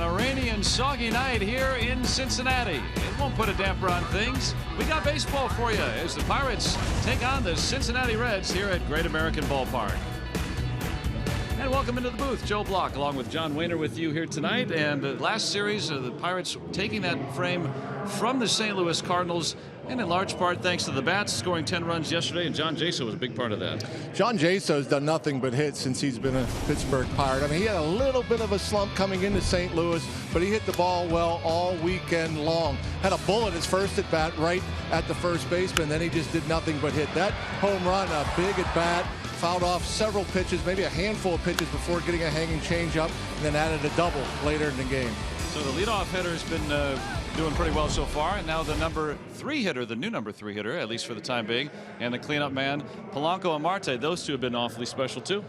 on a rainy and soggy night here in Cincinnati. It won't put a damper on things. We got baseball for you as the Pirates take on the Cincinnati Reds here at Great American Ballpark. And welcome into the booth. Joe Block along with John Wehner with you here tonight. And last series, the Pirates taking that frame from the St. Louis Cardinals, and in large part thanks to the bats scoring 10 runs yesterday, and John Jaso was a big part of that. John Jaso has done nothing but hit since he's been a Pittsburgh Pirate. I mean, he had a little bit of a slump coming into St. Louis, but he hit the ball well all weekend long. Had a bullet his first at bat right at the first baseman, then he just did nothing but hit. That home run, a big at bat, fouled off several pitches, maybe a handful of pitches before getting a hanging changeup, and then added a double later in the game. So the leadoff hitter has been doing pretty well so far, and now the number 3 hitter, the new number 3 hitter, at least for the time being, and the cleanup man, Polanco and Marte. Those two have been awfully special too.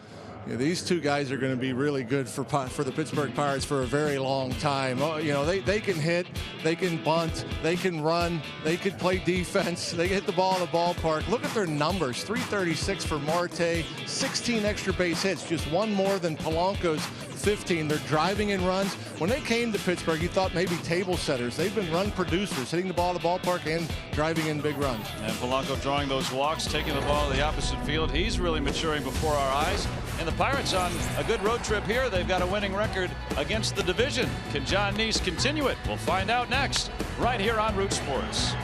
Yeah, these two guys are going to be really good for the Pittsburgh Pirates for a very long time. You know, they can hit, they can bunt, they can run, they can play defense, they can hit the ball in the ballpark. Look at their numbers: 336 for Marte, 16 extra base hits, just one more than Polanco's 15. They're driving in runs. When they came to Pittsburgh, you thought maybe table setters. They've been run producers, hitting the ball in the ballpark and driving in big runs. And Polanco drawing those walks, taking the ball to the opposite field. He's really maturing before our eyes. And the Pirates on a good road trip here. They've got a winning record against the division. Can John Neese continue it? We'll find out next, right here on Root Sports.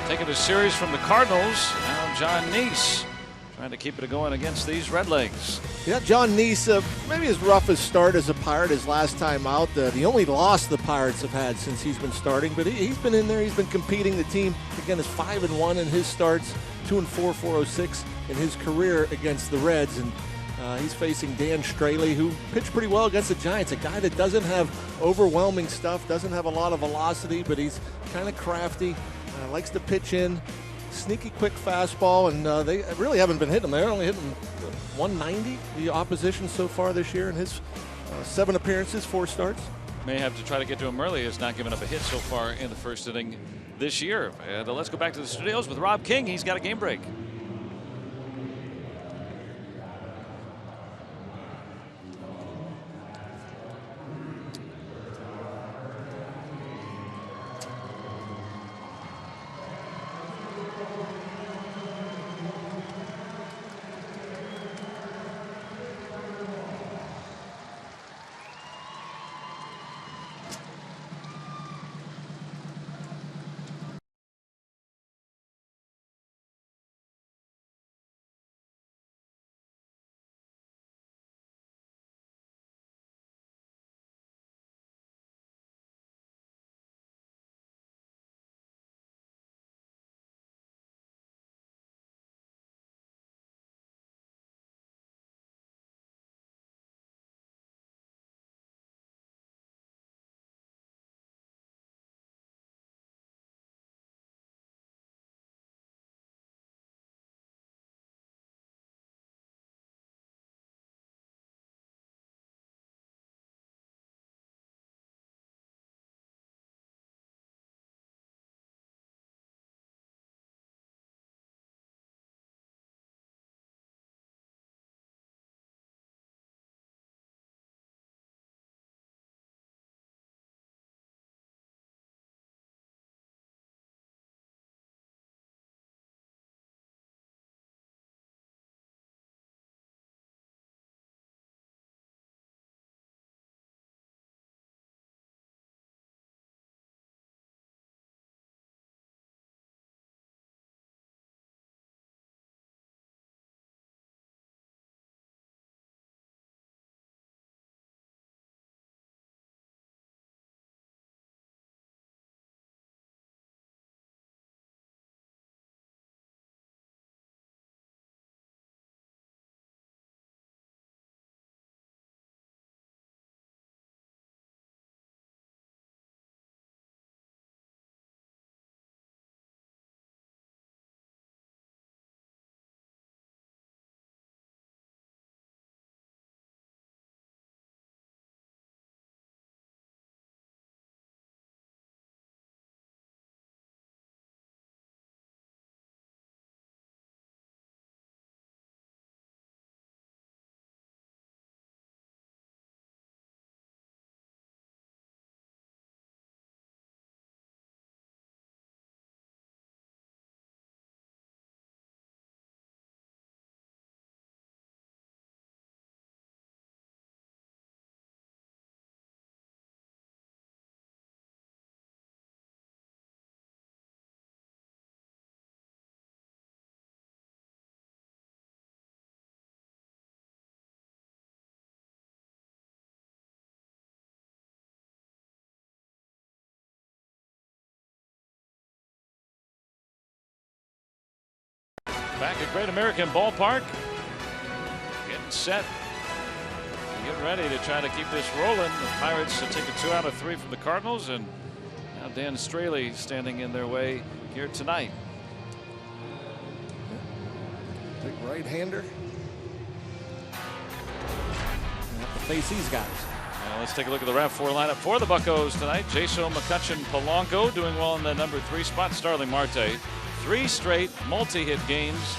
Taking the series from the Cardinals. Now John Neese trying to keep it going against these Redlegs. Yeah, John Neese, maybe his roughest start as a Pirate his last time out. The only loss the Pirates have had since he's been starting, but he's been in there. He's been competing. The team, again, is 5-1 in his starts, 2-4, 406 in his career against the Reds. And he's facing Dan Straley, who pitched pretty well against the Giants, a guy that doesn't have overwhelming stuff, doesn't have a lot of velocity, but he's kind of crafty, likes to pitch in, sneaky quick fastball, and they really haven't been hitting him. They're only hitting 190, the opposition so far this year in his 7 appearances, 4 starts. may have to try to get to him early. Has not given up a hit so far in the first inning this year. And let's go back to the studios with Rob King. He's got a game break. Back at Great American Ballpark. Getting set. Getting ready to try to keep this rolling. The Pirates have taken 2 out of 3 from the Cardinals, and now Dan Straley standing in their way here tonight. Big right-hander. Have to face these guys. Well, let's take a look at the RAV4 lineup for the Buccos tonight. Jaso, McCutchen, Polanco doing well in the number 3 spot. Starling Marte. 3 straight multi-hit games.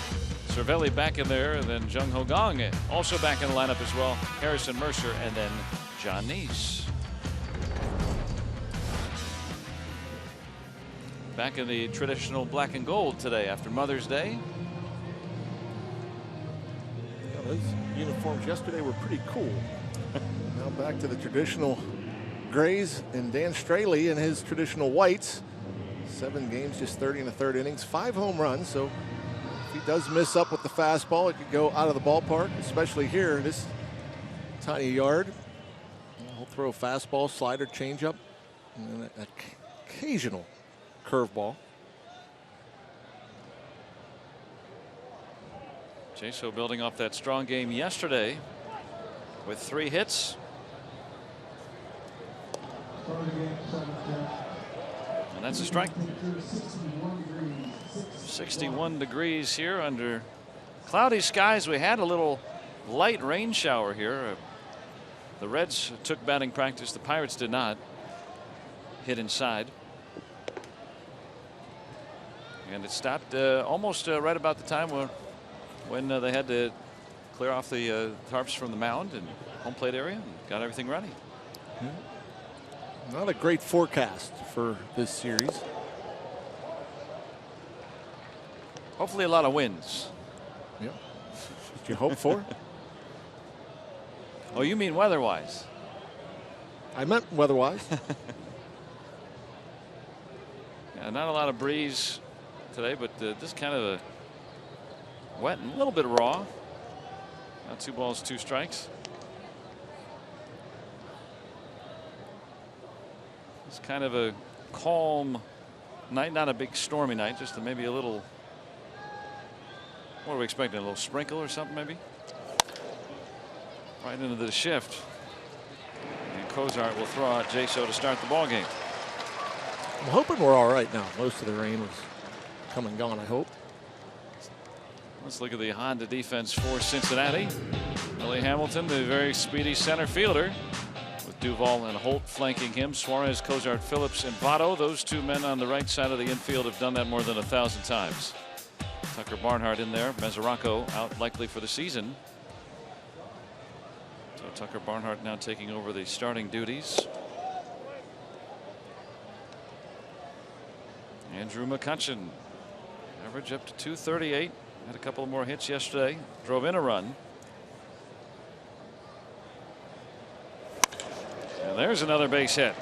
Cervelli back in there, and then Jung Ho Gong also back in the lineup as well. Harrison Mercer, and then John Neese. Back in the traditional black and gold today after Mother's Day. Well, those uniforms yesterday were pretty cool. Now back to the traditional grays, and Dan Straley in his traditional whites. 7 games, just 30 in the 3rd innings, 5 home runs. So if he does miss up with the fastball, it could go out of the ballpark, especially here in this tiny yard. He'll throw a fastball, slider, changeup, and an occasional curveball. Jaso building off that strong game yesterday with 3 hits. And that's a strike. 61 degrees here under cloudy skies. We had a little light rain shower here The Reds took batting practice. The Pirates did not. Hit inside. And it stopped almost right about the time when they had to clear off the tarps from the mound and home plate area and got everything ready. Not a great forecast for this series. Hopefully a lot of wins. Yeah. What you hope for? Oh, you mean weather-wise? I meant weather-wise. Yeah, not a lot of breeze today, but just kind of a wet and a little bit raw. Now 2 balls, 2 strikes. It's kind of a calm night, not a big stormy night, just maybe a little. What are we expecting? A little sprinkle or something, maybe? Right into the shift. And Cozart will throw out Jaso to start the ball game. I'm hoping we're all right now. Most of the rain was come and gone, I hope. Let's look at the Honda defense for Cincinnati. Billy Hamilton, the very speedy center fielder, with Duvall and Holt flanking him. Suarez, Cozart, Phillips, and Votto. Those 2 men on the right side of the infield have done that more than 1,000 times. Tucker Barnhart in there. Mesoraco out likely for the season. So Tucker Barnhart now taking over the starting duties. Andrew McCutchen, average up to 238. Had a couple more hits yesterday. Drove in a run. And there's another base hit.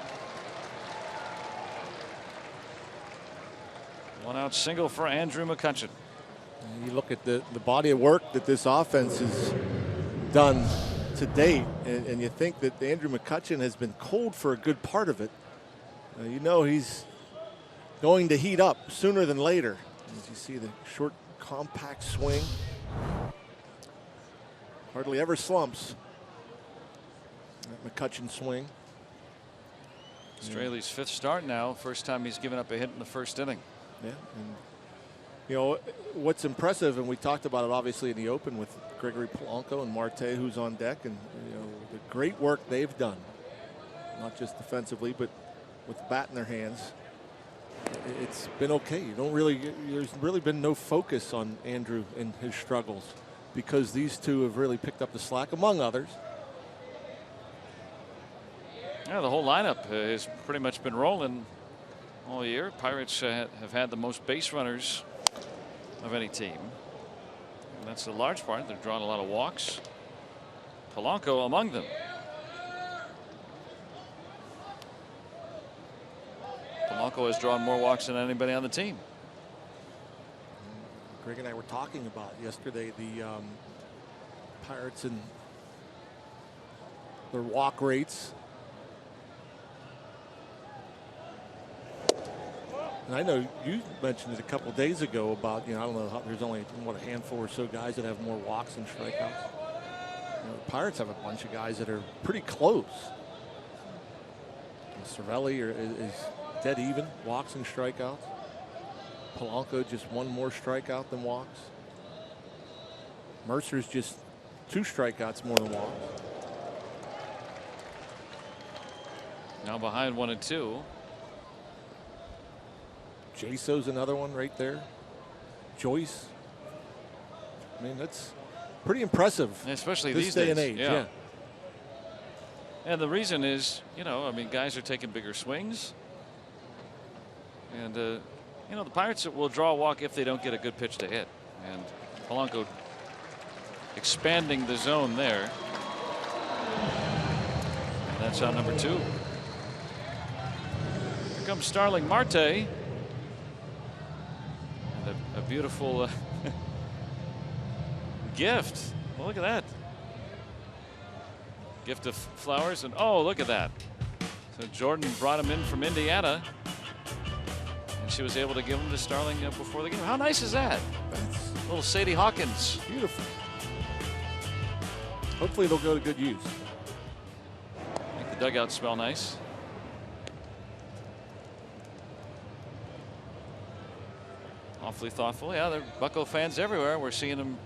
1 out single for Andrew McCutchen. You look at the body of work that this offense has done to date, and you think that Andrew McCutchen has been cold for a good part of it. You know he's going to heat up sooner than later. As you see the short, compact swing. Hardly ever slumps. That McCutchen swing. Straley's 5th start now. First time he's given up a hit in the 1st inning. Yeah. And you know, what's impressive, and we talked about it obviously in the open with Gregory Polanco and Marte, who's on deck, and you know the great work they've done, not just defensively, but with the bat in their hands. It's been okay. There's really been no focus on Andrew and his struggles because these 2 have really picked up the slack, among others. Yeah, the whole lineup has pretty much been rolling all year. Pirates have had the most base runners of any team. And that's a large part. They're drawing a lot of walks. Polanco among them. Polanco has drawn more walks than anybody on the team. Greg and I were talking about yesterday the Pirates and their walk rates. And I know you mentioned it a couple days ago about, you know, I don't know, there's only a handful or so guys that have more walks than strikeouts. You know, the Pirates have a bunch of guys that are pretty close. Cervelli is dead even, walks and strikeouts. Polanco just 1 more strikeout than walks. Mercer's just 2 strikeouts more than walks. Now behind 1 and 2. Jaso's another one right there. Joyce. I mean, that's pretty impressive. Especially this these day days. and age. Yeah. And the reason is, you know, I mean, guys are taking bigger swings. And, you know, the Pirates will draw a walk if they don't get a good pitch to hit. And Polanco expanding the zone there. And that's out number 2. Here comes Starling Marte. And a beautiful gift. Well, look at that. Gift of flowers. And oh, look at that. So Jordan brought him in from Indiana. And she was able to give him to Starling before the game. How nice is that? That's little Sadie Hawkins. beautiful. Hopefully they'll go to good use. Make the dugouts smell nice. Awfully thoughtful. Yeah, there are Bucco fans everywhere. We're seeing them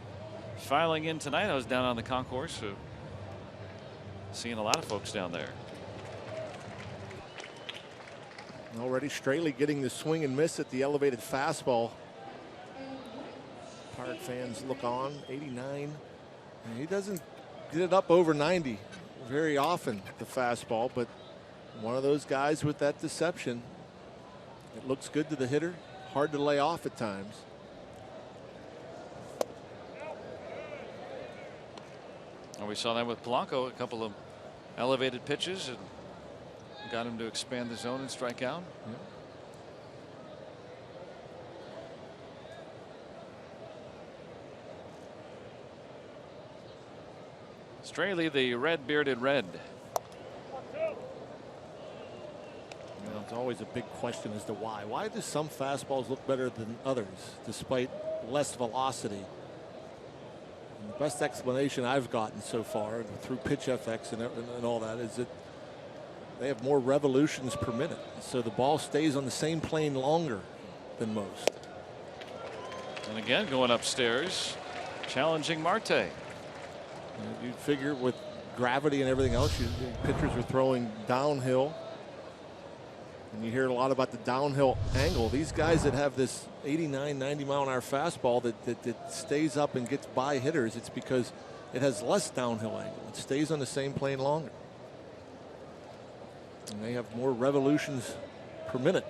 filing in tonight. I was down on the concourse. So Seeing a lot of folks down there. Already Straley getting the swing and miss at the elevated fastball. Pirate fans look on. 89. And he doesn't get it up over 90 very often, the fastball, but one of those guys with that deception. It looks good to the hitter. Hard to lay off at times. And we saw that with Polanco, a couple of elevated pitches and got him to expand the zone and strike out. Yeah. Straley, the red-bearded red. It's always a big question as to why. Why do some fastballs look better than others despite less velocity? And the best explanation I've gotten so far through PitchFX and all that is that they have more revolutions per minute. So the ball stays on the same plane longer than most. And again, going upstairs, challenging Marte. You'd figure with gravity and everything else, pitchers are throwing downhill. And you hear a lot about the downhill angle. These guys that have this 89, 90 mile an hour fastball that stays up and gets by hitters, it's because it has less downhill angle. It stays on the same plane longer. And they have more revolutions per minute.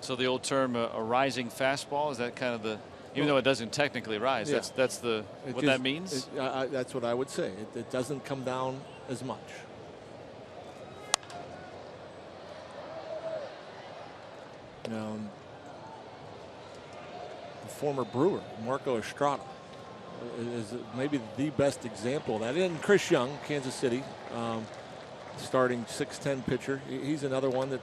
So the old term, a rising fastball, is that kind of the, even though it doesn't technically rise, yeah. that's the what that means? That's what I would say. It doesn't come down as much. Now, the former Brewer, Marco Estrada, is maybe the best example of that. And Chris Young, Kansas City, starting 6'10" pitcher. He's another one that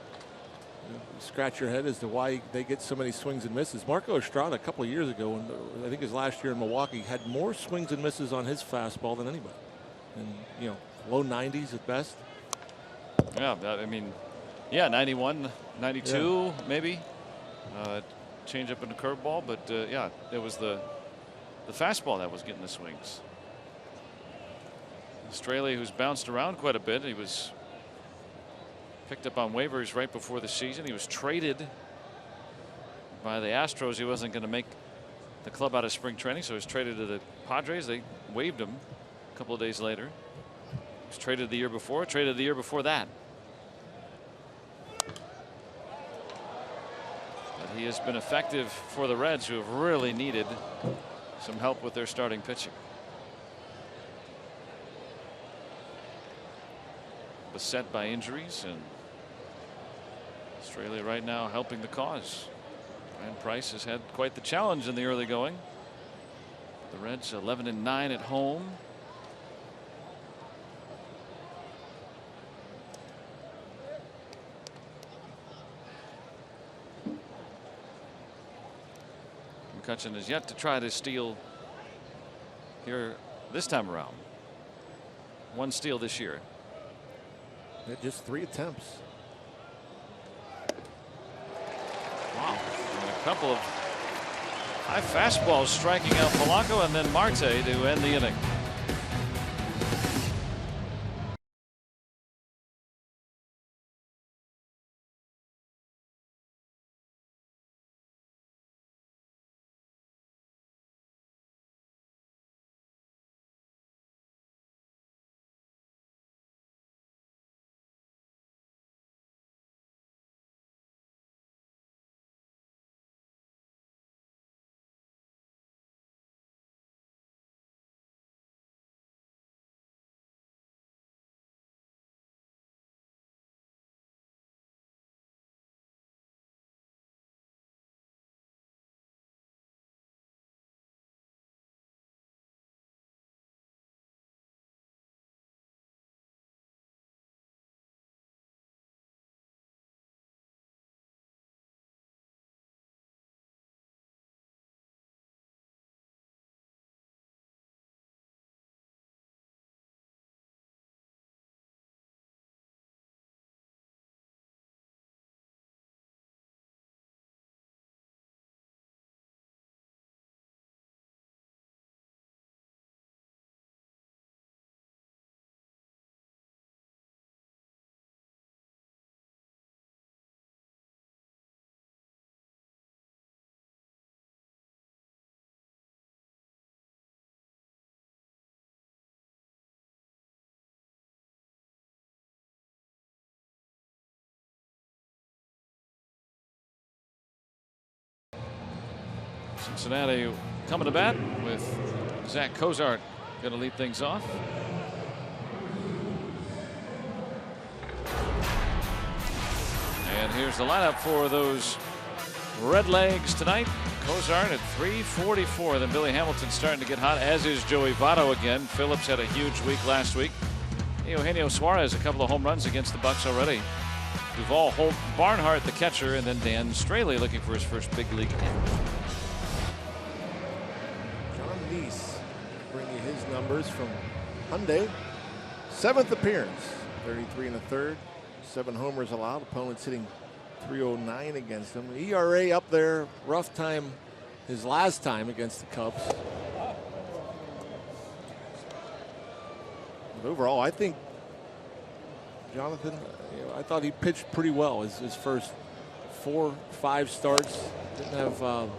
scratch your head as to why they get so many swings and misses. Marco Estrada, a couple of years ago, and I think his last year in Milwaukee, had more swings and misses on his fastball than anybody. And, low 90s at best. Yeah, I mean, yeah, 91, 92, yeah. Maybe. Change up in the curveball, but yeah, it was the fastball that was getting the swings. Straley, who's bounced around quite a bit, he was picked up on waivers right before the season. He was traded by the Astros. He wasn't going to make the club out of spring training, so he was traded to the Padres. They waived him a couple of days later. He was traded the year before, traded the year before that. But he has been effective for the Reds, who have really needed some help with their starting pitching. Beset by injuries, and Australia right now helping the cause. And Price has had quite the challenge in the early going. The Reds 11-9 at home. McCutcheon has yet to try to steal here this time around. One steal this year. Just 3 attempts. Wow. And a couple of high fastballs striking out Polanco, and then Marte to end the inning. Cincinnati coming to bat with Zach Cozart going to lead things off. And here's the lineup for those Red Legs tonight. Cozart at 344. Then Billy Hamilton starting to get hot, as is Joey Votto again. Phillips had a huge week last week. Eugenio Suarez, a couple of home runs against the Bucks already. Duvall, Holt, Barnhart, the catcher, and then Dan Straley looking for his first big league hit. John Neese bring you his numbers from Hyundai. 7th appearance, 33 1/3, 7 homers allowed. Opponents hitting .309 against him. ERA up there, rough time his last time against the Cubs. But overall, I think Jonathan, I thought he pitched pretty well his first 4-5 starts. Didn't have the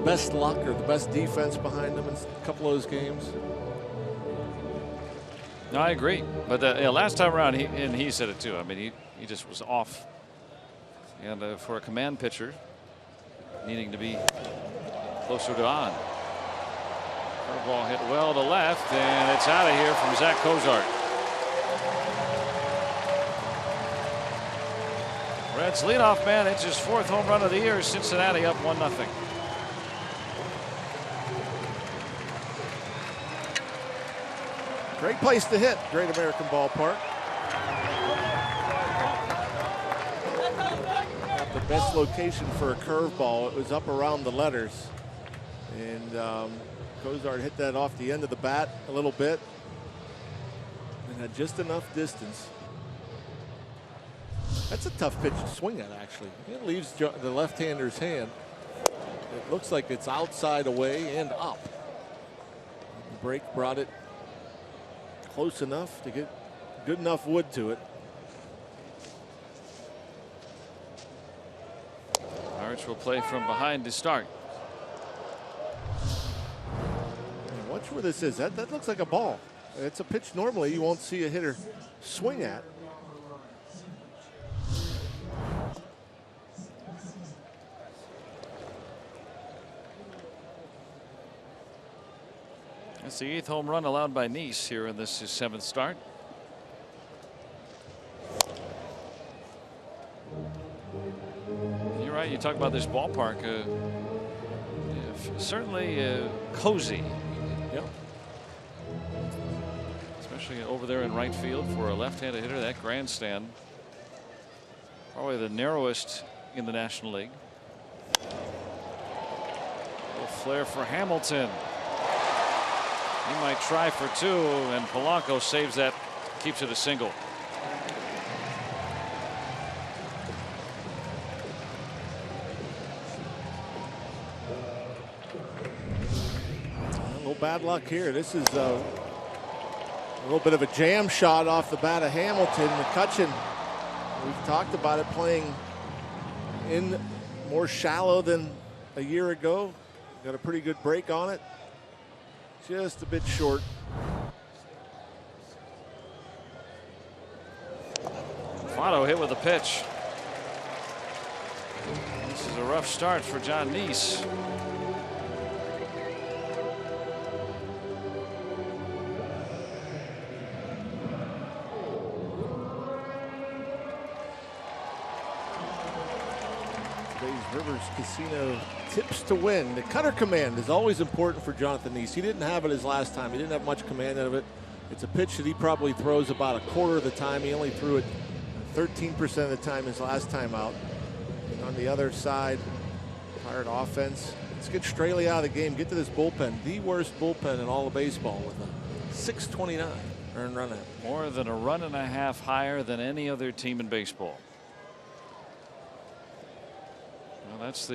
best luck or the best defense behind him in a couple of those games. No, I agree. But last time around, he said it too. I mean, he just was off. And for a command pitcher, needing to be closer to on. Curveball hit well to left, and it's out of here from Zach Cozart. Reds leadoff man hits his 4th home run of the year. Cincinnati up 1-0. Great place to hit, Great American Ballpark. Not the best location for a curveball. It was up around the letters. And Cozart hit that off the end of the bat a little bit and had just enough distance. That's a tough pitch to swing at, actually. It leaves the left-hander's hand. It looks like it's outside away and up. The break brought it close enough to get good enough wood to it. Pirates will play from behind to start. Watch where this is. That looks like a ball. It's a pitch normally you won't see a hitter swing at. That's the 8th home run allowed by Neese here in this his 7th start. You're right. You talk about this ballpark. Certainly cozy. Yep. Especially over there in right field for a left-handed hitter. That grandstand, probably the narrowest in the National League. A little flare for Hamilton. He might try for 2, and Polanco saves that, keeps it a single. A little bad luck here. This is a little bit of a jam shot off the bat of Hamilton. McCutchen, we've talked about it, playing in more shallow than a year ago. Got a pretty good break on it. Just a bit short. Votto hit with a pitch. This is a rough start for John Neese. Rivers Casino tips to win. The cutter command is always important for Jonathan Neese. He didn't have it his last time. He didn't have much command out of it. It's a pitch that he probably throws about a quarter of the time. He only threw it 13% of the time his last time out. And on the other side, Pirate offense. Let's get Straley out of the game. Get to this bullpen. The worst bullpen in all of baseball with a .629 earned run out. More than a run and a half higher than any other team in baseball. Well, that's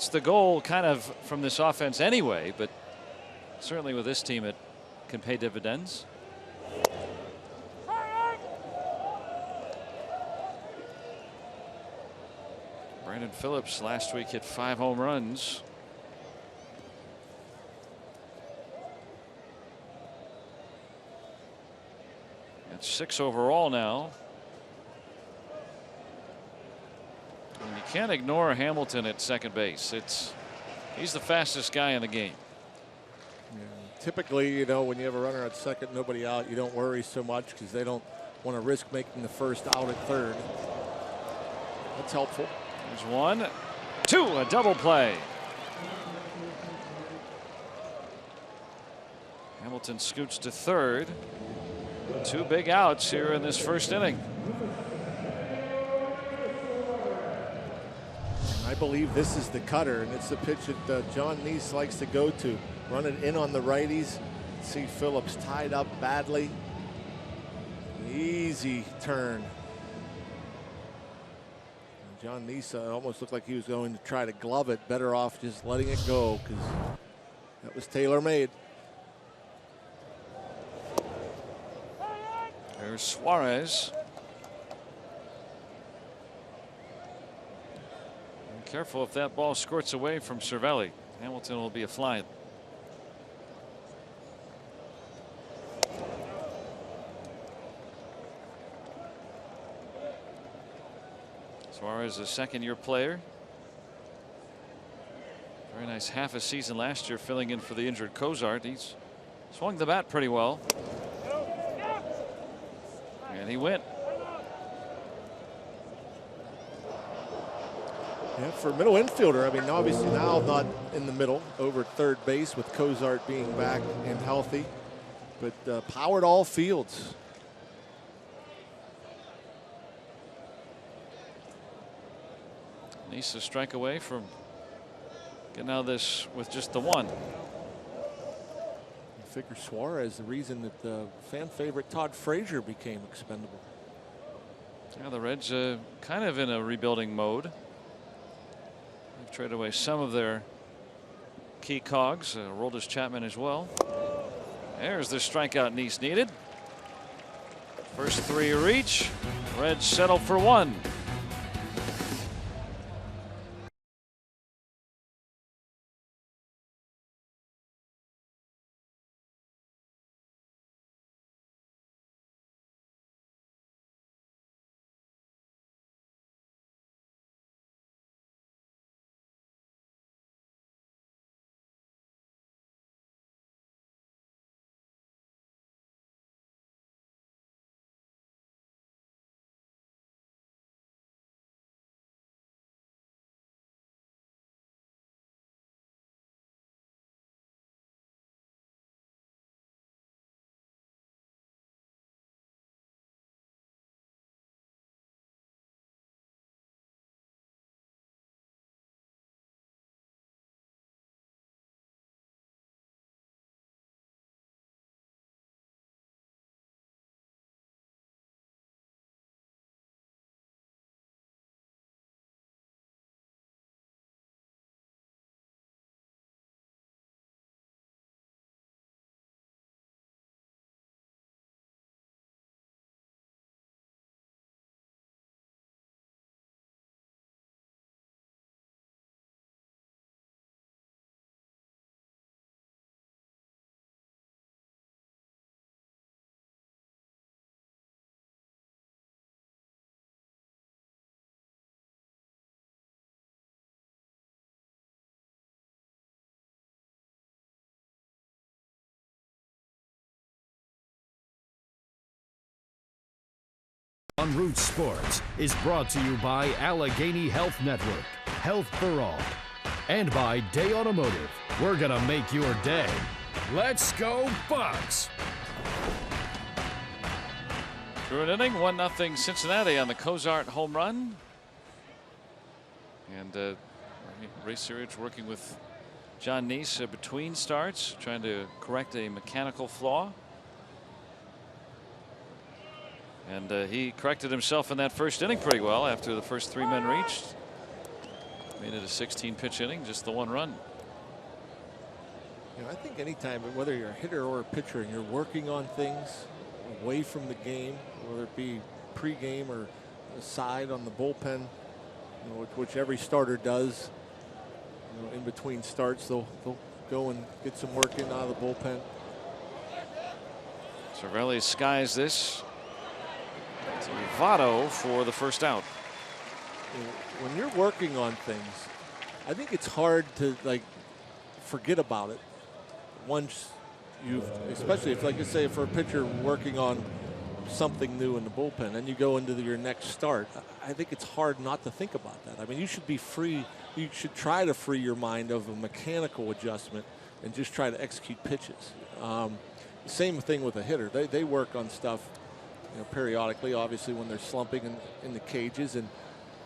the goal kind of from this offense anyway, but certainly with this team it can pay dividends. Brandon Phillips last week hit 5 home runs. That's 6 overall now. And you can't ignore Hamilton at second base. He's the fastest guy in the game. Yeah. Typically, you know, when you have a runner at second, nobody out, you don't worry so much because they don't want to risk making the first out at third. That's helpful. There's 1, 2, a double play. Hamilton scoots to third. 2 big outs here in this first inning. I believe this is the cutter, and it's the pitch that John Neese likes to go to. Run it in on the righties. See Phillips tied up badly. Easy turn. And John Neese almost looked like he was going to try to glove it. Better off just letting it go because that was tailor-made. There's Suarez. And careful if that ball squirts away from Cervelli. Hamilton will be a fly. Suarez, a second-year player. Very nice half a season last year filling in for the injured Cozart. He's swung the bat pretty well. And he went. Yeah, for a middle infielder, I mean, obviously now not in the middle, over third base with Cozart being back and healthy, but powered all fields. Needs to strike away from getting out of this with just the 1. I figure Suarez, the reason that the fan favorite Todd Frazier became expendable. Yeah, the Reds kind of in a rebuilding mode. They've traded away some of their key cogs. Aroldis Chapman as well. There's the strikeout Neese needed. First 3 reach. Reds settle for 1. On Root Sports is brought to you by Allegheny Health Network, Health for All, and by Day Automotive. We're gonna make your day. Let's go Bucks! Through an inning, 1-0 Cincinnati on the Cozart home run. And Ray Searage working with John Neese between starts, trying to correct a mechanical flaw. And he corrected himself in that first inning pretty well after the first 3 men reached. Made it a 16-pitch inning, just the 1 run. You know, I think anytime, whether you're a hitter or a pitcher, and you're working on things away from the game, whether it be pregame or aside on the bullpen, you know, which every starter does. You know, in between starts, they'll go and get some work in out of the bullpen. Cervelli skies this. Votto for the first out. when you're working on things, I think it's hard to forget about it once especially if, like you say, for a pitcher working on something new in the bullpen, and you go into your next start. I think it's hard not to think about that. I mean, you should be free. You should try to free your mind of a mechanical adjustment and just try to execute pitches. Same thing with a hitter. They work on stuff, periodically, obviously, when they're slumping in the cages. And,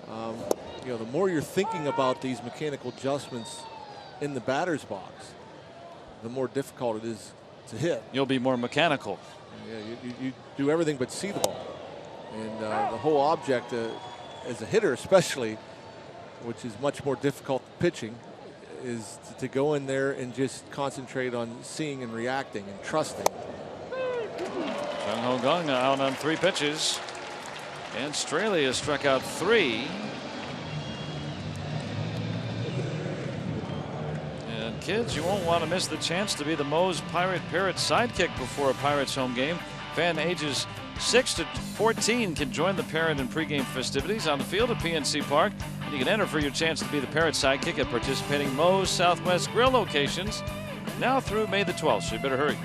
the more you're thinking about these mechanical adjustments in the batter's box, the more difficult it is to hit. You'll be more mechanical. Yeah, you do everything but see the ball. And the whole object, as a hitter especially, which is much more difficult than pitching, is to go in there and just concentrate on seeing and reacting and trusting. Jung Ho Kang out on 3 pitches. And Straley has struck out 3. And kids, you won't want to miss the chance to be the Moe's Pirate sidekick before a Pirates home game. Fan ages 6 to 14 can join the Parrot in pregame festivities on the field at PNC Park. And you can enter for your chance to be the Parrot sidekick at participating Moe's Southwest Grill locations now through May the 12th, so you better hurry.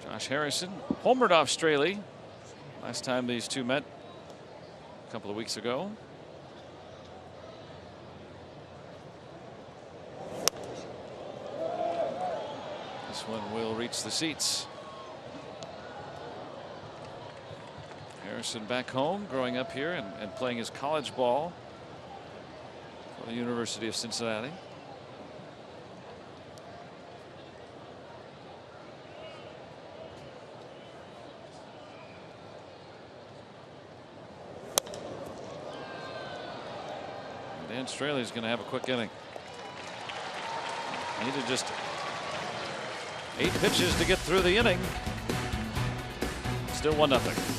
Josh Harrison homered off Straley last time these two met a couple of weeks ago. This one will reach the seats. Harrison back home, growing up here and playing his college ball for the University of Cincinnati. Dan Straley's going to have a quick inning. Needed just 8 pitches to get through the inning. Still 1-0.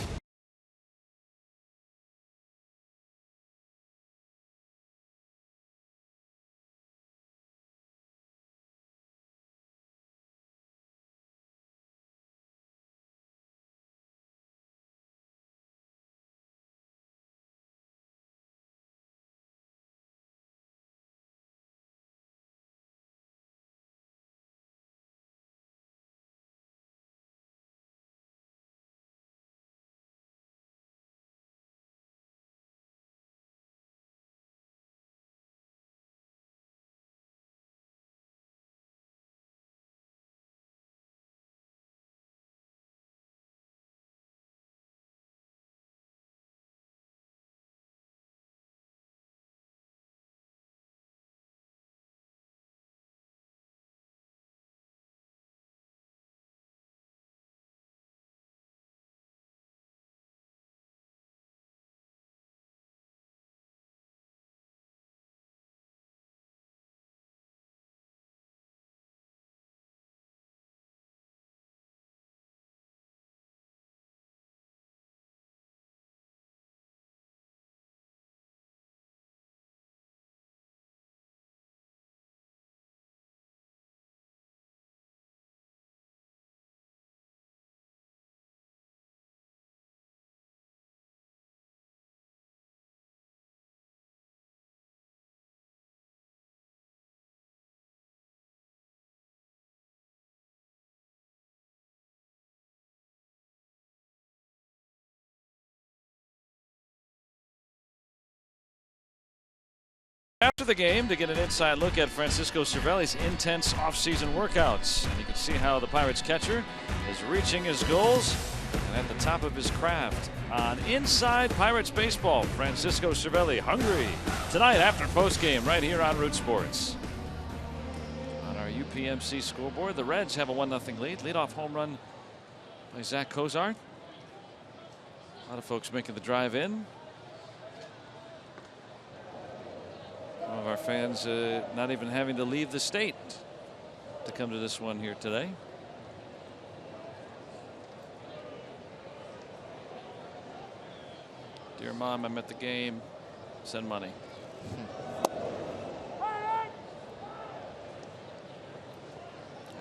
After the game, to get an inside look at Francisco Cervelli's intense offseason workouts. And you can see how the Pirates catcher is reaching his goals and at the top of his craft. On Inside Pirates Baseball, Francisco Cervelli hungry tonight after postgame right here on Root Sports. On our UPMC scoreboard, the Reds have a 1-0 lead. Leadoff home run by Zach Cozart. A lot of folks making the drive in. Some of our fans not even having to leave the state to come to this one here today. Dear Mom, I'm at the game. Send money.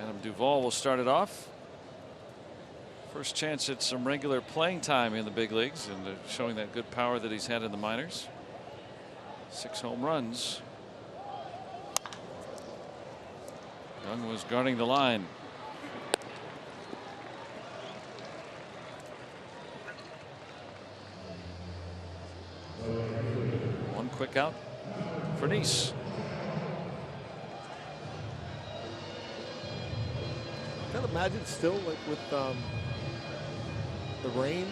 Adam Duvall will start it off. First chance at some regular playing time in the big leagues, and showing that good power that he's had in the minors. 6 home runs. Young was guarding the line. One quick out for Nice. Can't imagine still, like with the rain,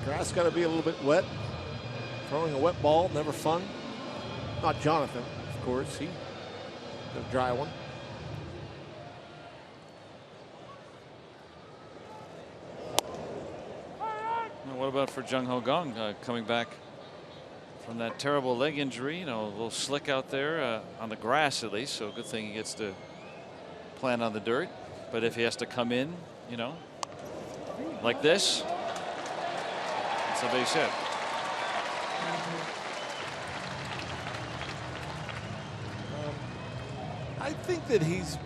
grass got to be a little bit wet. Throwing a wet ball, never fun. Not Jonathan, of course. He got a dry one. Now what about for Jung Ho Gong, coming back from that terrible leg injury? You know, a little slick out there on the grass at least. So good thing he gets to plant on the dirt. But if he has to come in, you know, like this, it's a base hit. I think that he's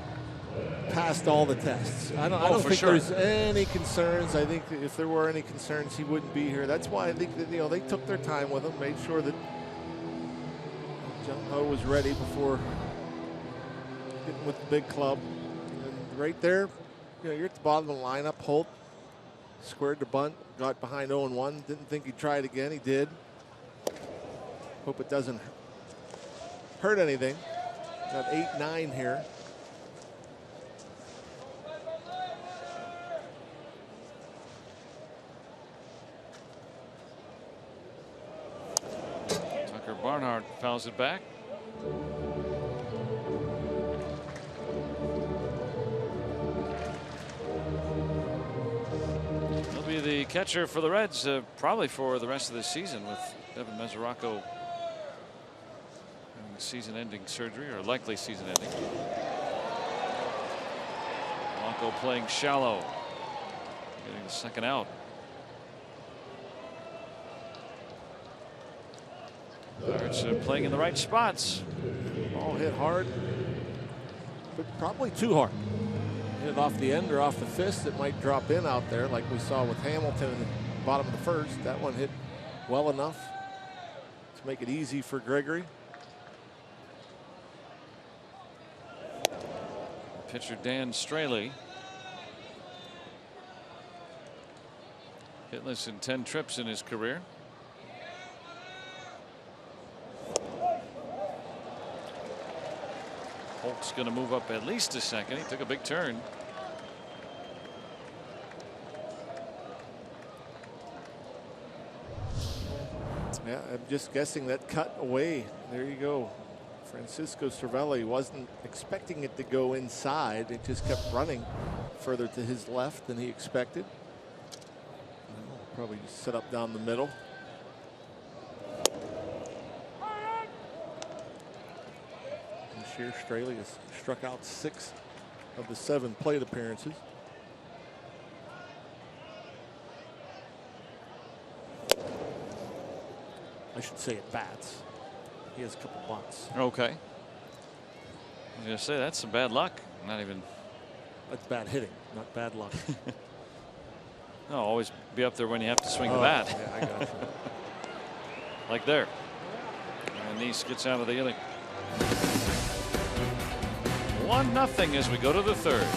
passed all the tests. I don't think sure. there's any concerns. I think that if there were any concerns, he wouldn't be here. That's why I think that, you know, they took their time with him, made sure that Jung Ho was ready before getting with the big club. And right there, you know, you're at the bottom of the lineup. Holt squared the bunt, got behind 0-1. Didn't think he'd try it again. He did. Hope it doesn't hurt anything. Got 8-9 here. Tucker Barnhart fouls it back. He'll be the catcher for the Reds, probably for the rest of the season, with Devin Mesoraco having season-ending surgery, or likely season-ending. Blanco playing shallow, getting the second out. Pirates playing in the right spots. Ball hit hard, but probably too hard. Hit it off the end or off the fist. It might drop in out there like we saw with Hamilton in the bottom of the first. That one hit well enough to make it easy for Gregory. Pitcher Dan Straley hitless in 10 trips in his career. Holt's going to move up at least a second. He took a big turn. Yeah, I'm just guessing that cut away. There you go. Francisco Cervelli wasn't expecting it to go inside. It just kept running further to his left than he expected. Probably just set up down the middle. This year, Straley has struck out 6 of the 7 plate appearances. I should say at bats. He has a couple bunts. Okay. I was going to say that's some bad luck. Not even. That's bad hitting, not bad luck. No, always be up there when you have to swing the bat. Yeah, I got you. Like there. And Nice gets out of the inning. 1-0 as we go to the third.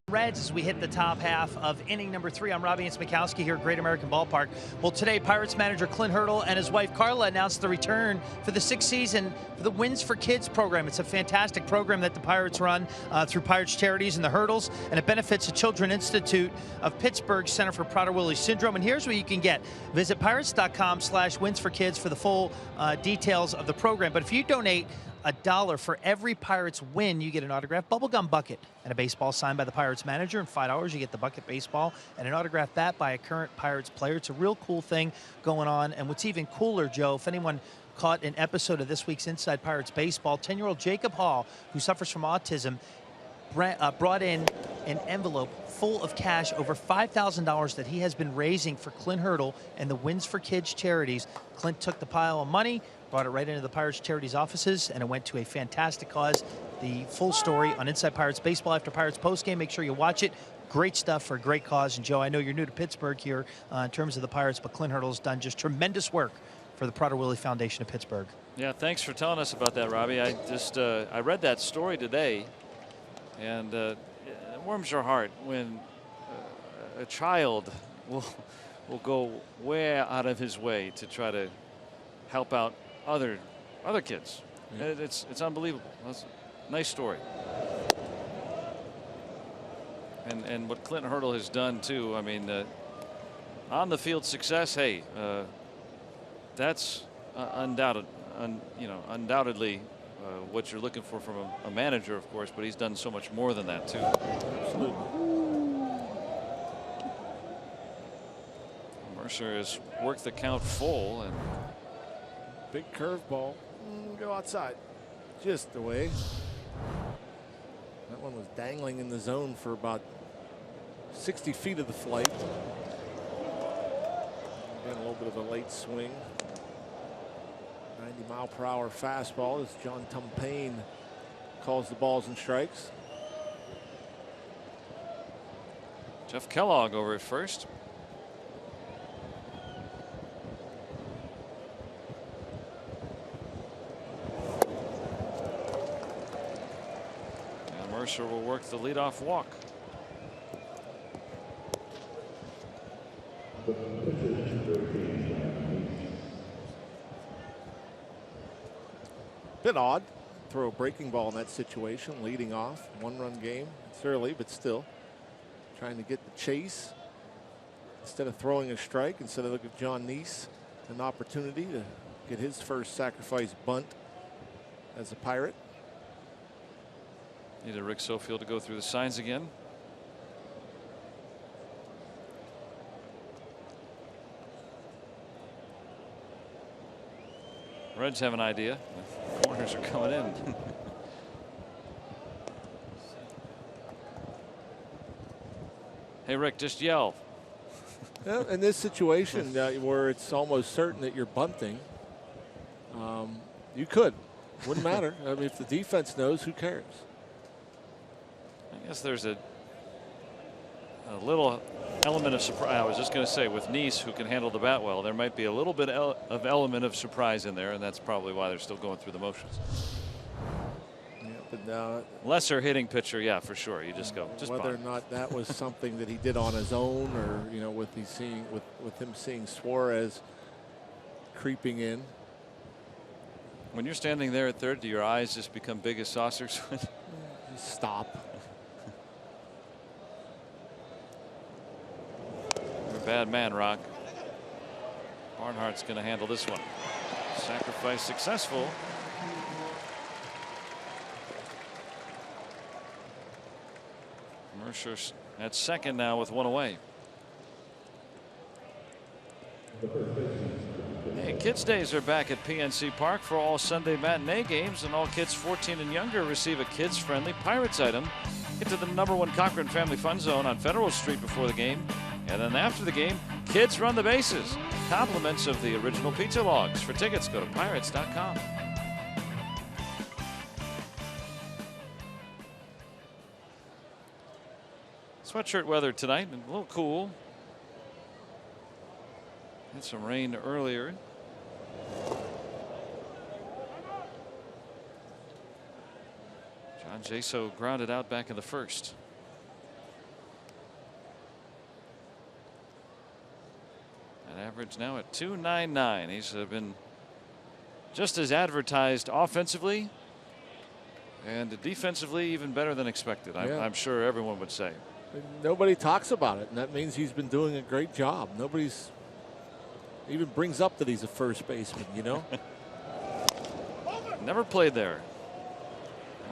Reds as we hit the top half of inning number 3. I'm Robbie Smikowski here at Great American Ballpark. Well, today Pirates manager Clint Hurdle and his wife Carla announced the return for the 6th season for the Wins for Kids program. It's a fantastic program that the Pirates run through Pirates Charities and the Hurdles, and it benefits the Children's Institute of Pittsburgh Center for Prader-Willi Syndrome. And here's what you can get. Visit pirates.com/winsforkids for the full details of the program. But if you donate $1 for every Pirates win, you get an autographed bubblegum bucket and a baseball signed by the Pirates manager. And $5, you get the bucket baseball and an autographed bat by a current Pirates player. It's a real cool thing going on. And what's even cooler, Joe, if anyone caught an episode of this week's Inside Pirates Baseball, 10-year-old Jacob Hall, who suffers from autism, brought in an envelope full of cash, over $5,000 that he has been raising for Clint Hurdle and the Wins for Kids charities. Clint took the pile of money, brought it right into the Pirates Charities offices, and it went to a fantastic cause. The full story on Inside Pirates Baseball after Pirates postgame. Make sure you watch it. Great stuff for a great cause. And Joe, I know you're new to Pittsburgh here in terms of the Pirates, but Clint Hurdle's done just tremendous work for the Prader-Willi Foundation of Pittsburgh. Yeah, thanks for telling us about that, Robbie. I read that story today, and it warms your heart when a child will go way out of his way to try to help out other kids. Yeah. It's unbelievable. That's a nice story. And what Clint Hurdle has done too. I mean, on the field success. Hey, that's undoubtedly what you're looking for from a manager, of course. But he's done so much more than that too. Absolutely. Mercer has worked the count full and. Big curveball. Go outside. Just away. That one was dangling in the zone for about 60 feet of the flight. Again, a little bit of a late swing. 90-mile-per-hour fastball as John Tumpain calls the balls and strikes. Jeff Kellogg over at first. Mercer will work the leadoff walk. Bit odd. Throw a breaking ball in that situation, leading off. 1-run game. It's early, but still trying to get the chase. Instead of throwing a strike, instead of looking at John Neese an opportunity to get his first sacrifice bunt as a Pirate. Needed Rick Sofield to go through the signs again. Reds have an idea. The corners are coming in. Hey, Rick, just yell. Yeah, in this situation where it's almost certain that you're bunting, you could. Wouldn't matter. I mean, if the defense knows, who cares? I guess there's a little element of surprise. I was just going to say, with Neese, who can handle the bat well, there might be a little bit of element of surprise in there, and that's probably why they're still going through the motions. Yeah, but lesser hitting pitcher, yeah, for sure. You just go. Just whether or not that was something that he did on his own, or with him seeing Suarez creeping in. When you're standing there at third, do your eyes just become big as saucers? Stop. You're a bad man, Rock. Barnhart's going to handle this one. Sacrifice successful. Mercer at second now with one away. Hey, Kids Days are back at PNC Park for all Sunday matinee games, and all kids 14 and younger receive a kids-friendly Pirates item. Get to the #1 Cochran Family Fun Zone on Federal Street before the game, and then after the game, kids run the bases. Compliments of the original pizza logs. For tickets, go to pirates.com. Sweatshirt weather tonight, and a little cool. Had some rain earlier. John Jaso grounded out back in the first. Average now at 2.99. He's been just as advertised offensively, and defensively even better than expected. I'm sure everyone would say. Nobody talks about it, and that means he's been doing a great job. Nobody's even brings up that he's a first baseman, you know. Never played there.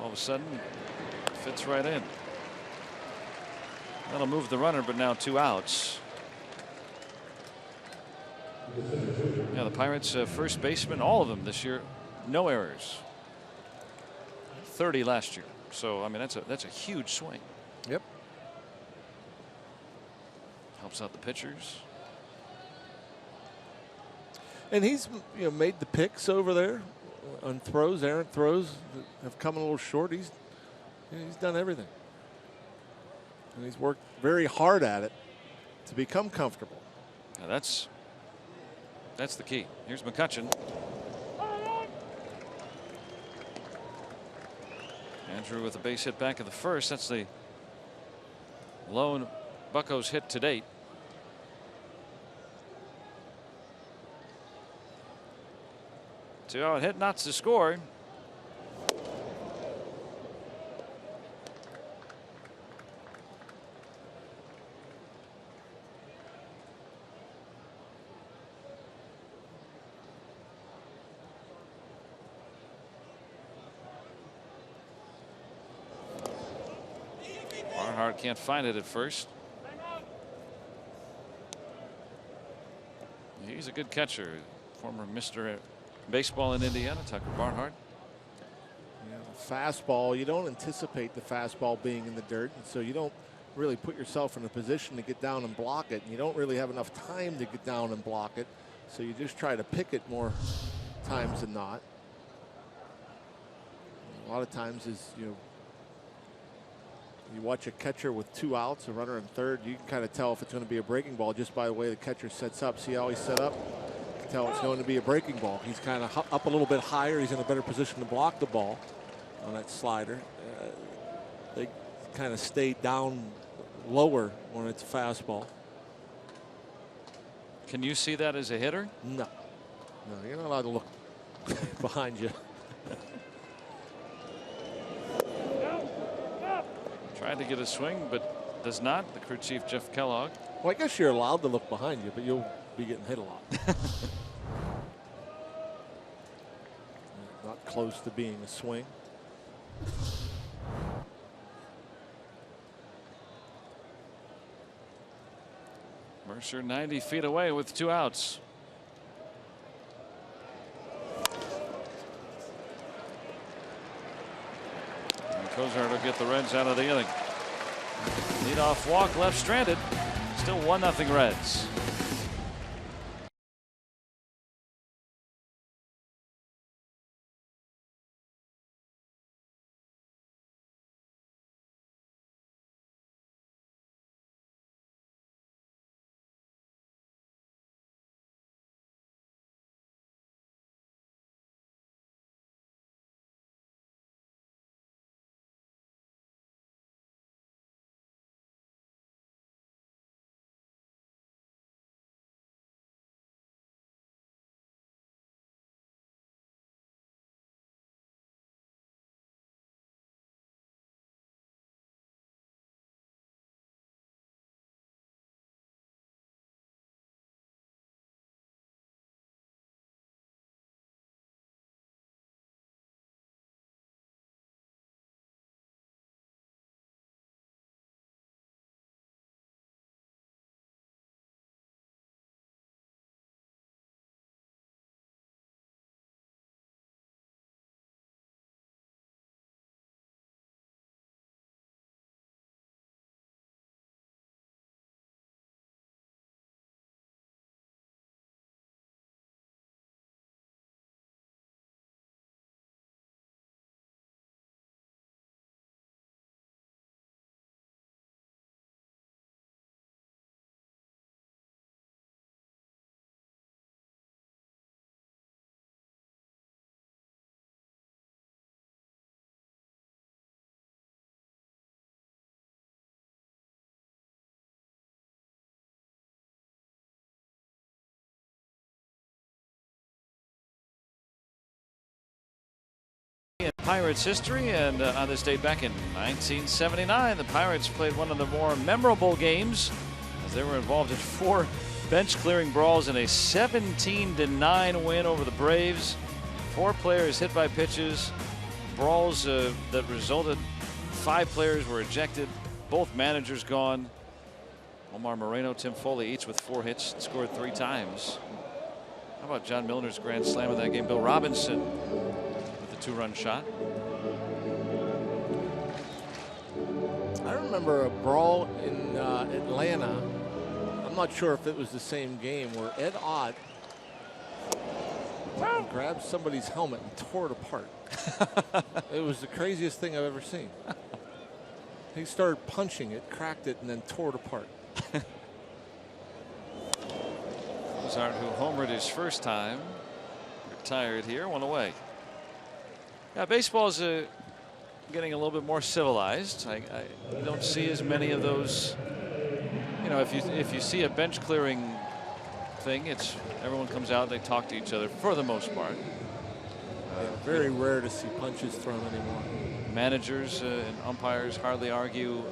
All of a sudden, fits right in. That'll move the runner, but now 2 outs. Yeah, the Pirates first baseman, all of them this year, no errors. 30 last year. So I mean that's a huge swing. Yep. Helps out the pitchers. And he's made the picks over there on throws, errant throws that have come a little short. He's done everything, and he's worked very hard at it to become comfortable. Now that's the key. Here's McCutchen. Andrew with a base hit back of the first. That's the lone Buccos hit to date. Two-out hit, not to score. Barnhart can't find it at first. He's a good catcher. Former Mr. Baseball in Indiana, Tucker Barnhart. Yeah, the fastball, you don't anticipate the fastball being in the dirt, and so you don't really put yourself in a position to get down and block it. And you don't really have enough time to get down and block it, so you just try to pick it more times than not. A lot of times is you watch a catcher with 2 outs, a runner in third, you can kind of tell if it's going to be a breaking ball just by the way the catcher sets up. See how he's set up? You can tell it's going to be a breaking ball. He's kind of up a little bit higher. He's in a better position to block the ball on that slider. They kind of stay down lower when it's a fastball. Can you see that as a hitter? No. No, you're not allowed to look behind you. Tried to get a swing, but does not. The crew chief, Jeff Kellogg. Well, I guess you're allowed to look behind you, but you'll be getting hit a lot. Not close to being a swing. Mercer 90 feet away with 2 outs. Cozart will get the Reds out of the inning. Leadoff walk left stranded. Still 1-0 Reds. in Pirates history, and on this date back in 1979, the Pirates played one of the more memorable games as they were involved in 4 bench-clearing brawls in a 17-9 win over the Braves. 4 players hit by pitches, brawls that resulted 5 players were ejected, both managers gone. Omar Moreno, Tim Foley each with 4 hits, scored 3 times. How about John Milner's grand slam in that game? Bill Robinson with the 2-run shot. I remember a brawl in Atlanta. I'm not sure if it was the same game where Ed Ott grabbed somebody's helmet and tore it apart. It was the craziest thing I've ever seen. He started punching it, cracked it, and then tore it apart. Mozart, who homered his first time, retired here, 1 away. Yeah, baseball is getting a little bit more civilized. I don't see as many of those. You know, if you see a bench clearing thing, it's everyone comes out, they talk to each other for the most part. Very rare to see punches thrown anymore. Managers and umpires hardly argue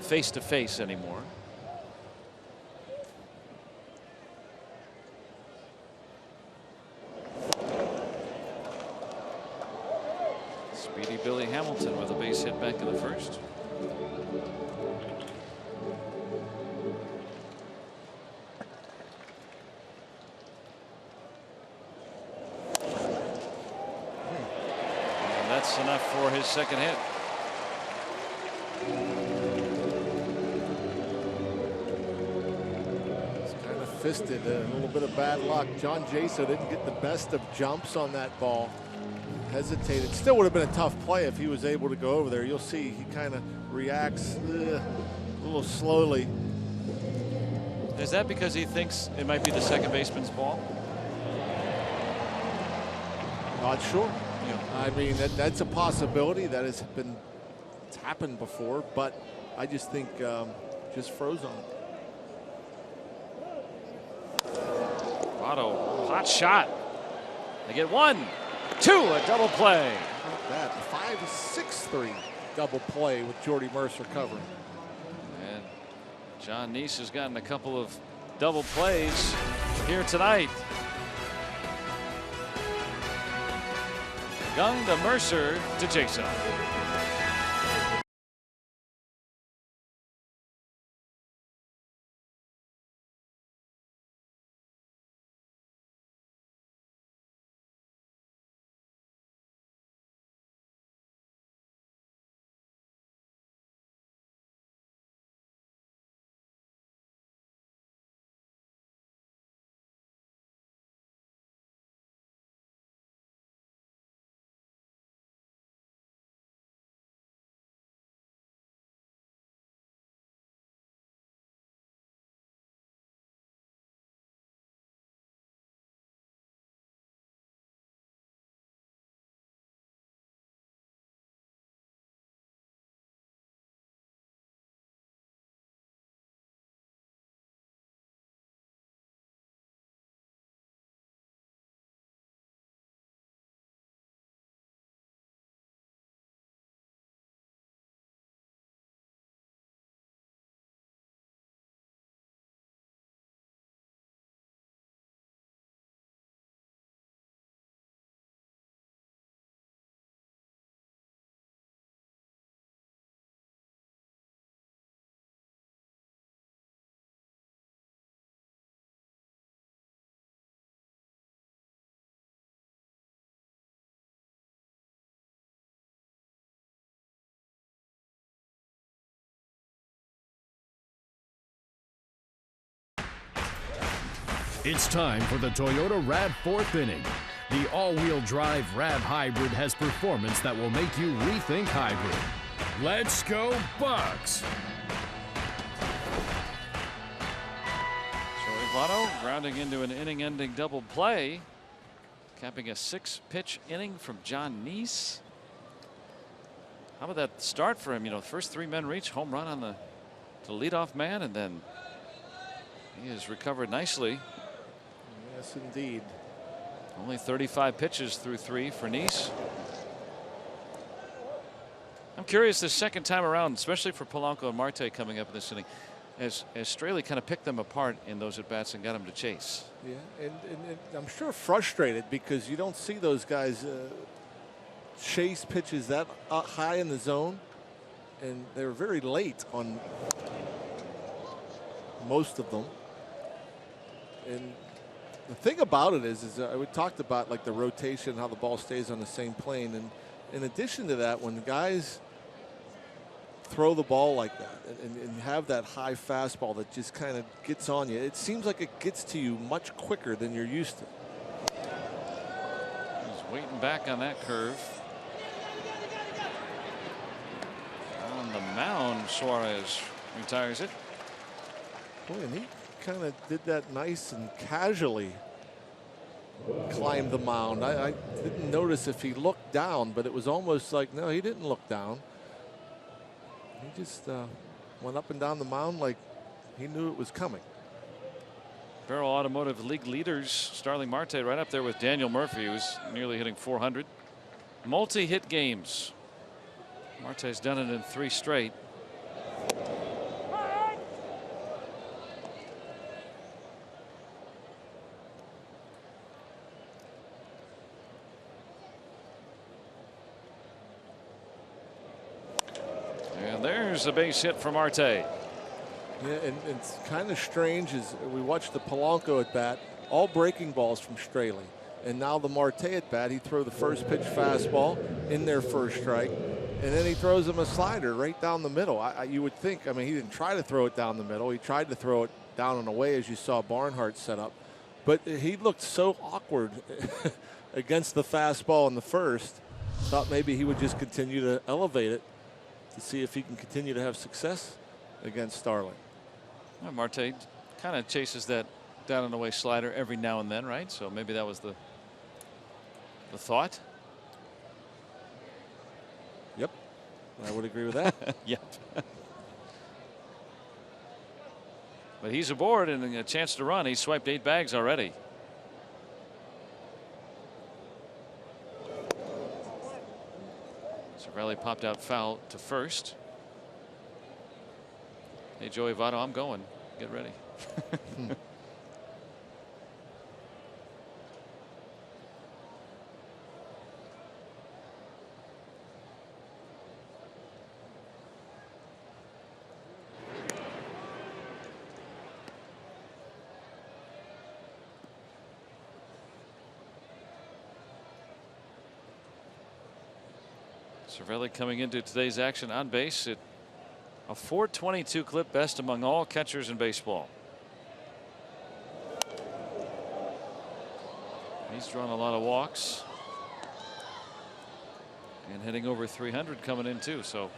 face to face anymore. Speedy Billy Hamilton with a base hit back in the first. And that's enough for his second hit. It's kind of fisted, a little bit of bad luck. John Jaso didn't get the best of jumps on that ball. Hesitated. Still would have been a tough play if he was able to go over there. You'll see he kind of reacts a little slowly. Is that because he thinks it might be the second baseman's ball? Not sure. Yeah. I mean, that's a possibility. That it's happened before, but I just think just froze on it. Otto, hot shot. They get 1, 2, a double play. That 5-6-3 double play with Jordy Mercer covering. And John Neese has gotten a couple of double plays here tonight. Young to Mercer to Jason. It's time for the Toyota RAV 4th inning. The all-wheel drive RAV Hybrid has performance that will make you rethink hybrid. Let's go Bucks! Joey Votto grounding into an inning-ending double play, capping a 6-pitch inning from John Neese. How about that start for him? You know, first 3 men reach, home run on the leadoff man, and then he has recovered nicely. Yes, indeed. Only 35 pitches through 3 for Neese. curious the second time around, especially for Polanco and Marte coming up in this inning, as Straley kind of picked them apart in those at bats and got them to chase. Yeah, and I'm sure frustrated because you don't see those guys chase pitches that high in the zone, and they're very late on most of them. And the thing about it is we talked about like the rotation, how the ball stays on the same plane, and in addition to that, when guys throw the ball like that and have that high fastball that just kind of gets on you, it seems like it gets to you much quicker than you're used to. He's waiting back on that curve. On the mound, Suarez retires it. Boy, and he kind of did that nice and casually. Climbed the mound. I didn't notice if he looked down, but it was almost like, no, he didn't look down. He just went up and down the mound like he knew it was coming. Barrel Automotive League leaders, Starling Marte right up there with Daniel Murphy, who's nearly hitting 400. Multi-hit games. Marte's done it in 3 straight. There's a base hit for Marte. Yeah, and it's kind of strange as we watched the Polanco at bat, all breaking balls from Straley. And now the Marte at bat, he threw the first pitch fastball in their first strike, and then he throws him a slider right down the middle. You would think, I mean, he didn't try to throw it down the middle. He tried to throw it down and away, as you saw Barnhart set up. But he looked so awkward against the fastball in the first. Thought maybe he would just continue to elevate it to see if he can continue to have success against Starling. Well, Marte kind of chases that down and away slider every now and then, right? So maybe that was the thought. Yep, I would agree with that. Yep. But he's aboard and a chance to run. He's swiped 8 bags already. Cervelli popped out foul to first. Hey, Joey Votto, I'm going. Get ready. Cervelli coming into today's action on base at a .422 clip, best among all catchers in baseball. He's drawn a lot of walks and hitting over 300 coming in too. So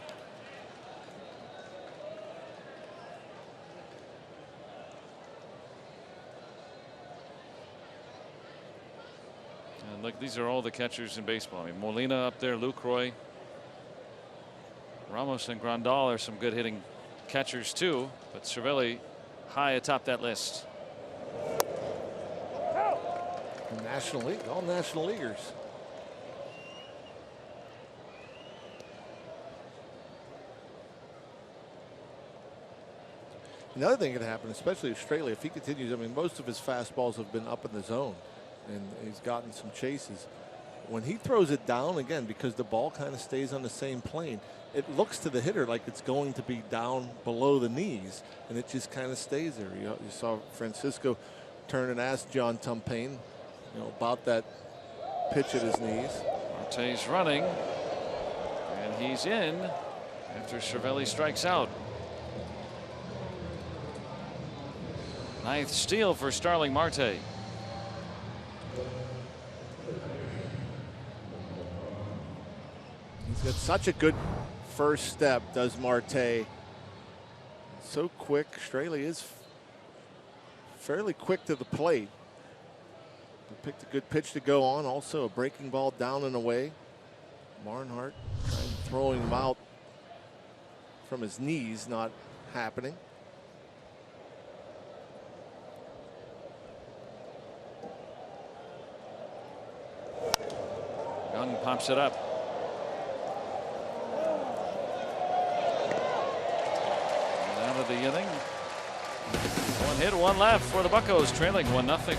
and look, these are all the catchers in baseball. I mean, Molina up there, Lucroy, Ramos and Grandal are some good hitting catchers too, but Cervelli high atop that list. National League, all National Leaguers. Another thing could happen, especially if Straley, if he continues, I mean, most of his fastballs have been up in the zone, and he's gotten some chases. When he throws it down, again, because the ball kind of stays on the same plane, it looks to the hitter like it's going to be down below the knees, and it just kind of stays there. You saw Francisco turn and ask John Tumpain, about that pitch at his knees. Marte's running, and he's in after Cervelli strikes out. 9th steal for Starling Marte. He's got such a good first step, does Marte. So quick. Straley is fairly quick to the plate. He picked a good pitch to go on. Also a breaking ball down and away. Barnhart throwing him out from his knees, not happening. Young pops it up. the inning. 1 hit, 1 left for the Buccos, trailing 1-0.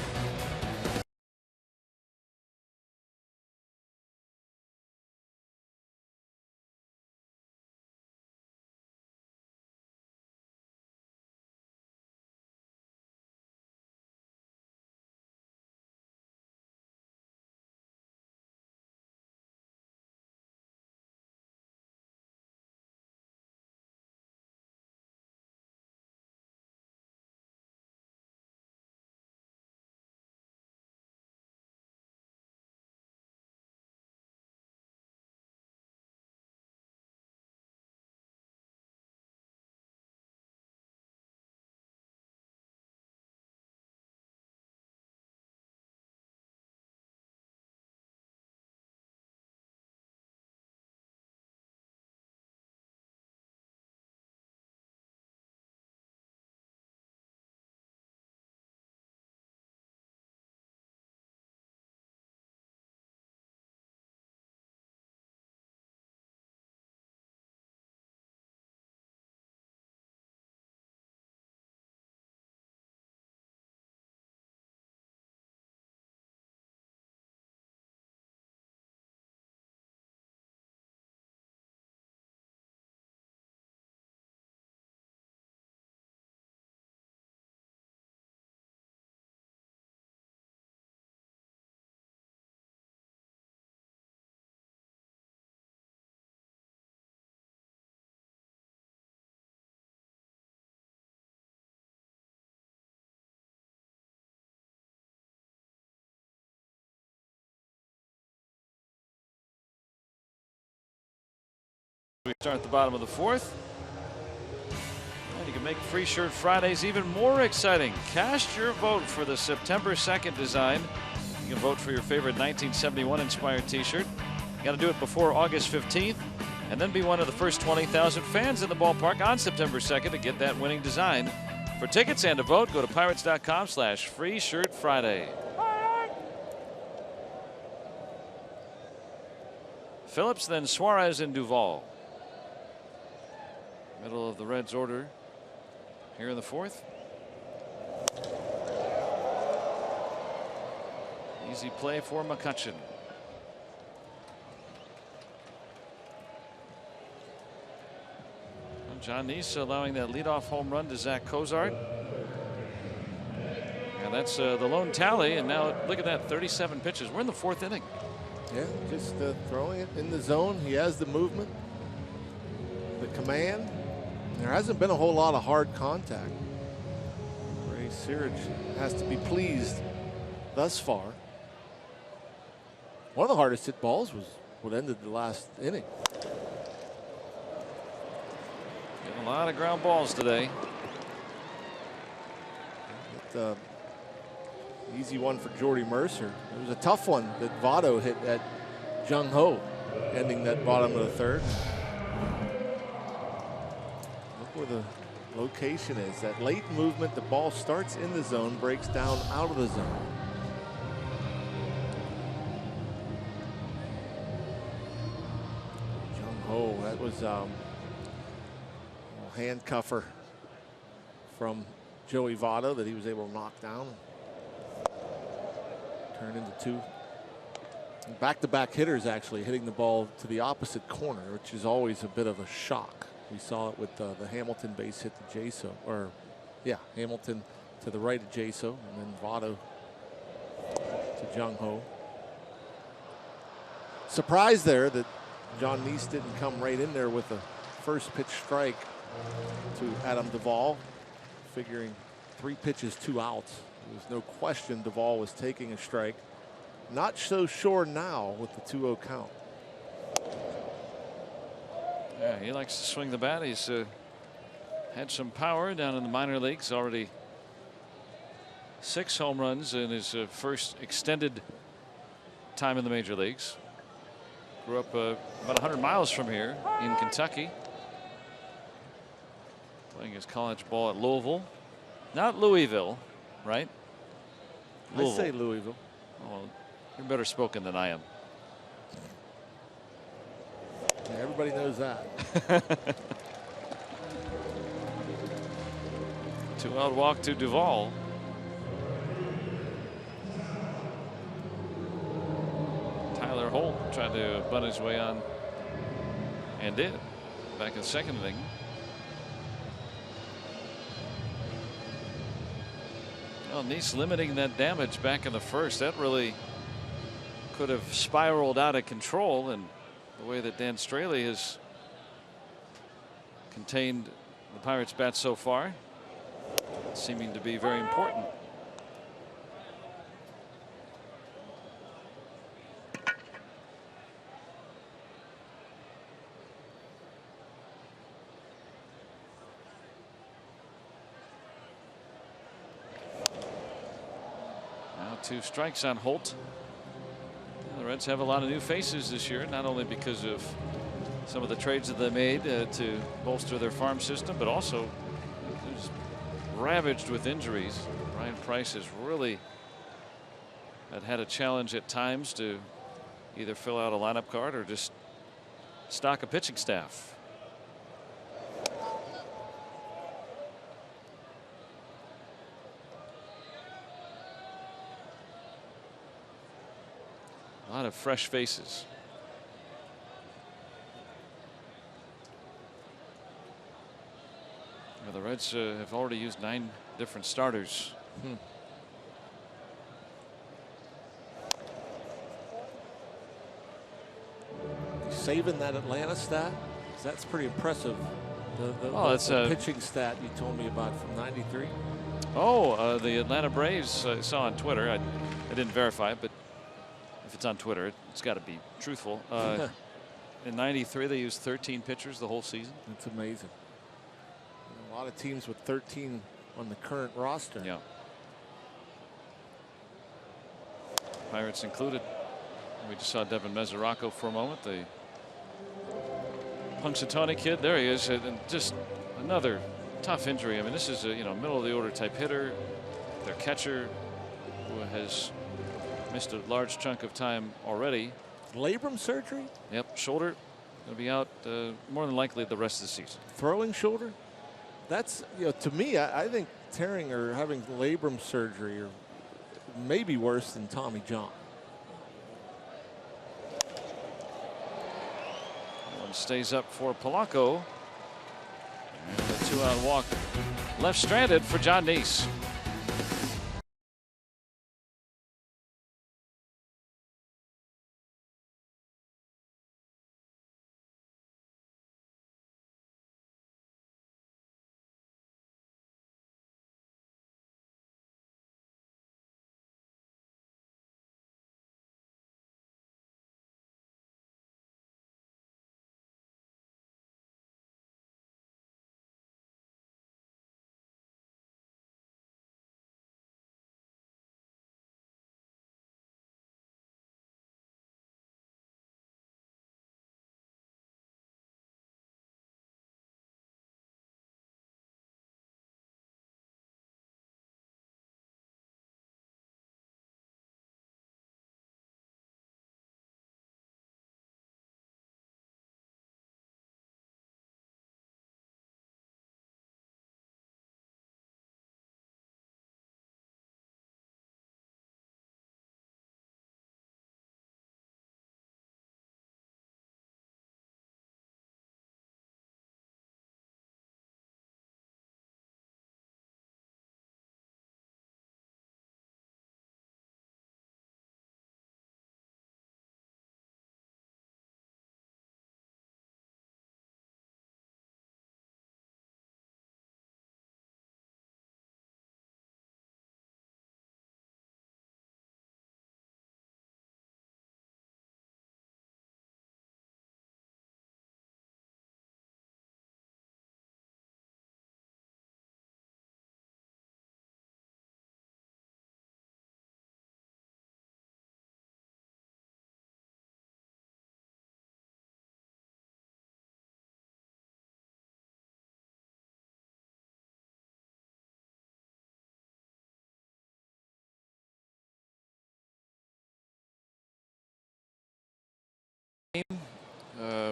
We start at the bottom of the 4th. And you can make Free Shirt Fridays even more exciting. Cast your vote for the September 2nd design. You can vote for your favorite 1971 inspired t-shirt. You got to do it before August 15th and then be one of the first 20,000 fans in the ballpark on September 2nd to get that winning design. For tickets and to vote, go to pirates.com/Free Shirt Friday. Phillips, then Suarez and Duvall. Middle of the Reds' order here in the 4th. Easy play for McCutchen. John Neese allowing that leadoff home run to Zach Cozart. And that's the lone tally. And now look at that, 37 pitches. We're in the 4th inning. Yeah, just throwing it in the zone. He has the movement, the command. There hasn't been a whole lot of hard contact. Ray Searage has to be pleased thus far. One of the hardest hit balls was what ended the last inning. Getting a lot of ground balls today. Easy one for Jordy Mercer. It was a tough one that Votto hit at Jung Ho, ending that bottom of the 3rd. Where the location is. That late movement, the ball starts in the zone, breaks down out of the zone. Jung Ho, that was a handcuffer from Joey Votto that he was able to knock down. Turn into 2 back-to-back hitters actually hitting the ball to the opposite corner, which is always a bit of a shock. We saw it with the Hamilton base hit to Jaso, or yeah, Hamilton to the right of Jaso, and then Votto to Jung Ho. Surprised there that John Neese didn't come right in there with a first pitch strike to Adam Duvall, figuring 3 pitches, 2 outs. There was no question Duvall was taking a strike. Not so sure now with the 2-0 count. Yeah, he likes to swing the bat. He's had some power down in the minor leagues. Already 6 home runs in his first extended time in the major leagues. Grew up about 100 miles from here in Kentucky. Playing his college ball at Louisville. Not Louisville, right? I say Louisville. Oh, well, you're better spoken than I am. Yeah, everybody knows that. 2-out walk to Duvall. Tyler Holt tried to bunt his way on and did back in the second inning. Well, Neese limiting that damage back in the first. That really could have spiraled out of control, and the way that Dan Straley has contained the Pirates' bats so far, seeming to be very important. Now 2 strikes on Holt. The Reds have a lot of new faces this year, not only because of some of the trades that they made to bolster their farm system, but also just ravaged with injuries. Ryan Price has really had a challenge at times to either fill out a lineup card or just stock a pitching staff. A lot of fresh faces. Well, the Reds have already used 9 different starters. Saving that Atlanta stat, 'cause that's pretty impressive. The pitching stat you told me about from '93. The Atlanta Braves, I saw on Twitter. I didn't verify it, but if it's on Twitter, it's got to be truthful. In '93, they used 13 pitchers the whole season. That's amazing. A lot of teams with 13 on the current roster. Yeah. Pirates included. We just saw Devin Mesoraco for a moment. The Punxsutawney kid, there he is, and just another tough injury. I mean, this is a middle of the order type hitter. Their catcher, who has missed a large chunk of time already. Labrum surgery? Yep, shoulder. Going to be out more than likely the rest of the season. Throwing shoulder? That's, to me, I think tearing or having labrum surgery are maybe worse than Tommy John. One stays up for Polanco. And a 2-out walk left stranded for John Neese.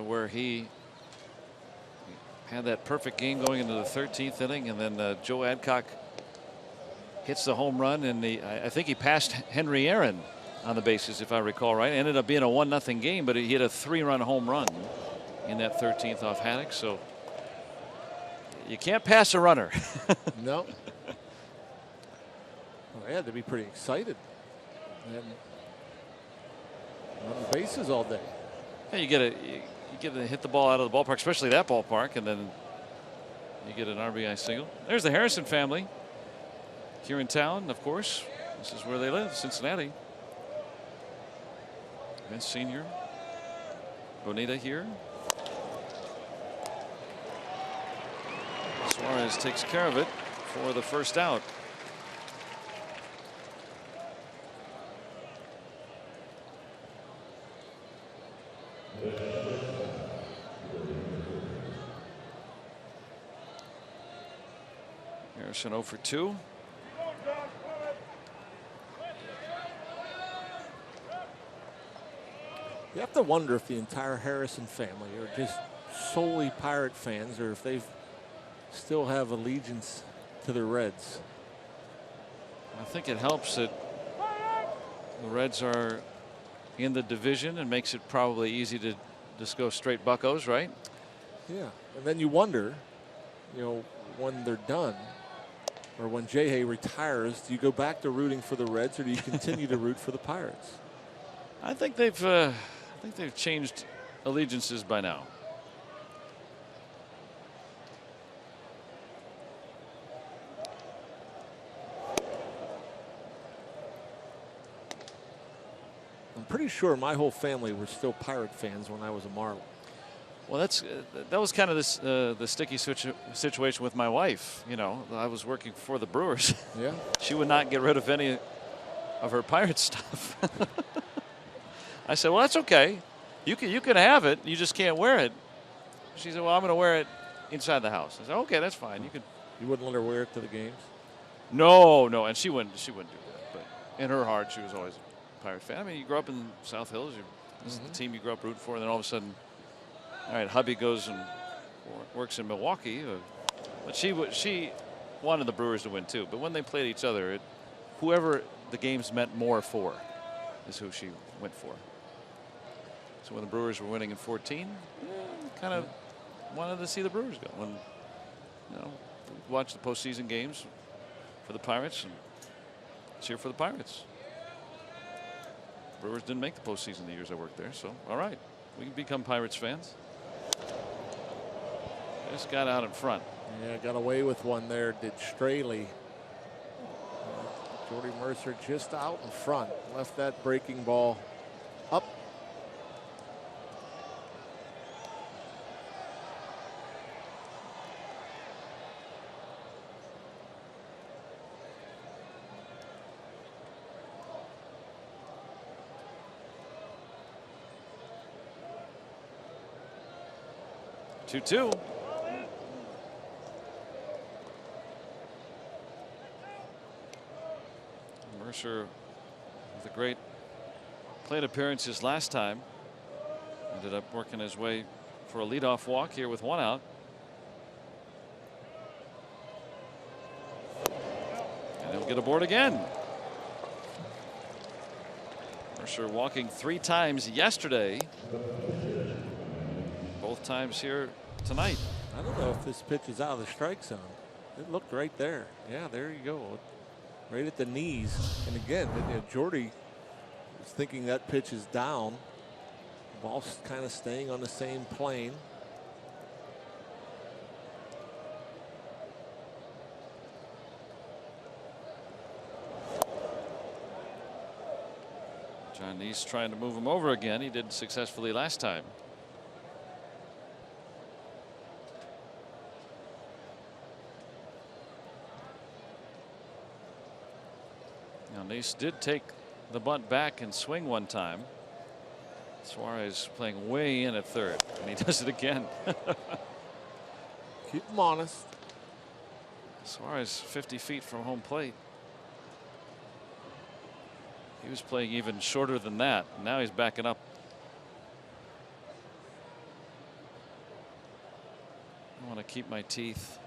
Where he had that perfect game going into the 13th inning, and then Joe Adcock hits the home run, and I think he passed Henry Aaron on the bases, if I recall right. It ended up being a 1-0 game, but he hit a 3-run home run in that 13th off Haddock. So you can't pass a runner. No. Well, they had to be pretty excited. And on the bases all day. Yeah, you get to hit the ball out of the ballpark, especially that ballpark, and then you get an RBI single. There's the Harrison family here in town, of course. This is where they live, Cincinnati. Vince Sr., Bonita here. Suarez takes care of it for the first out. Harrison 0 for 2. You have to wonder if the entire Harrison family are just solely Pirate fans, or if they still have allegiance to the Reds. I think it helps that the Reds are in the division and makes it probably easy to just go straight Buccos, right? Yeah, and then you wonder, when they're done, or when J.A. retires, do you go back to rooting for the Reds, or do you continue to root for the Pirates? I think they've changed allegiances by now. I'm pretty sure my whole family were still Pirate fans when I was a Marlin. Well, that was kind of the sticky situation with my wife. I was working for the Brewers. Yeah. She would not get rid of any of her Pirate stuff. I said, well, that's okay. You can have it. You just can't wear it. She said, well, I'm going to wear it inside the house. I said, okay, that's fine. You wouldn't let her wear it to the games? No, and she wouldn't do that. But in her heart, she was always a Pirate fan. I mean, you grew up in South Hills. This is the team you grew up rooting for, and then all of a sudden, all right, hubby goes and works in Milwaukee. But she wanted the Brewers to win too. But when they played each other, whoever the games meant more for is who she went for. So when the Brewers were winning in 14, kind of wanted to see the Brewers go. When watch the postseason games for the Pirates and cheer for the Pirates. Brewers didn't make the postseason the years I worked there, so all right, we can become Pirates fans. Just got out in front. Yeah, got away with one there, did Straley. Jordy Mercer just out in front, left that breaking ball up. Two. Mercer with a great plate appearances last time. Ended up working his way for a leadoff walk here with one out. And he'll get aboard again. Mercer walking 3 times yesterday. Both times here tonight. I don't know if this pitch is out of the strike zone. It looked right there. Yeah, there you go. Right at the knees. And again, Jordy was thinking that pitch is down. The ball's kind of staying on the same plane. John Neese trying to move him over again. He did successfully last time. Neese did take the bunt back and swing one time. Suarez playing way in at third, and he does it again. Keep him honest. Suarez 50 feet from home plate. He was playing even shorter than that. Now he's backing up. want to keep my teeth.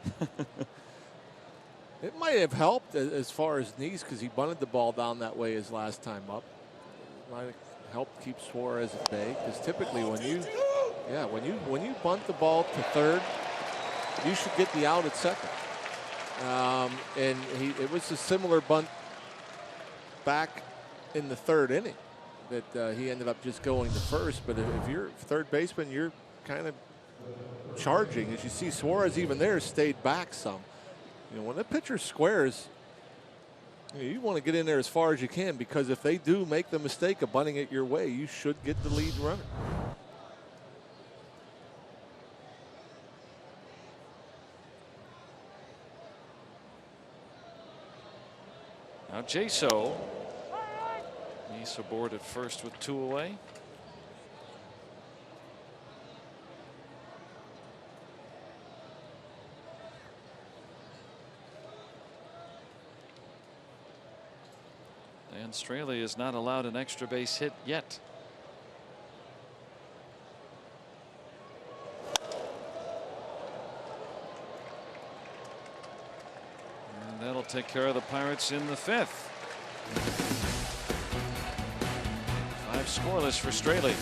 It might have helped as far as knees because he bunted the ball down that way his last time up. It might have helped keep Suarez at bay because typically when you bunt the ball to third, you should get the out at second. And it was a similar bunt back in the third inning that he ended up just going to first. But if you're third baseman, you're kind of charging. As you see, Suarez even there stayed back some. You know, when the pitcher squares, you want to get in there as far as you can because if they do make the mistake of bunting it your way, you should get the lead runner. Now Jaso. He's aboard at first with 2 away. Dan Straley is not allowed an extra base hit yet. And that'll take care of the Pirates in the 5th. 5 scoreless for Straley.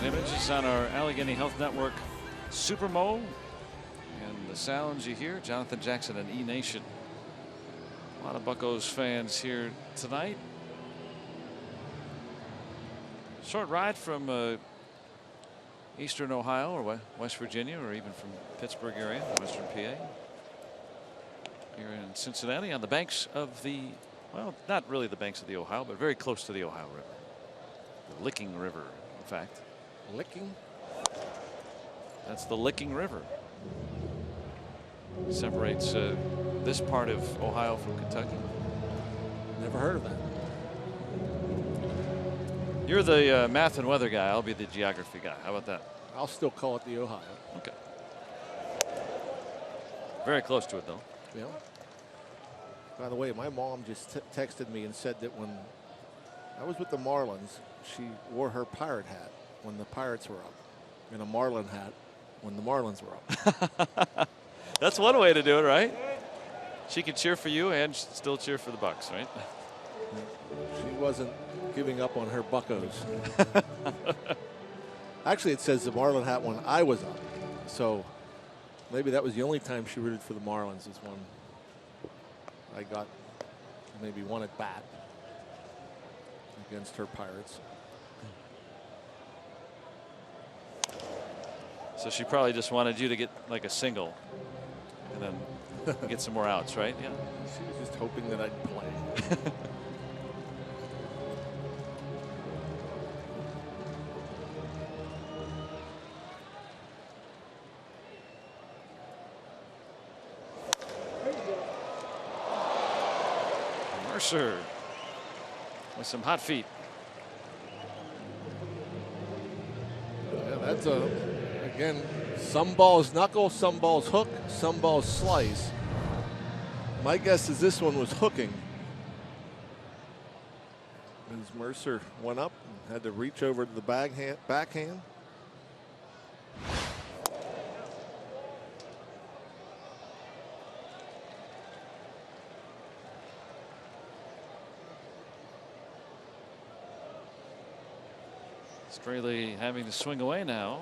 Images on our Allegheny Health Network Supermo, and the sounds you hear, Jonathan Jackson and E Nation. A lot of Buccos fans here tonight. Short ride from eastern Ohio or West Virginia, or even from Pittsburgh area, western PA. Here in Cincinnati on the banks of the, well, not really the banks of the Ohio, but very close to the Ohio River. The Licking River, in fact. Licking? That's the Licking River. Separates this part of Ohio from Kentucky. Never heard of that. You're the math and weather guy. I'll be the geography guy. How about that? I'll still call it the Ohio. Okay. Very close to it, though. Yeah. By the way, my mom just texted me and said that when I was with the Marlins, she wore her pirate hat when the Pirates were up, and a Marlin hat when the Marlins were up. That's one way to do it, right? She could cheer for you and still cheer for the Bucks, right? She wasn't giving up on her Buccos. Actually, it says the Marlin hat when I was up, so maybe that was the only time she rooted for the Marlins, is I got maybe one at bat against her Pirates. So she probably just wanted you to get like a single and then get some more outs, right? Yeah. She was just hoping that I'd play. Mercer with some hot feet. Yeah, that's again, some balls knuckle, some balls hook, some balls slice. My guess is this one was hooking. As Mercer went up and had to reach over to the backhand. Straley having to swing away now.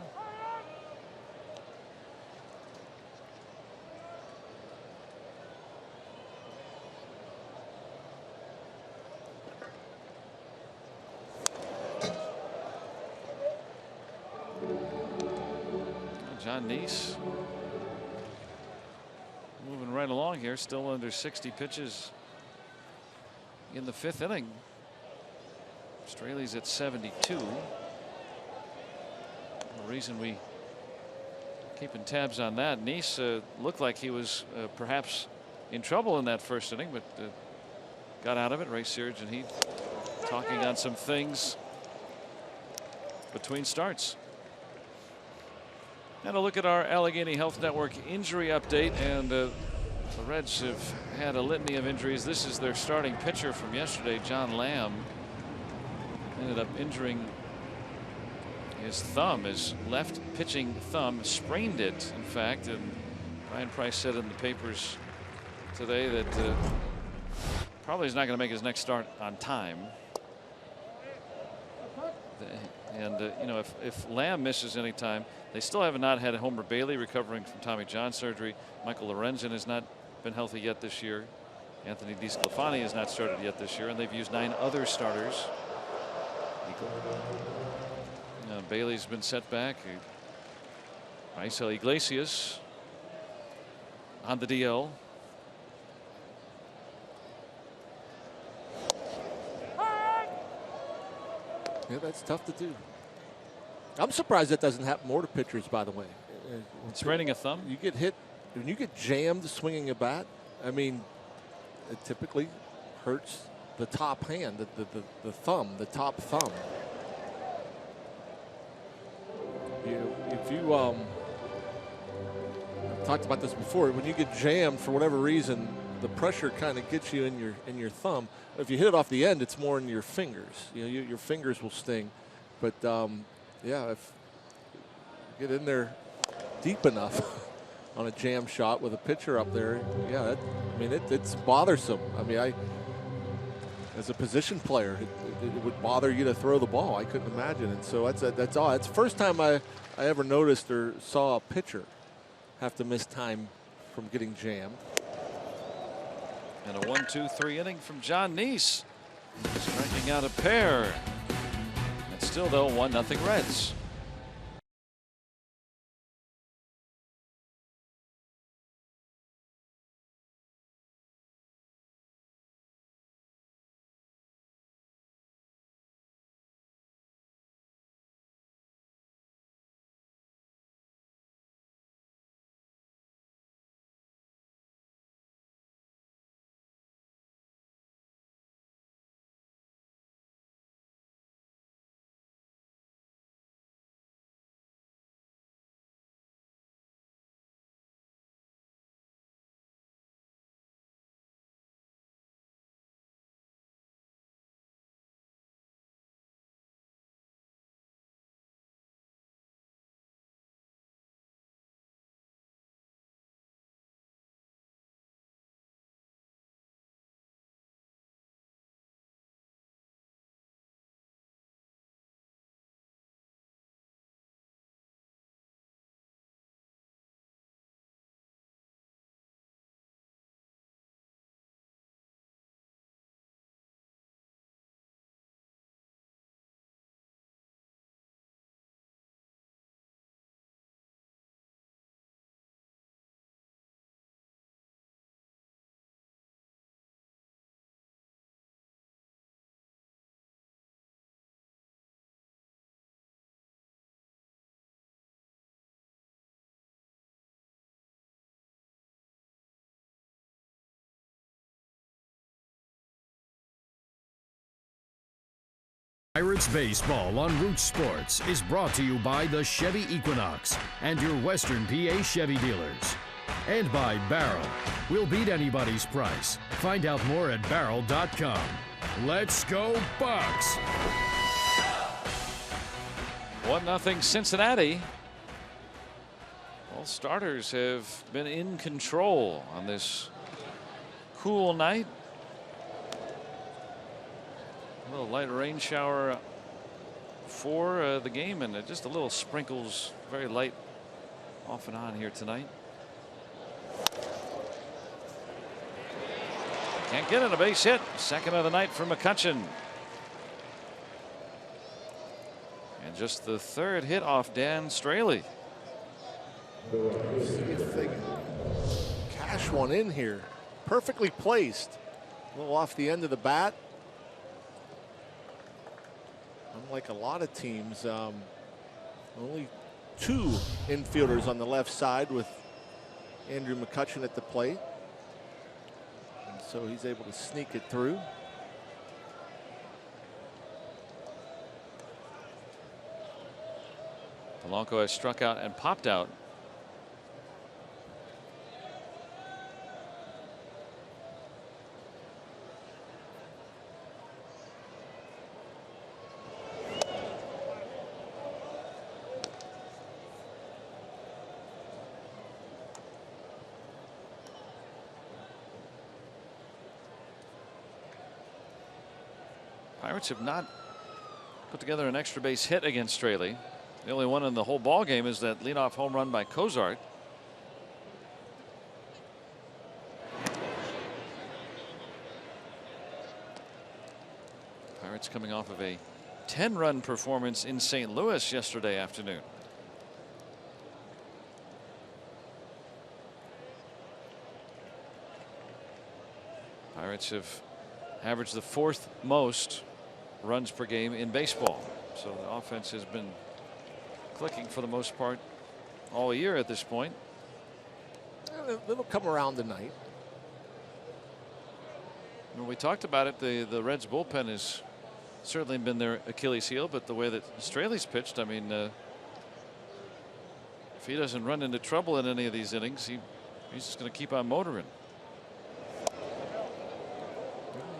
John Neese moving right along here, still under 60 pitches in the 5th inning. Straley's at 72. The reason we keeping tabs on that, Neese looked like he was perhaps in trouble in that 1st inning, but got out of it. Ray Searage and he talking on some things between starts. And a look at our Allegheny Health Network injury update, and the Reds have had a litany of injuries. This is their starting pitcher from yesterday, John Lamb. Ended up injuring his thumb, his left pitching thumb, sprained it, in fact. And Brian Price said in the papers today that probably is not going to make his next start on time. And you know, if Lamb misses any time, they still have not had Homer Bailey recovering from Tommy John surgery. Michael Lorenzen has not been healthy yet this year. Anthony DeSclafani has not started yet this year, and they've used 9 other starters. Bailey's been set back. Raisel Iglesias on the DL. Yeah, that's tough to do. I'm surprised that doesn't happen more to pitchers, by the way. Spraining a thumb? You get hit, when you get jammed swinging a bat, I mean, it typically hurts the top hand, the thumb, the top thumb. If you I've talked about this before, when you get jammed for whatever reason, the pressure kind of gets you in your thumb. If you hit it off the end, it's more in your fingers. You know, your fingers will sting. But yeah, if you get in there deep enough on a jam shot with a pitcher up there, yeah, I mean it's bothersome. I mean, as a position player, it would bother you to throw the ball. I couldn't imagine. And so that's all. It's the first time I ever noticed or saw a pitcher have to miss time from getting jammed. And a 1-2-3 inning from John Neese, striking out a pair. And still, though, 1-0 Reds. Pirates Baseball on Root Sports is brought to you by the Chevy Equinox and your Western PA Chevy dealers. And by Barrel. We'll beat anybody's price. Find out more at barrel.com. Let's go Bucks! 1-0 Cincinnati. All starters have been in control on this cool night. A little light rain shower for the game, and just a little sprinkles, very light off and on here tonight. Can't get it, a base hit. Second of the night for McCutchen. And just the third hit off Dan Straley. See if they can cash one in here. Perfectly placed. A little off the end of the bat. Unlike a lot of teams, only 2 infielders on the left side with Andrew McCutchen at the plate. And so he's able to sneak it through. Polanco has struck out and popped out. Pirates have not put together an extra base hit against Straley. The only one in the whole ball game is that leadoff home run by Cozart. Pirates coming off of a 10-run performance in St. Louis yesterday afternoon. Pirates have averaged the 4th most runs per game in baseball. So the offense has been clicking for the most part all year at this point. It'll come around tonight. When we talked about it, the Reds bullpen has certainly been their Achilles heel, but the way that Straley's pitched, I mean, if he doesn't run into trouble in any of these innings, he's just going to keep on motoring.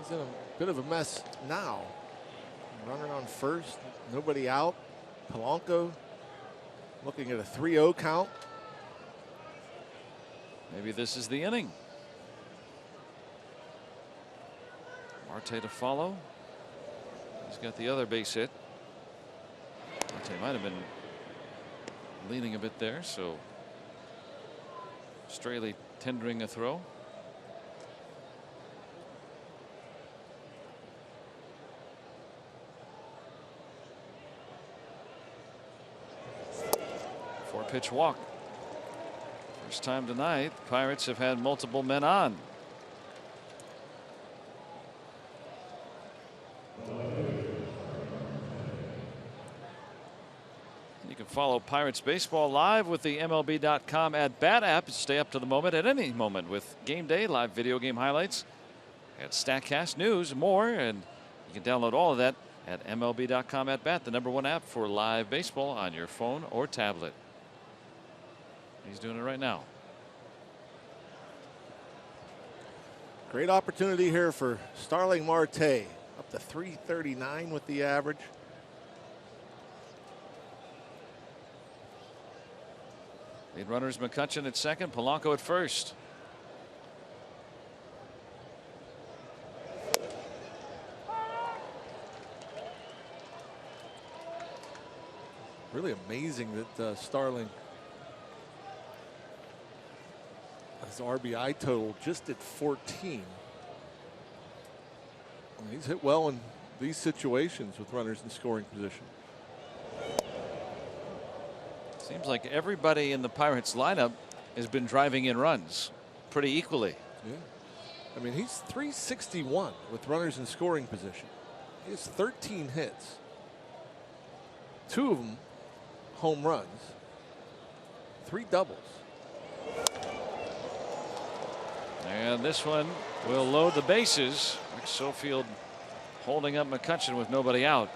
He's in a bit of a mess now. Runner on first, nobody out. Polanco looking at a 3-0 count. Maybe this is the inning. Marte to follow. He's got the other base hit. Marte might have been leaning a bit there, so Straley tendering a throw. Pitch walk. First time tonight, the Pirates have had multiple men on. You can follow Pirates Baseball live with the MLB.com at Bat app. Stay up to the moment at any moment with game day, live video game highlights, and StatCast news, more. And you can download all of that at MLB.com at Bat, the #1 app for live baseball on your phone or tablet. He's doing it right now. Great opportunity here for Starling Marte. Up to 339 with the average. Lead runners McCutchen at second, Polanco at first. Really amazing that Starling, his RBI total just at 14. He's hit well in these situations with runners in scoring position. Seems like everybody in the Pirates lineup has been driving in runs pretty equally. Yeah. I mean, he's 361 with runners in scoring position. He has 13 hits. 2 of them home runs. 3 doubles. And this one will load the bases. Rick Sofield holding up McCutchen with nobody out.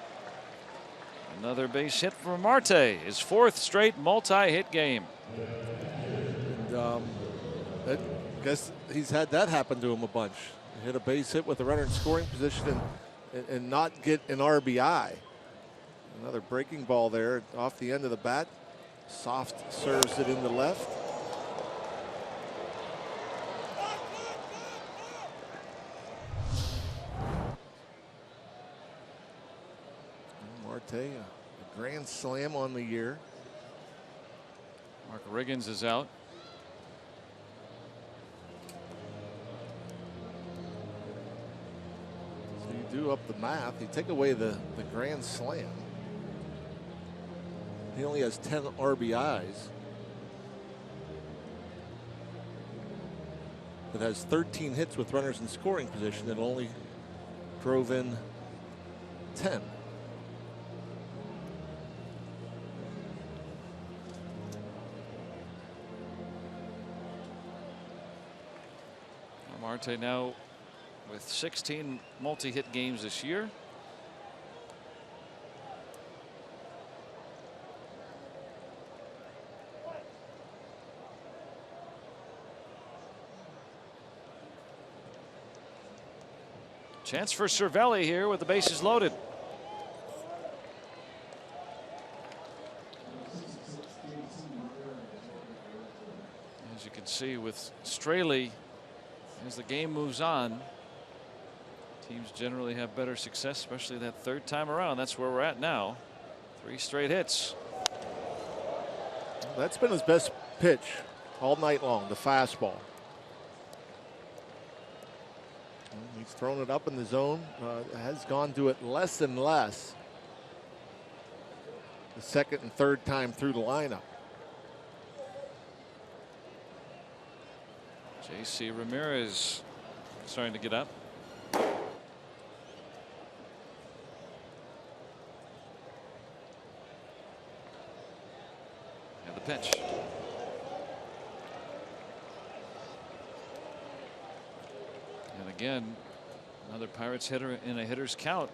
Another base hit for Marte, his 4th straight multi-hit game. And I guess he's had that happen to him a bunch. Hit a base hit with a runner in scoring position and not get an RBI. Another breaking ball there off the end of the bat. Soft serves it into left. Marte, a grand slam on the year. Mark Riggins is out. So you do up the math. You take away the grand slam. He only has 10 RBIs. But has 13 hits with runners in scoring position and only drove in 10. Marte now with 16 multi-hit games this year. Chance for Cervelli here with the bases loaded. As you can see with Straley, as the game moves on, teams generally have better success, especially that 3rd time around. That's where we're at now. 3 straight hits. That's been his best pitch all night long, the fastball. He's thrown it up in the zone, has gone to it less and less the 2nd and 3rd time through the lineup. JC Ramirez starting to get up. And the pitch. And again, another Pirates hitter in a hitter's count.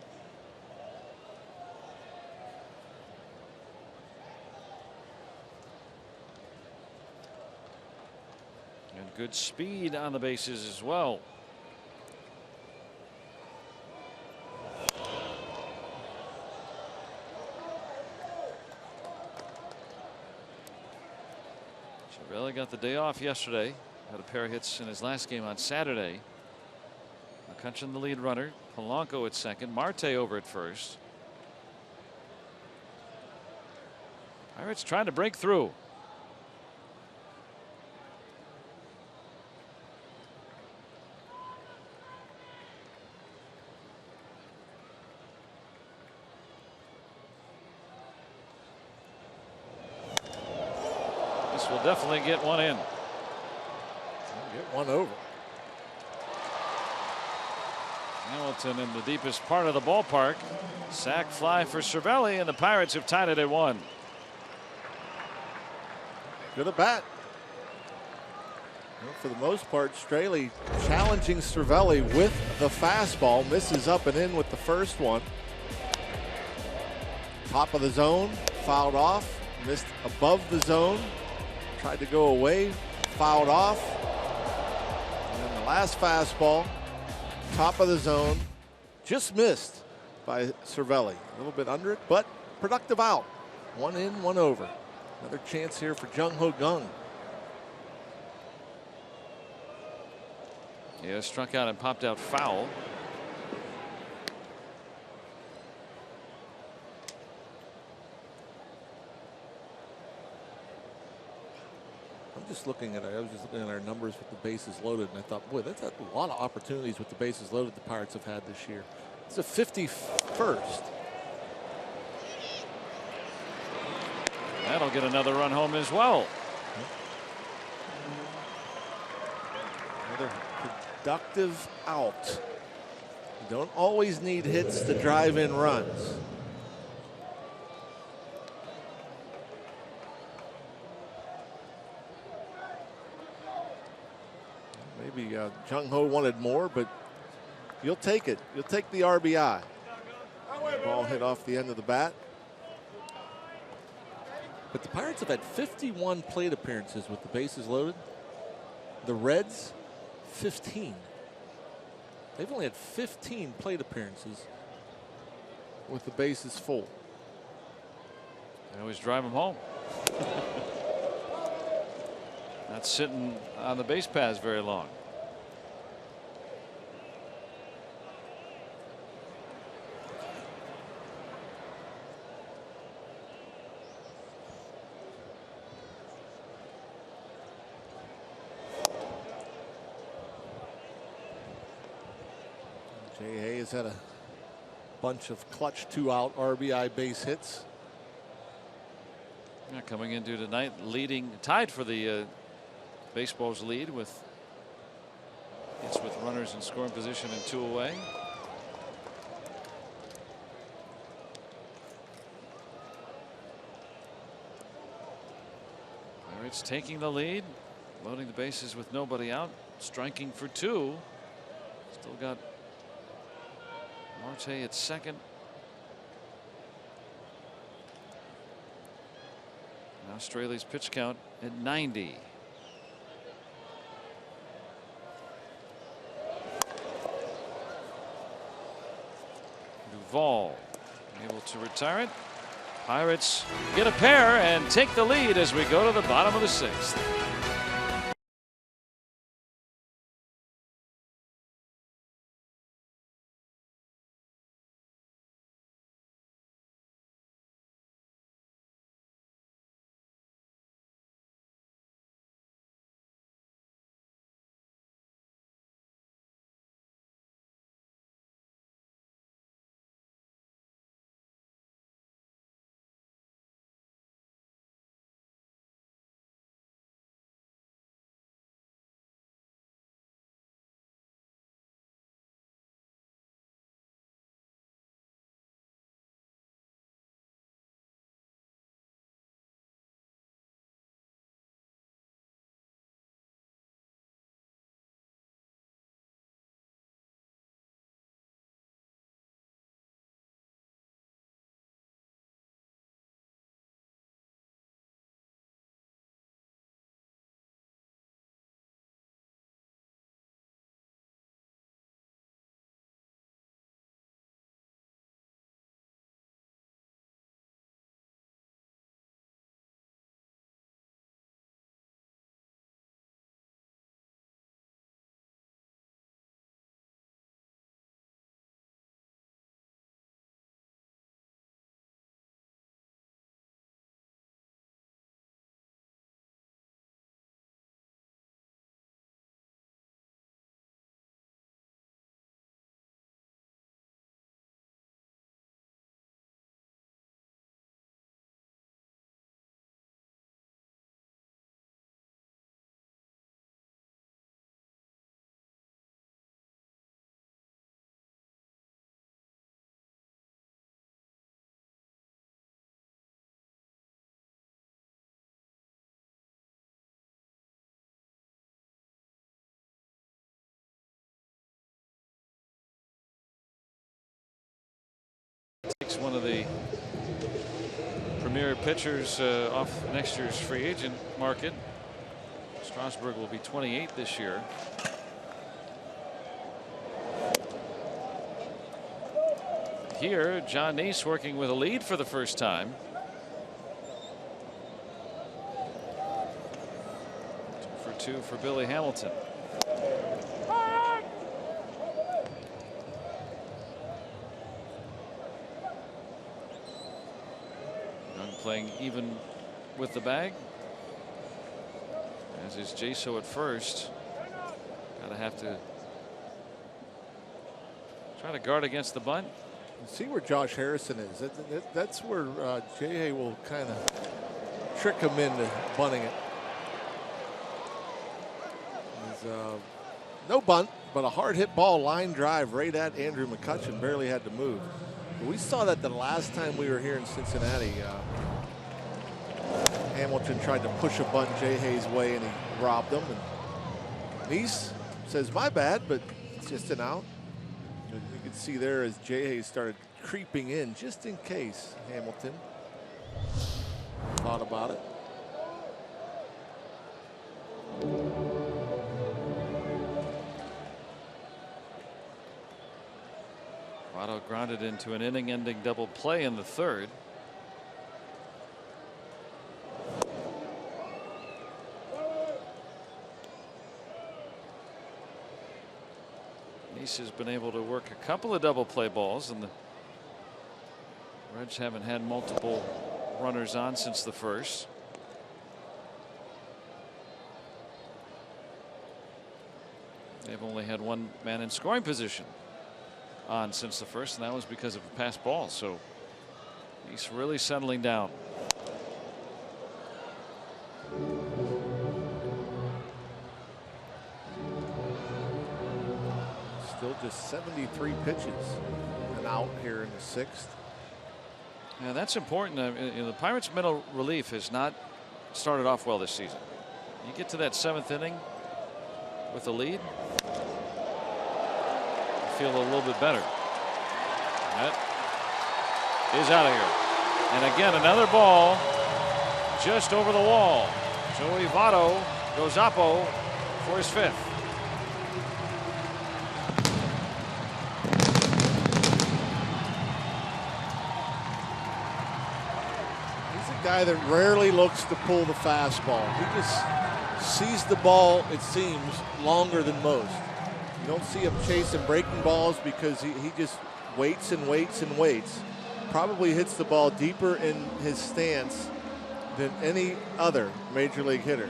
And good speed on the bases as well. Cervelli got the day off yesterday. Had a pair of hits in his last game on Saturday. McCutchen the lead runner. Polanco at second. Marte over at first. Pirates trying to break through. This will definitely get one in. Get one over. Hamilton in the deepest part of the ballpark. Sac fly for Cervelli, and the Pirates have tied it at 1. Good at bat. Well, for the most part, Straley challenging Cervelli with the fastball. Misses up and in with the first one. Top of the zone, fouled off. Missed above the zone. Tried to go away, fouled off. And then the last fastball, top of the zone, just missed by Cervelli. A little bit under it, but productive out. 1 in, 1 over. Another chance here for Jung Ho Kang. Yeah, struck out and popped out foul. I was just looking at our numbers with the bases loaded, and I thought, boy, that's a lot of opportunities with the bases loaded the Pirates have had this year. It's a 51st. That'll get another run home as well. Another productive out. You don't always need hits to drive in runs. Maybe Jung Ho wanted more, but you'll take it. You'll take the RBI. Ball hit off the end of the bat. But the Pirates have had 51 plate appearances with the bases loaded. The Reds, 15. They've only had 15 plate appearances with the bases full. They always drive them home. Not sitting on the base paths very long. Jay Hayes had a bunch of clutch 2-out RBI base hits. Yeah, coming into tonight, tied for the baseball's lead with hits with runners in scoring position and 2 away. Pirates taking the lead, loading the bases with nobody out, striking for 2. Still got Marte at second. Now Straley's pitch count at 90. Duvall able to retire it. Pirates get a pair and take the lead as we go to the bottom of the 6th. Takes one of the premier pitchers off next year's free agent market. Strasburg will be 28 this year. Here, John Neese working with a lead for the first time. 2 for Billy Hamilton. Playing even with the bag, as is Jaso at first. Gotta have to try to guard against the bunt. See where Josh Harrison is. That's where J.A. will kind of trick him into bunting it. No bunt, but a hard hit ball, line drive right at Andrew McCutchen. Barely had to move. But we saw that the last time we were here in Cincinnati. Hamilton tried to push a bunt Jay Hayes' way and he robbed him. And Neese says, my bad, but it's just an out. You can see there as Jay Hayes started creeping in just in case Hamilton. thought about it. Votto grounded into an inning-ending double play in the third. Nice has been able to work a couple of double play balls, and the Reds haven't had multiple runners on since the first. They've only had one man in scoring position on since the first, and that was because of a pass ball. So he's really settling down. Still just 73 pitches and out here in the sixth. Yeah, that's important. The Pirates' middle relief has not started off well this season. You get to that seventh inning with a lead, you feel a little bit better. That is out of here. And again, another ball just over the wall. Joey Votto goes Oppo for his fifth. Guy that rarely looks to pull the fastball. He just sees the ball, it seems, longer than most. You don't see him chasing breaking balls because he just waits and waits and waits. Probably hits the ball deeper in his stance than any other major league hitter.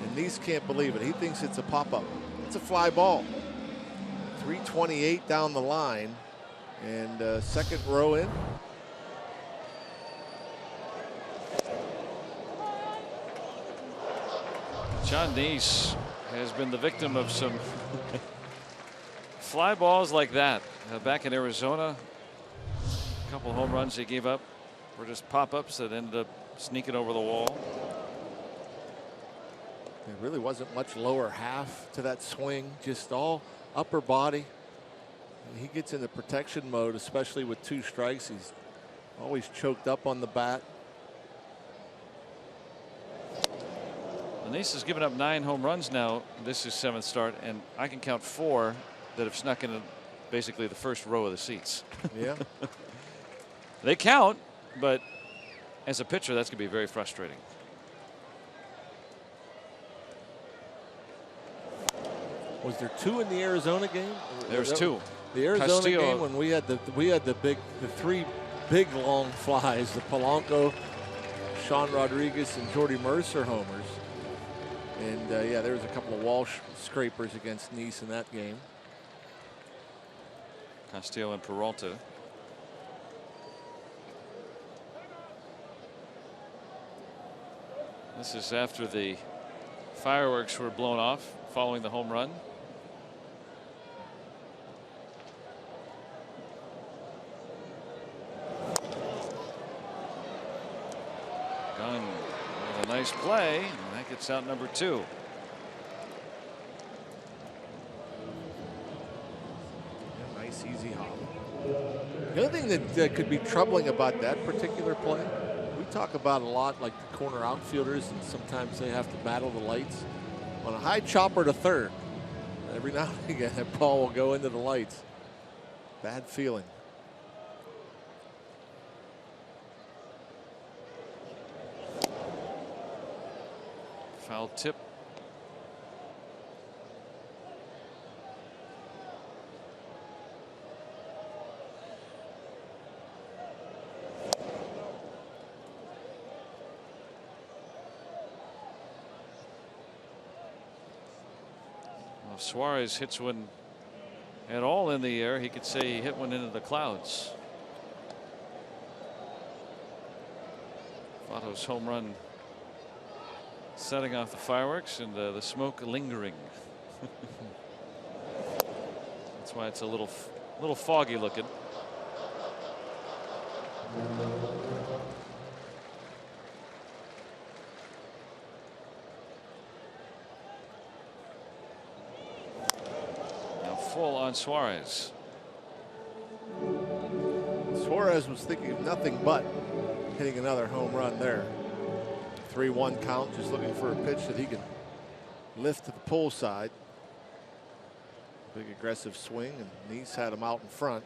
And Nice can't believe it. He thinks it's a pop-up. It's a fly ball. 328 down the line, and second row in. John Nice has been the victim of some fly balls like that. Back in Arizona, a couple home runs he gave up were just pop-ups that ended up sneaking over the wall. There really wasn't much lower half to that swing, just all upper body. And he gets into protection mode, especially with two strikes. He's always choked up on the bat. Nice has given up 9 home runs now. This is 7th start, and I can count 4 that have snuck into basically the first row of the seats. Yeah. They count, but as a pitcher, that's going to be very frustrating. Was there 2 in the Arizona game? There's 2. The Arizona Castillo. game when we had the 3 big long flies, the Polanco, Sean Rodriguez, and Jordy Mercer homers. And yeah, there was a couple of wall scrapers against Nice in that game. Castillo and Peralta. This is after the fireworks were blown off following the home run. Gunn with a nice play, and that gets out number 2. Yeah, nice easy hop. The other thing that could be troubling about that particular play, we talk about a lot, like the corner outfielders, and sometimes they have to battle the lights. On a high chopper to third, every now and again that ball will go into the lights. Bad feeling. Foul tip. Well, if Suarez hits one at all in the air, he could say he hit one into the clouds. Votto's home run setting off the fireworks and the smoke lingering. That's why it's a little foggy looking. Now full on Suarez. Suarez was thinking of nothing but hitting another home run there. 3-1 count, just looking for a pitch that he can lift to the pull side. Big aggressive swing, and Neese had him out in front.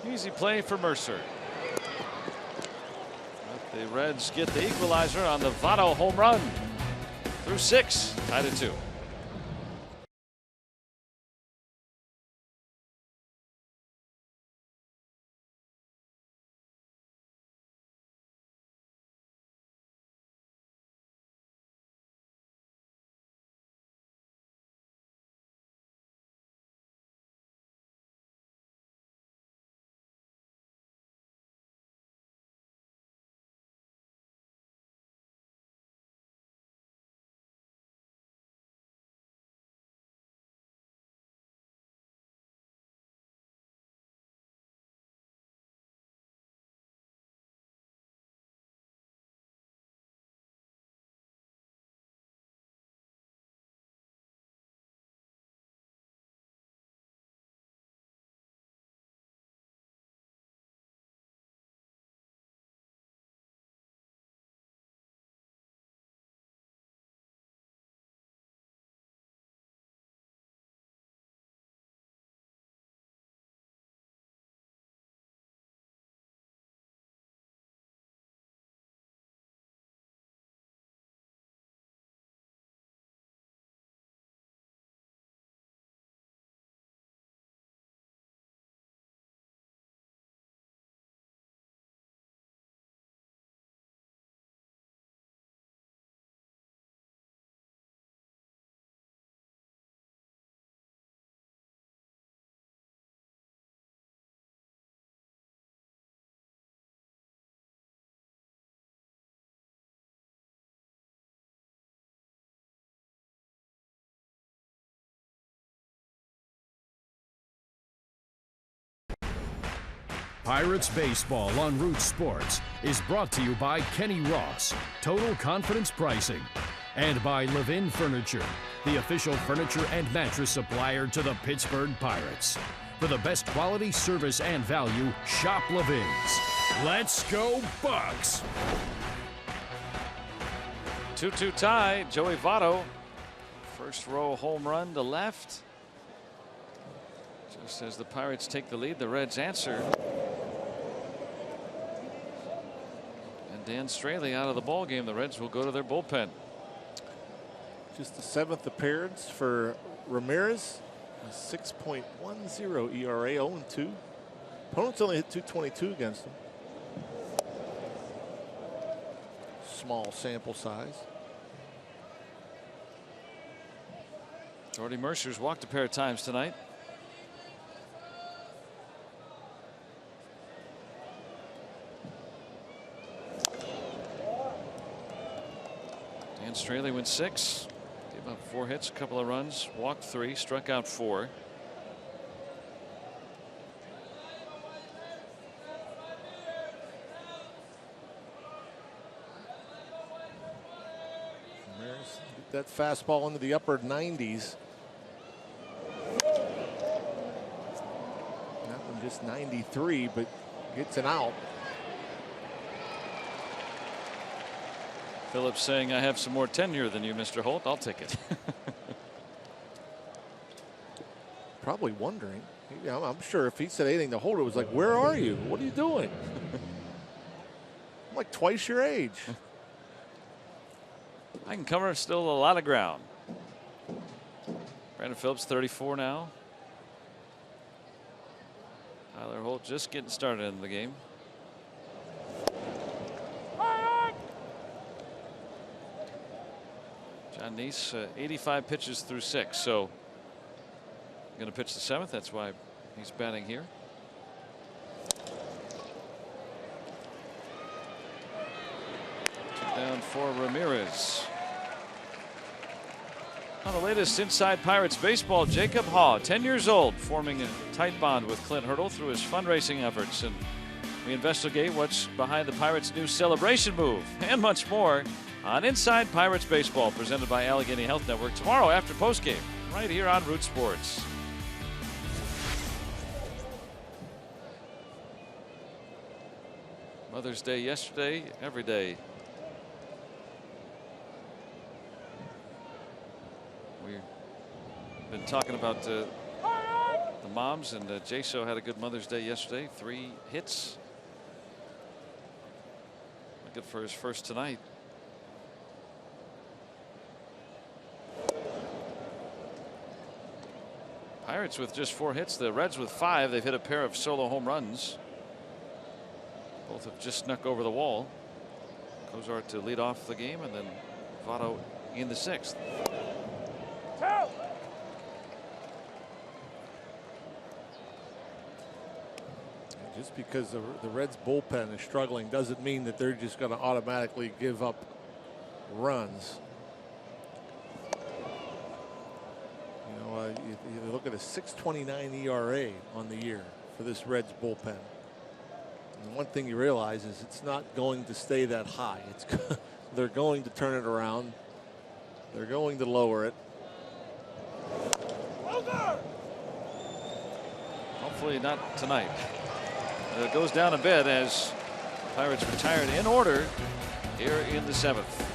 Easy play for Mercer. But the Reds get the equalizer on the Votto home run. Through 6, tied at 2. Pirates Baseball on Root Sports is brought to you by Kenny Ross, Total Confidence Pricing, and by Levin Furniture, the official furniture and mattress supplier to the Pittsburgh Pirates. For the best quality, service, and value, shop Levin's. Let's go Bucks! 2-2 tie. Joey Votto, first row home run to left. Just as the Pirates take the lead, the Reds answer. And Dan Straley out of the ball game. The Reds will go to their bullpen. Just the 7th appearance for Ramirez. A 6.10 ERA, 0-2. Opponents only hit .222 against him. Small sample size. Jordy Mercer's walked a pair of times tonight. Dan Straley went 6. Gave up 4 hits, a couple of runs, walked 3, struck out 4. Ramirez get that fastball into the upper 90s. That one just 93, but gets an out. Phillips saying, I have some more tenure than you, Mr. Holt. I'll take it. Probably wondering. I'm sure if he said anything to Holt, it was like, where are you? What are you doing? I'm like twice your age. I can cover still a lot of ground. Brandon Phillips, 34 now. Tyler Holt just getting started in the game. John Neese, 85 pitches through 6, so going to pitch the 7th. That's why he's batting here. Down for Ramirez. On the latest Inside Pirates Baseball, Jacob Haw, 10 years old, forming a tight bond with Clint Hurdle through his fundraising efforts. And we investigate what's behind the Pirates' new celebration move and much more on Inside Pirates Baseball, presented by Allegheny Health Network, tomorrow after postgame, right here on Root Sports. Mother's Day yesterday, every day. We've been talking about the moms, and Jaso had a good Mother's Day yesterday. 3 hits. Good for his first tonight. Pirates with just 4 hits. The Reds with 5. They've hit a pair of solo home runs. Both have just snuck over the wall. Cozart to lead off the game, and then Votto in the 6th. Just because the Reds bullpen is struggling doesn't mean that they're just going to automatically give up runs. You know, you look at a 6.29 ERA on the year for this Reds bullpen. And one thing you realize is it's not going to stay that high. They're going to turn it around. They're going to lower it. Hopefully not tonight. It goes down a bit as Pirates retired in order here in the 7th.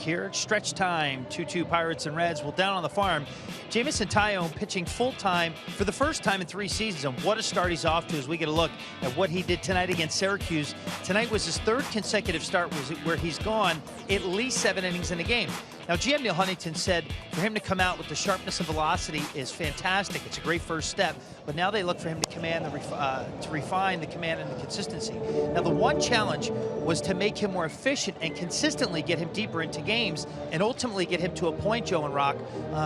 Here, stretch time, 2-2 Pirates and Reds. Well, down on the farm, Jameson Taillon pitching full-time for the first time in 3 seasons, and what a start he's off to as we get a look at what he did tonight against Syracuse. Tonight was his 3rd consecutive start where he's gone at least 7 innings in a game. Now, GM Neil Huntington said for him to come out with the sharpness and velocity is fantastic. It's a great first step, but now they look for him to command to refine the command and the consistency. Now, the one challenge was to make him more efficient and consistently get him deeper into games and ultimately get him to a point, Joe and Rock,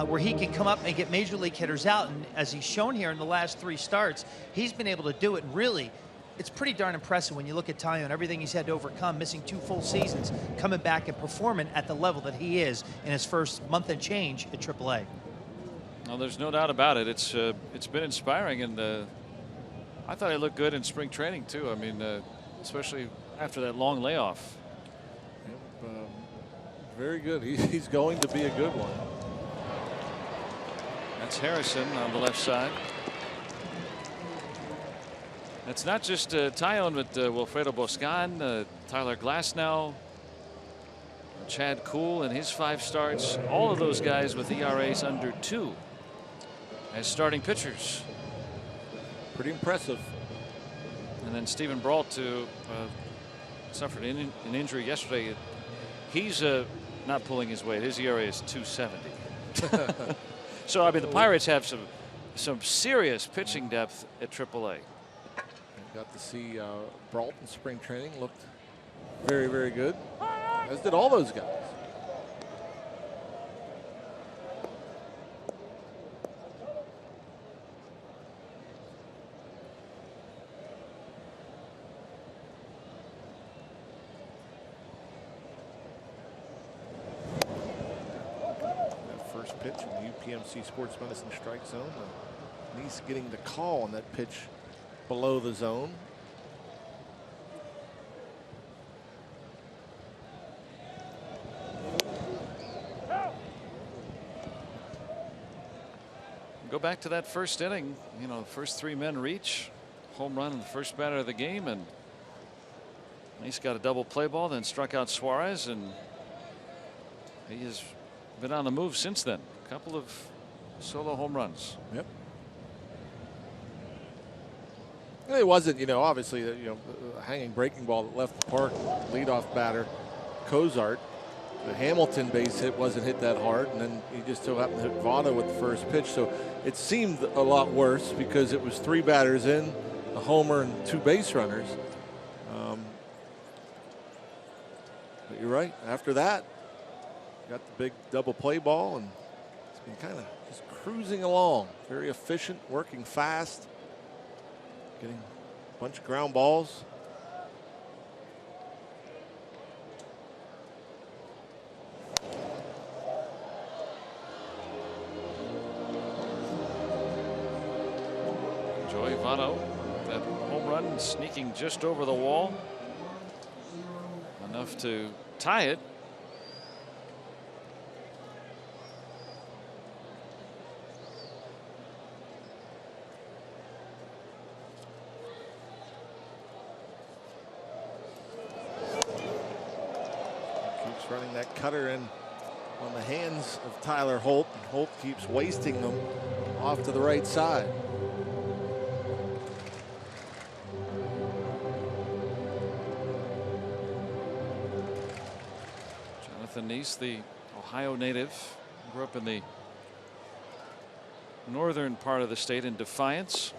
where he can come up and get major league hitters out. And as he's shown here in the last 3 starts, he's been able to do it. And really, it's pretty darn impressive when you look at Taillon and everything he's had to overcome, missing 2 full seasons, coming back and performing at the level that he is in his first month and change at AAA. Well, there's no doubt about it. It's been inspiring, and I thought he looked good in spring training too. I mean, especially after that long layoff. Yep, very good. He's going to be a good one. That's Harrison on the left side. It's not just Taillon, but Wilfredo Boscan, Tyler Glasnow, Chad Kuhl in his 5 starts. All of those guys with ERAs under 2 as starting pitchers. Pretty impressive. And then Stephen Brault suffered an injury yesterday. He's not pulling his weight. His ERA is 270. So I mean, the Pirates have some serious pitching depth at AAA. Got to see Brault in spring training. Looked very, very good, as did all those guys. pitch in the UPMC Sports Medicine strike zone. Nice getting the call on that pitch below the zone. Go back to that first inning. You know, the first 3 men reach. Home run in the first batter of the game, and he's got a double play ball, then struck out Suarez, and he has been on the move since then. A couple of solo home runs. Yep. It wasn't, you know, obviously, a hanging breaking ball that left the park. Leadoff batter, Cozart. The Hamilton base hit wasn't hit that hard, and then he just so happened to hit Votto with the first pitch. So it seemed a lot worse because it was 3 batters in, a homer and 2 base runners. But you're right. After that, got the big double play ball, and it's been kind of just cruising along. Very efficient, working fast, getting a bunch of ground balls. Joey Votto, that home run sneaking just over the wall. Enough to tie it. Keeps running that cutter in on the hands of Tyler Holt. Holt keeps wasting them off to the right side. Nice, the Ohio native, grew up in the northern part of the state in Defiance.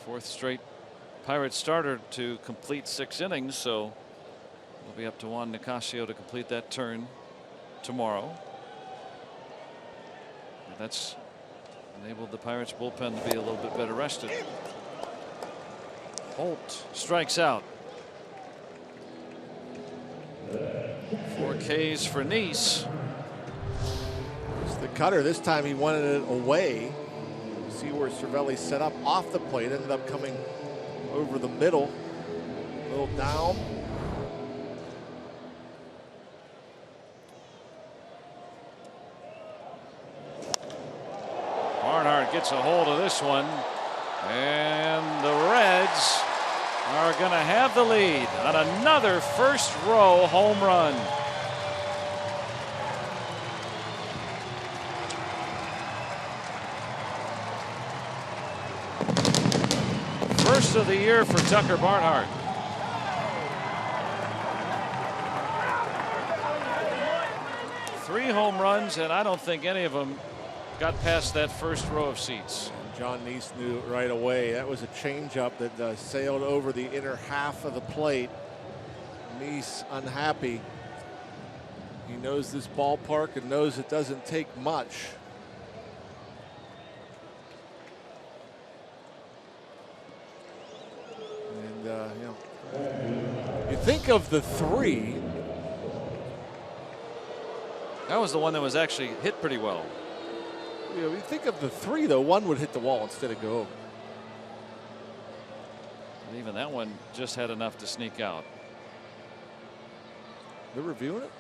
Fourth straight Pirates starter to complete 6 innings, so it'll be up to Juan Nicasio to complete that turn tomorrow. And that's enabled the Pirates bullpen to be a little bit better rested. Holt strikes out. 4 Ks for Nice. It's the cutter. This time he wanted it away. See where Cervelli set up off the plate. Ended up coming over the middle. A little down. Barnhart gets a hold of this one. And the Reds are going to have the lead on another first row home run. First of the year for Tucker Barnhart. Three home runs, and I don't think any of them got past that first row of seats. John Nice knew it right away. That was a changeup that sailed over the inner half of the plate. Nice unhappy. He knows this ballpark and knows it doesn't take much. And you think of the 3. That was the one that was actually hit pretty well. You think of the 3, though, 1 would hit the wall instead of go over. And even that one just had enough to sneak out. They're reviewing it?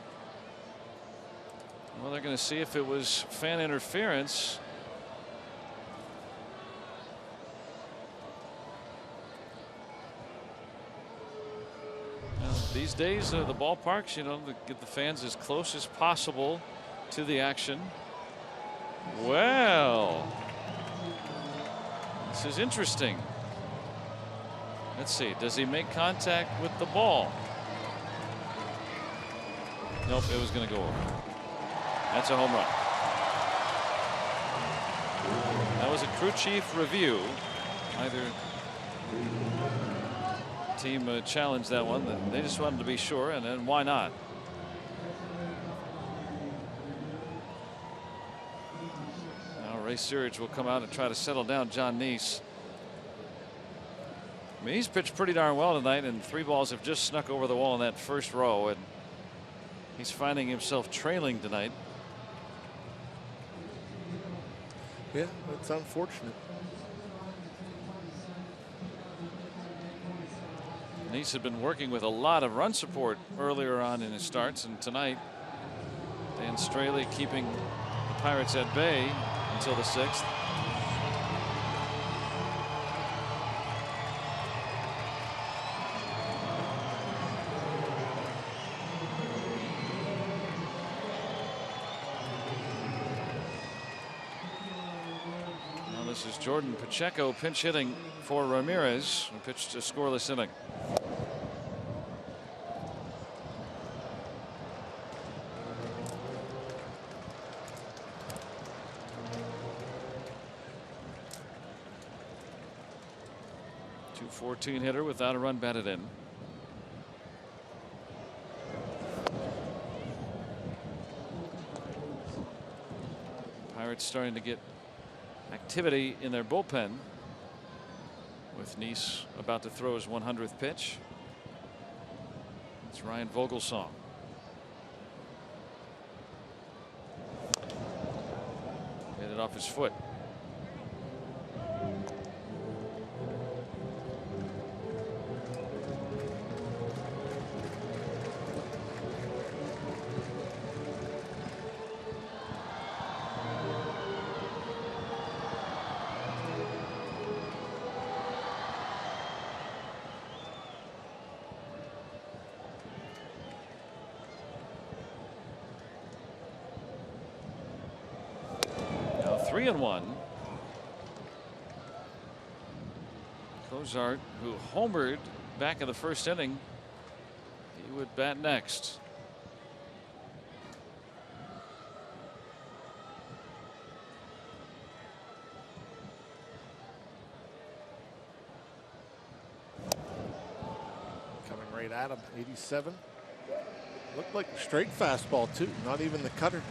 Well, they're going to see if it was fan interference. Now, these days, the ballparks, to get the fans as close as possible to the action. Well, this is interesting. Let's see. Does he make contact with the ball? Nope, it was going to go over. That's a home run. That was a crew chief review. Either team challenged that one. They just wanted to be sure, and then why not? Ray Searage will come out and try to settle down John Nice. I mean, he's pitched pretty darn well tonight, and 3 balls have just snuck over the wall in that first row, and he's finding himself trailing tonight. Yeah, it's unfortunate. Nice had been working with a lot of run support earlier on in his starts, and tonight Dan Straley keeping the Pirates at bay until the 6th. Now this is Jordan Pacheco pinch hitting for Ramirez, who pitched a scoreless inning. .214 hitter without a run batted in. Pirates starting to get activity in their bullpen, with Nice about to throw his 100th pitch. It's Ryan Vogelsong. Hit it off his foot. Now 3-1. Cozart, who homered back in the first inning, he would bat next. Coming right at him, 87. Looked like a straight fastball too, not even the cutter.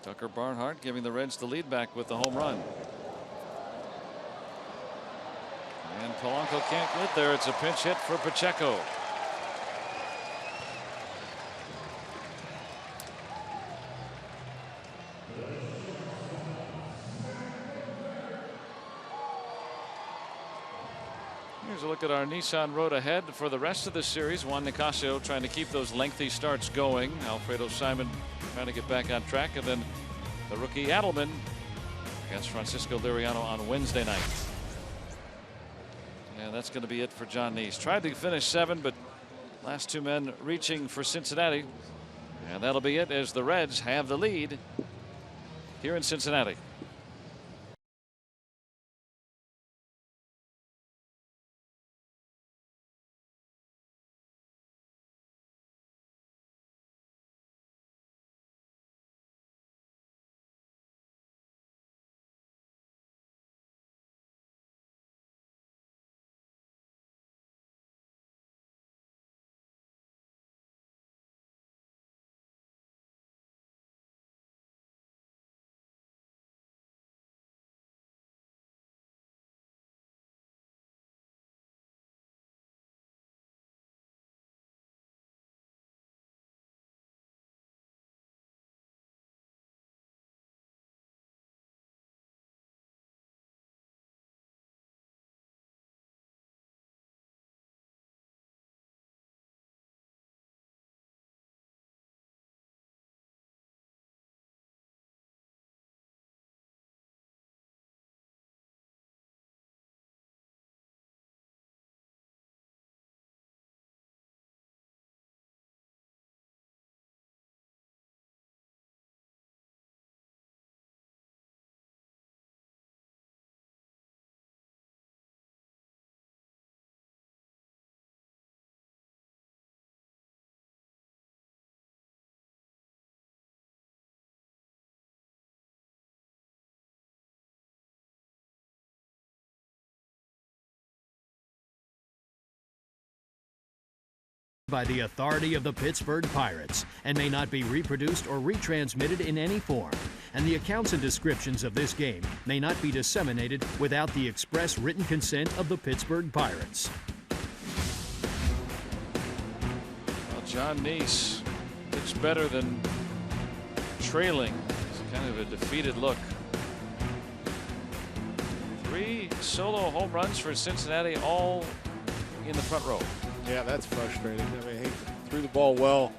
Tucker Barnhart giving the Reds the lead back with the home run. And Polanco can't get there. It's a pinch hit for Pacheco. Here's a look at our Nissan road ahead for the rest of the series. Juan Nicasio trying to keep those lengthy starts going. Alfredo Simon trying to get back on track, and then the rookie Adelman against Francisco Liriano on Wednesday night. And that's going to be it for John Nice. Tried to finish 7, but last 2 men reaching for Cincinnati. And that'll be it as the Reds have the lead here in Cincinnati. by the authority of the Pittsburgh Pirates and may not be reproduced or retransmitted in any form. And the accounts and descriptions of this game may not be disseminated without the express written consent of the Pittsburgh Pirates. Well, John Neese looks better than trailing. It's kind of a defeated look. 3 solo home runs for Cincinnati, all in the front row. Yeah, that's frustrating. I mean, he threw the ball well.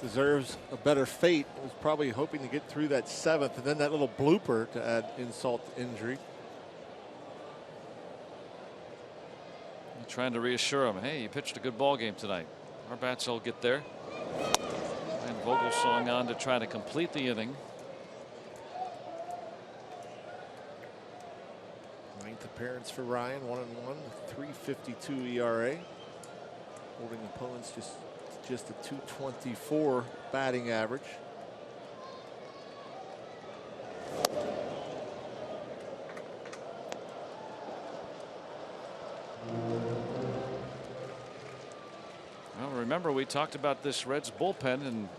Deserves a better fate. Was probably hoping to get through that 7th, and then that little blooper to add insult to injury. Trying to reassure him, hey, you pitched a good ball game tonight. Our bats will get there. And Vogelsong on to try to complete the inning. 9th appearance for Ryan, 1-1, 3.52 ERA. Holding opponents just a .224 batting average. Well, remember we talked about this Reds bullpen, and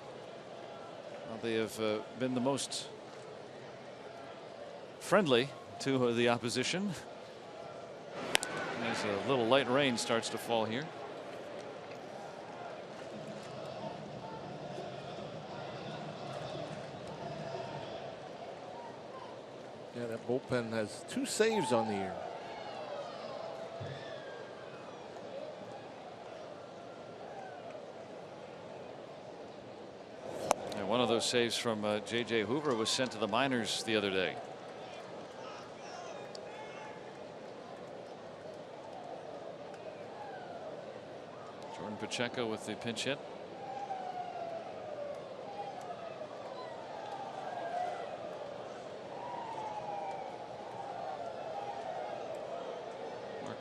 they have been the most friendly to the opposition. As a little light rain starts to fall here. Yeah, that bullpen has 2 saves on the year. And one of those saves from J.J. Hoover was sent to the minors the other day. Jordan Pacheco with the pinch hit.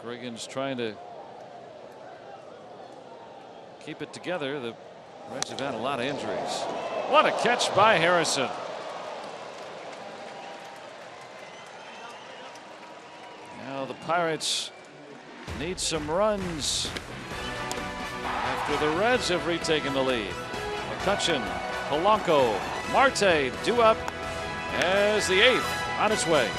Reagan's trying to keep it together. The Reds have had a lot of injuries. What a catch by Harrison. Now the Pirates need some runs after the Reds have retaken the lead. McCutchen, Polanco, Marte due up as the 8th on its way.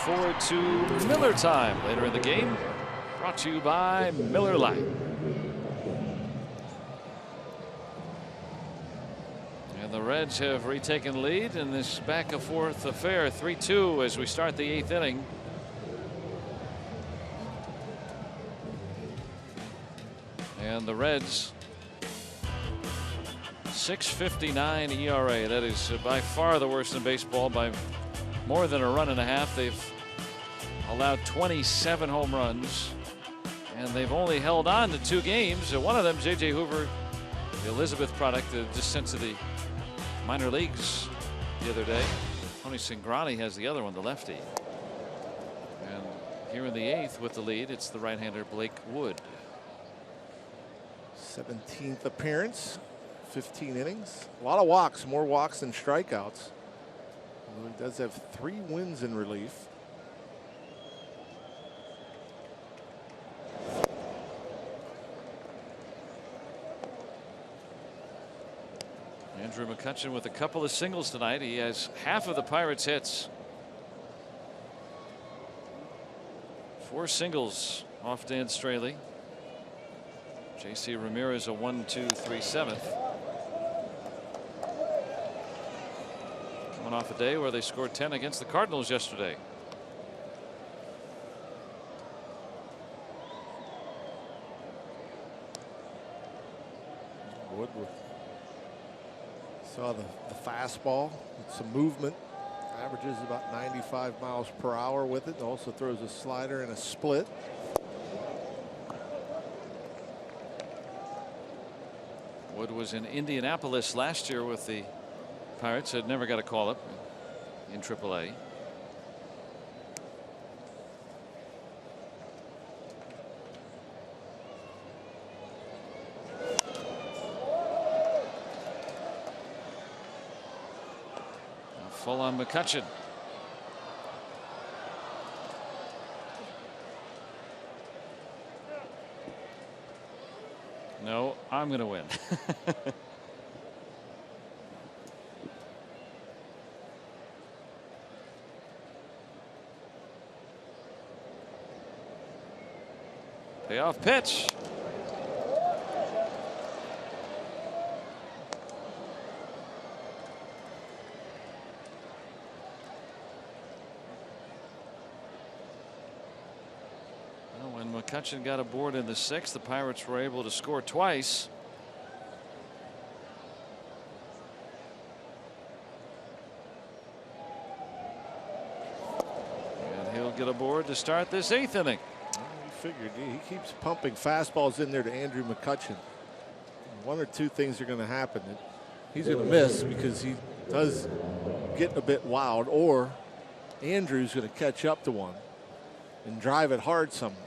Forward to Miller time later in the game, brought to you by Miller Lite. And the Reds have retaken lead in this back and forth affair, 3-2 as we start the 8th inning. And the Reds 6.59 ERA. That is by far the worst in baseball by more than a run and a half. They've allowed 27 home runs, and they've only held on to 2 games. One of them, J.J. Hoover, the Elizabeth product, just sent to the minor leagues the other day. Tony Cingrani has the other one, the lefty. And here in the 8th with the lead, it's the right-hander Blake Wood. 17th appearance, 15 innings, a lot of walks, more walks than strikeouts. He does have 3 wins in relief. Andrew McCutchen with a couple of singles tonight. He has half of the Pirates' hits. 4 singles off Dan Straley. J.C. Ramirez a 1-2-3 7th. Coming off a day where they scored 10 against the Cardinals yesterday. Woodward saw the fastball with some movement. Averages about 95 miles per hour with it. Also throws a slider and a split. Wood was in Indianapolis last year with the Pirates. Had never got a call up in AAA. Full on McCutchen. No, I'm going to win. Payoff pitch. McCutchen got aboard in the 6th. The Pirates were able to score twice. And he'll get aboard to start this 8th inning. Well, he figured he keeps pumping fastballs in there to Andrew McCutchen. One or two things are going to happen. He's going to miss because he does get a bit wild, or Andrew's going to catch up to one and drive it hard somewhere.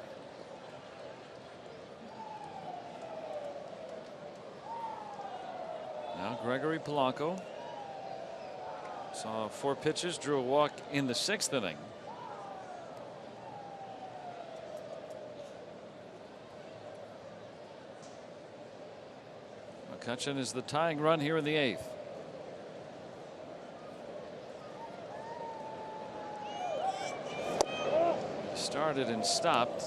Now Gregory Polanco saw 4 pitches, drew a walk in the 6th inning. McCutchen is the tying run here in the 8th. Started and stopped.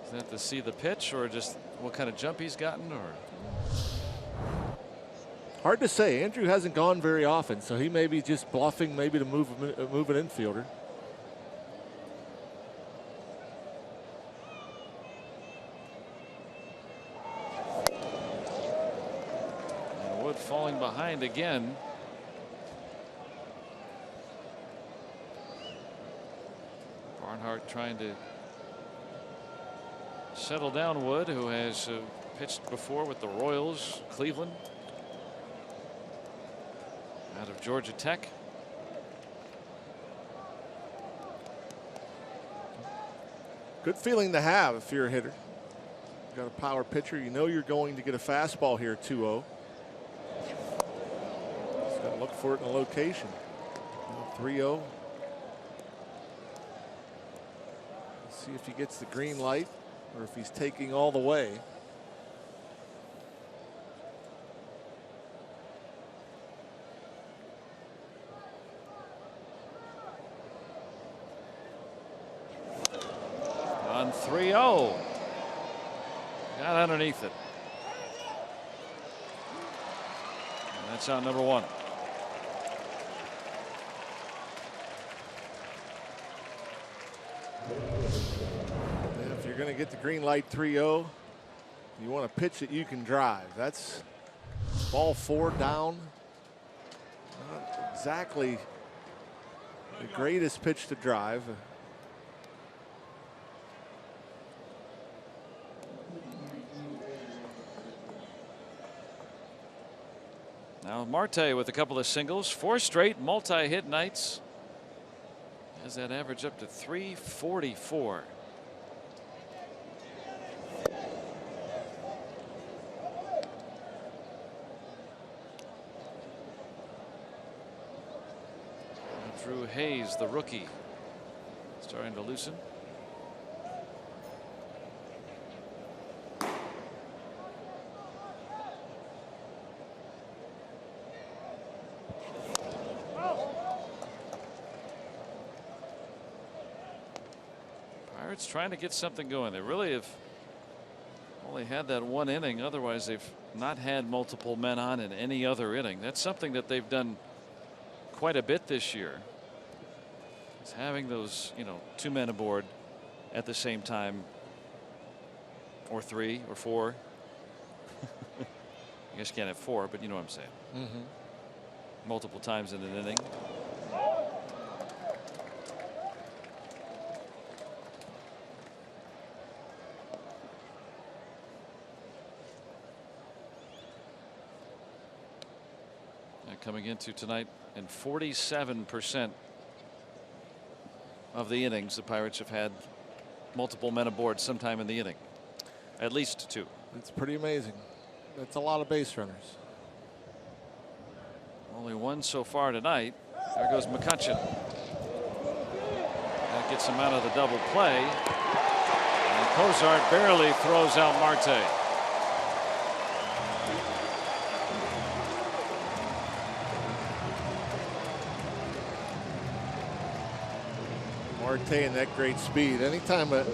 Is that to see the pitch or just what kind of jump he's gotten, or? Hard to say. Andrew hasn't gone very often, so he may be just bluffing, maybe to move an infielder. And Wood falling behind again. Barnhart trying to settle down Wood, who has pitched before with the Royals, Cleveland, out of Georgia Tech. Good feeling to have if you're a hitter. You got a power pitcher, you know you're going to get a fastball here, 2-0. Just got to look for it in a location. 3-0. See if he gets the green light or if he's taking all the way. On 3-0. Got underneath it. And that's out number 1. If you're going to get the green light 3-0, you want a pitch that you can drive. That's ball 4 down. Not exactly the greatest pitch to drive. Now Marte with a couple of singles, 4 straight multi-hit nights. Has that average up to 344. Drew Hayes, the rookie, starting to loosen. Pirates trying to get something going. They really have only had that 1 inning. Otherwise, they've not had multiple men on in any other inning. That's something that they've done quite a bit this year. Is having those, 2 men aboard at the same time, or 3 or 4. I guess you can't have 4, but you know what I'm saying. Multiple times in an inning. And coming into tonight, in 47% of the innings, the Pirates have had multiple men aboard sometime in the inning. At least 2. It's pretty amazing. That's a lot of base runners. Only 1 so far tonight. There goes McCutchen. That gets him out of the double play. And Cozart barely throws out Marte. Marte and that great speed. Anytime an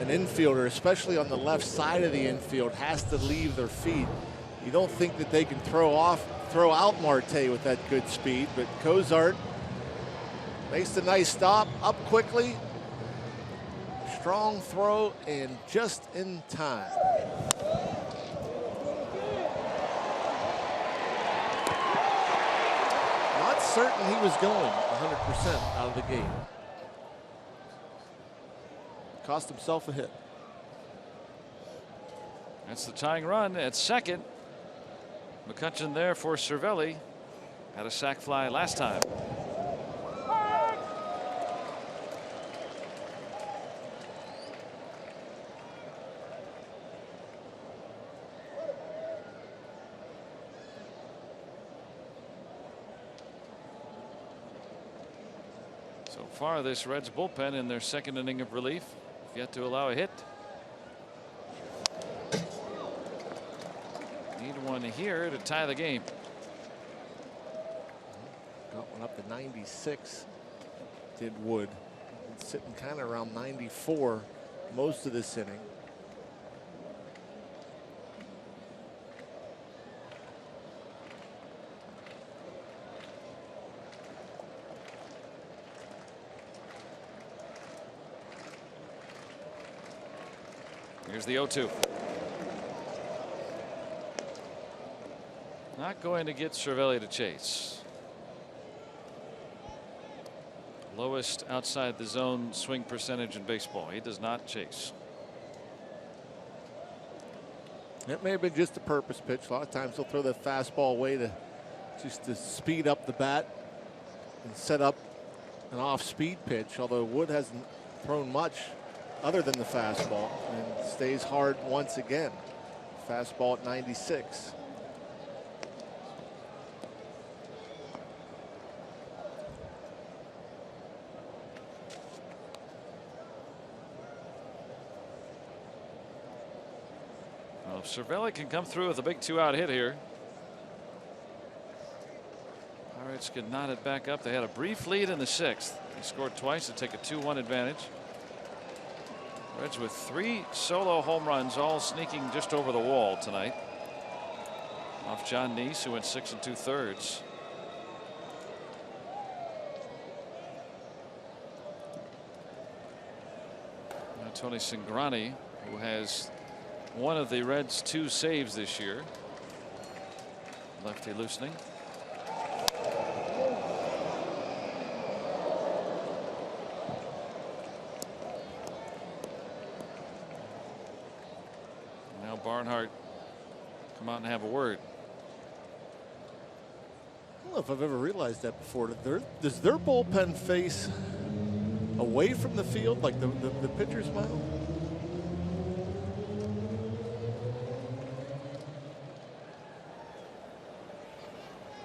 infielder, especially on the left side of the infield, has to leave their feet, you don't think that they can throw out Marte with that good speed. But Cozart makes a nice stop, up quickly, strong throw, and just in time. Not certain he was going 100% out of the gate. Cost himself a hit. That's the tying run at second. McCutchen there for Cervelli. Had a sac fly last time. So far, this Reds bullpen in their second inning of relief, yet to allow a hit. Need one here to tie the game. Got one up to 96. Did Wood. Been sitting kind of around 94 most of this inning. Here's the 0-2. Not going to get Cervelli to chase. Lowest outside the zone swing percentage in baseball. He does not chase. It may have been just a purpose pitch. A lot of times they'll throw that fastball away to speed up the bat and set up an off-speed pitch. Although Wood hasn't thrown much other than the fastball, and stays hard once again. Fastball at 96. Well, if Cervelli can come through with a big 2-out hit here, Pirates could knot it back up. They had a brief lead in the 6th. They scored twice to take a 2-1 advantage. Reds with 3 solo home runs, all sneaking just over the wall tonight. Off John Neese, who went 6 2/3. Now Tony Cingrani, who has one of the Reds' 2 saves this year. Lefty loosening. Barnhart come out and have a word. don't know if I've ever realized that before. Does their bullpen face away from the field like the pitcher's mound?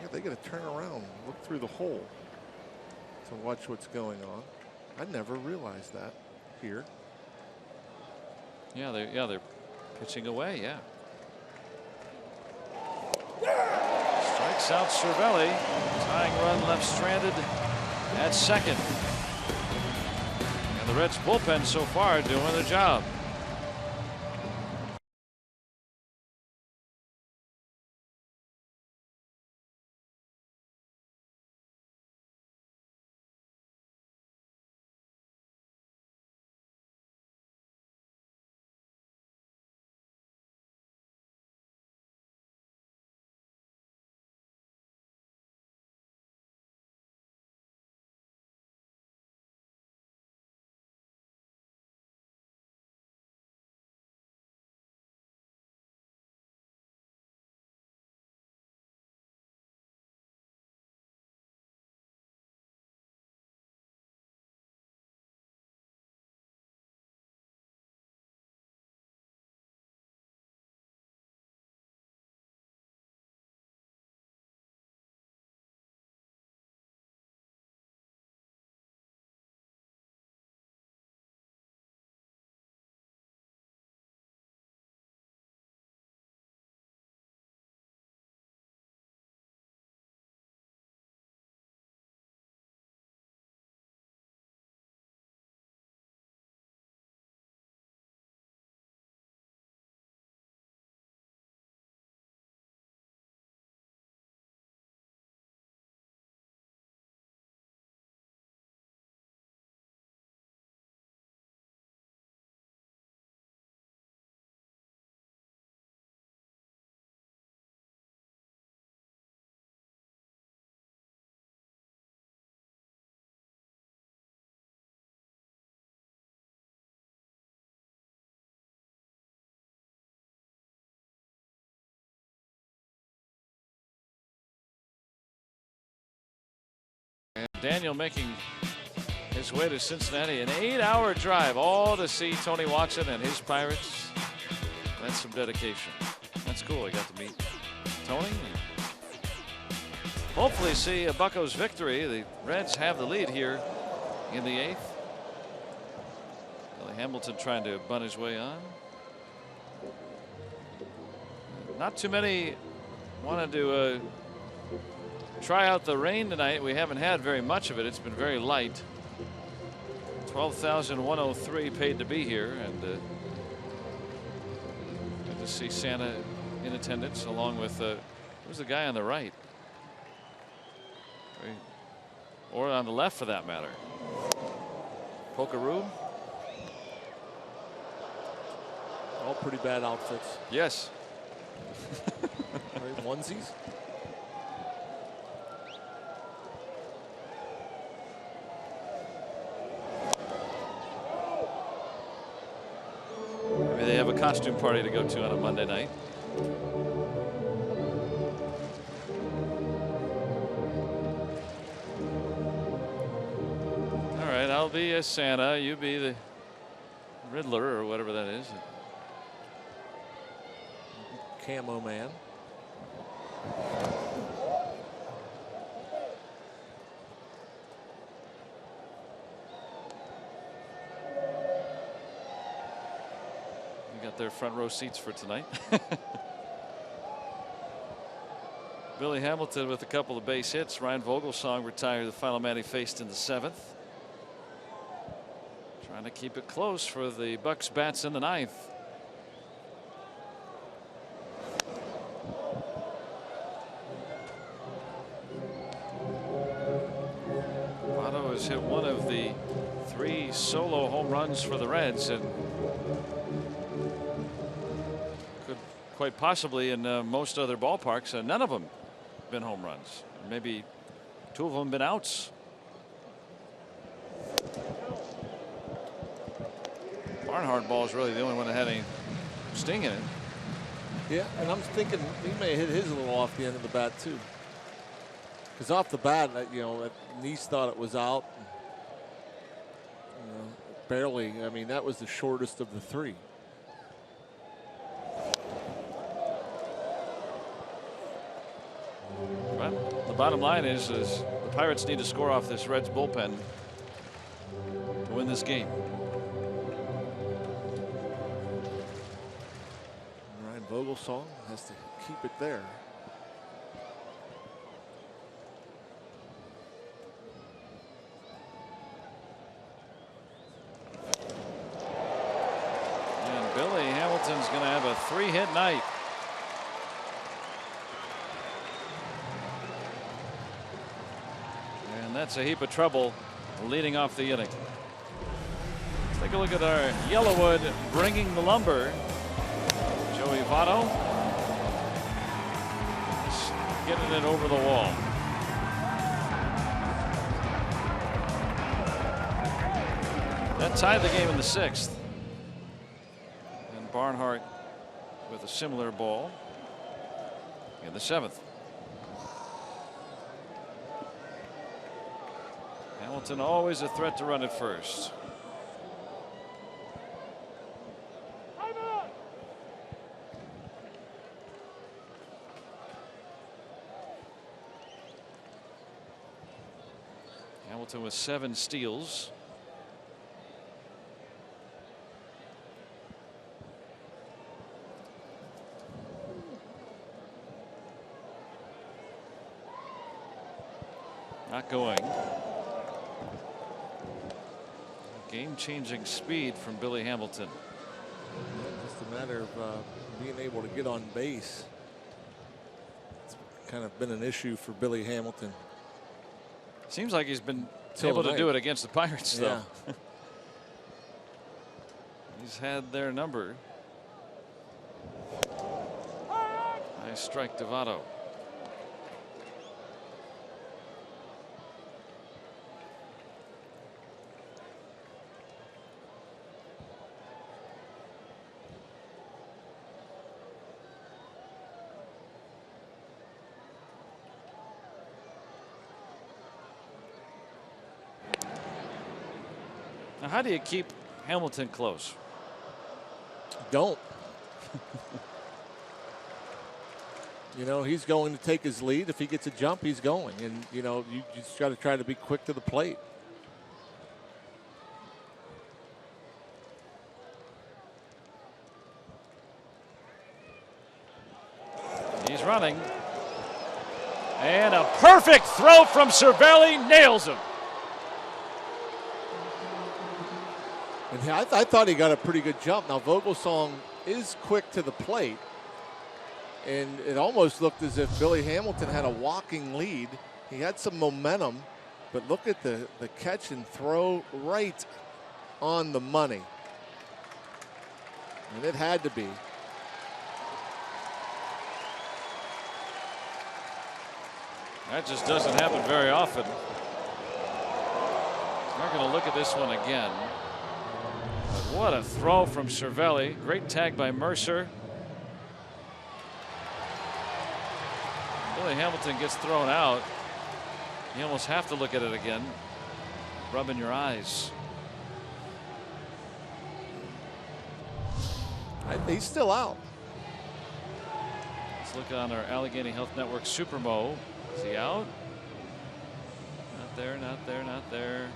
Yeah, they got to turn around, look through the hole to watch what's going on. I never realized that here. Yeah, they're pitching away. Yeah. Strikes out Cervelli. Tying run left stranded at second. And the Reds bullpen so far doing the job. And Daniel making his way to Cincinnati, an 8-hour drive, all to see Tony Watson and his Pirates. That's some dedication. That's cool. I got to meet Tony. Hopefully see a Buccos victory. The Reds have the lead here in the 8th. Billy Hamilton trying to bunt his way on. Not too many wanted to try out the rain tonight. We haven't had very much of it. It's been very light. 12,103 paid to be here, and good to see Santa in attendance along with who's the guy on the right, or on the left for that matter. Pokeroo. All pretty bad outfits. Yes. Right, onesies. Maybe they have a costume party to go to on a Monday night. All right, I'll be a Santa. You be the Riddler or whatever that is. Camo man. Got their front row seats for tonight. Billy Hamilton with a couple of base hits. Ryan Vogelsong retired, the final man he faced in the 7th. Trying to keep it close for the Bucks bats in the 9th. Votto has hit one of the 3 solo home runs for the Reds, and could quite possibly in most other ballparks, none of them been home runs. Maybe 2 of them been outs. Barnhart ball is really the only one that had any sting in it. Yeah, and I'm thinking he may hit his a little off the end of the bat too. Because off the bat, Neese thought it was out. Barely. I mean, that was the shortest of the three. But the bottom line is the Pirates need to score off this Reds bullpen to win this game. Ryan Vogelsong has to keep it there. And Billy Hamilton's going to have a 3-hit night. And that's a heap of trouble leading off the inning. Let's take a look at our Yellowwood bringing the lumber. Joey Votto just getting it over the wall. That tied the game in the 6th. And Barnhart with a similar ball in the 7th. Hamilton always a threat to run at first. Hamilton with 7 steals. Not going. Game-changing speed from Billy Hamilton. Just a matter of being able to get on base. It's kind of been an issue for Billy Hamilton. Seems like he's been able to do it against the Pirates, though. Yeah. He's had their number. Nice strike to Votto. Now, how do you keep Hamilton close? Don't. He's going to take his lead. If he gets a jump, he's going. And, you just got to try to be quick to the plate. He's running. And a perfect throw from Cervelli nails him. And I thought he got a pretty good jump. Now, Vogelsong is quick to the plate. And it almost looked as if Billy Hamilton had a walking lead. He had some momentum, but look at the catch and throw right on the money. And it had to be. That just doesn't happen very often. We're going to look at this one again. What a throw from Cervelli. Great tag by Mercer. Billy Hamilton gets thrown out. You almost have to look at it again. Rubbing your eyes. He's still out. Let's look on our Allegheny Health Network Supermo. Is he out? Not there, not there, not there.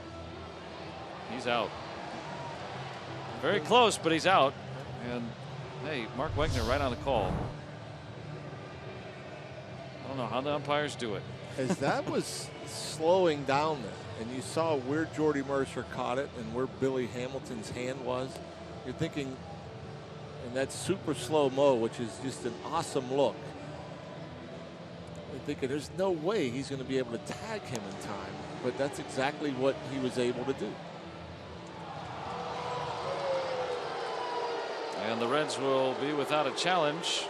He's out. Very close, but he's out. And hey, Mark Wegner right on the call. I don't know how the umpires do it. As that was slowing down there, and you saw where Jordy Mercer caught it and where Billy Hamilton's hand was, you're thinking, and that's super slow-mo, which is just an awesome look. You're thinking there's no way he's going to be able to tag him in time, but that's exactly what he was able to do. And the Reds will be without a challenge.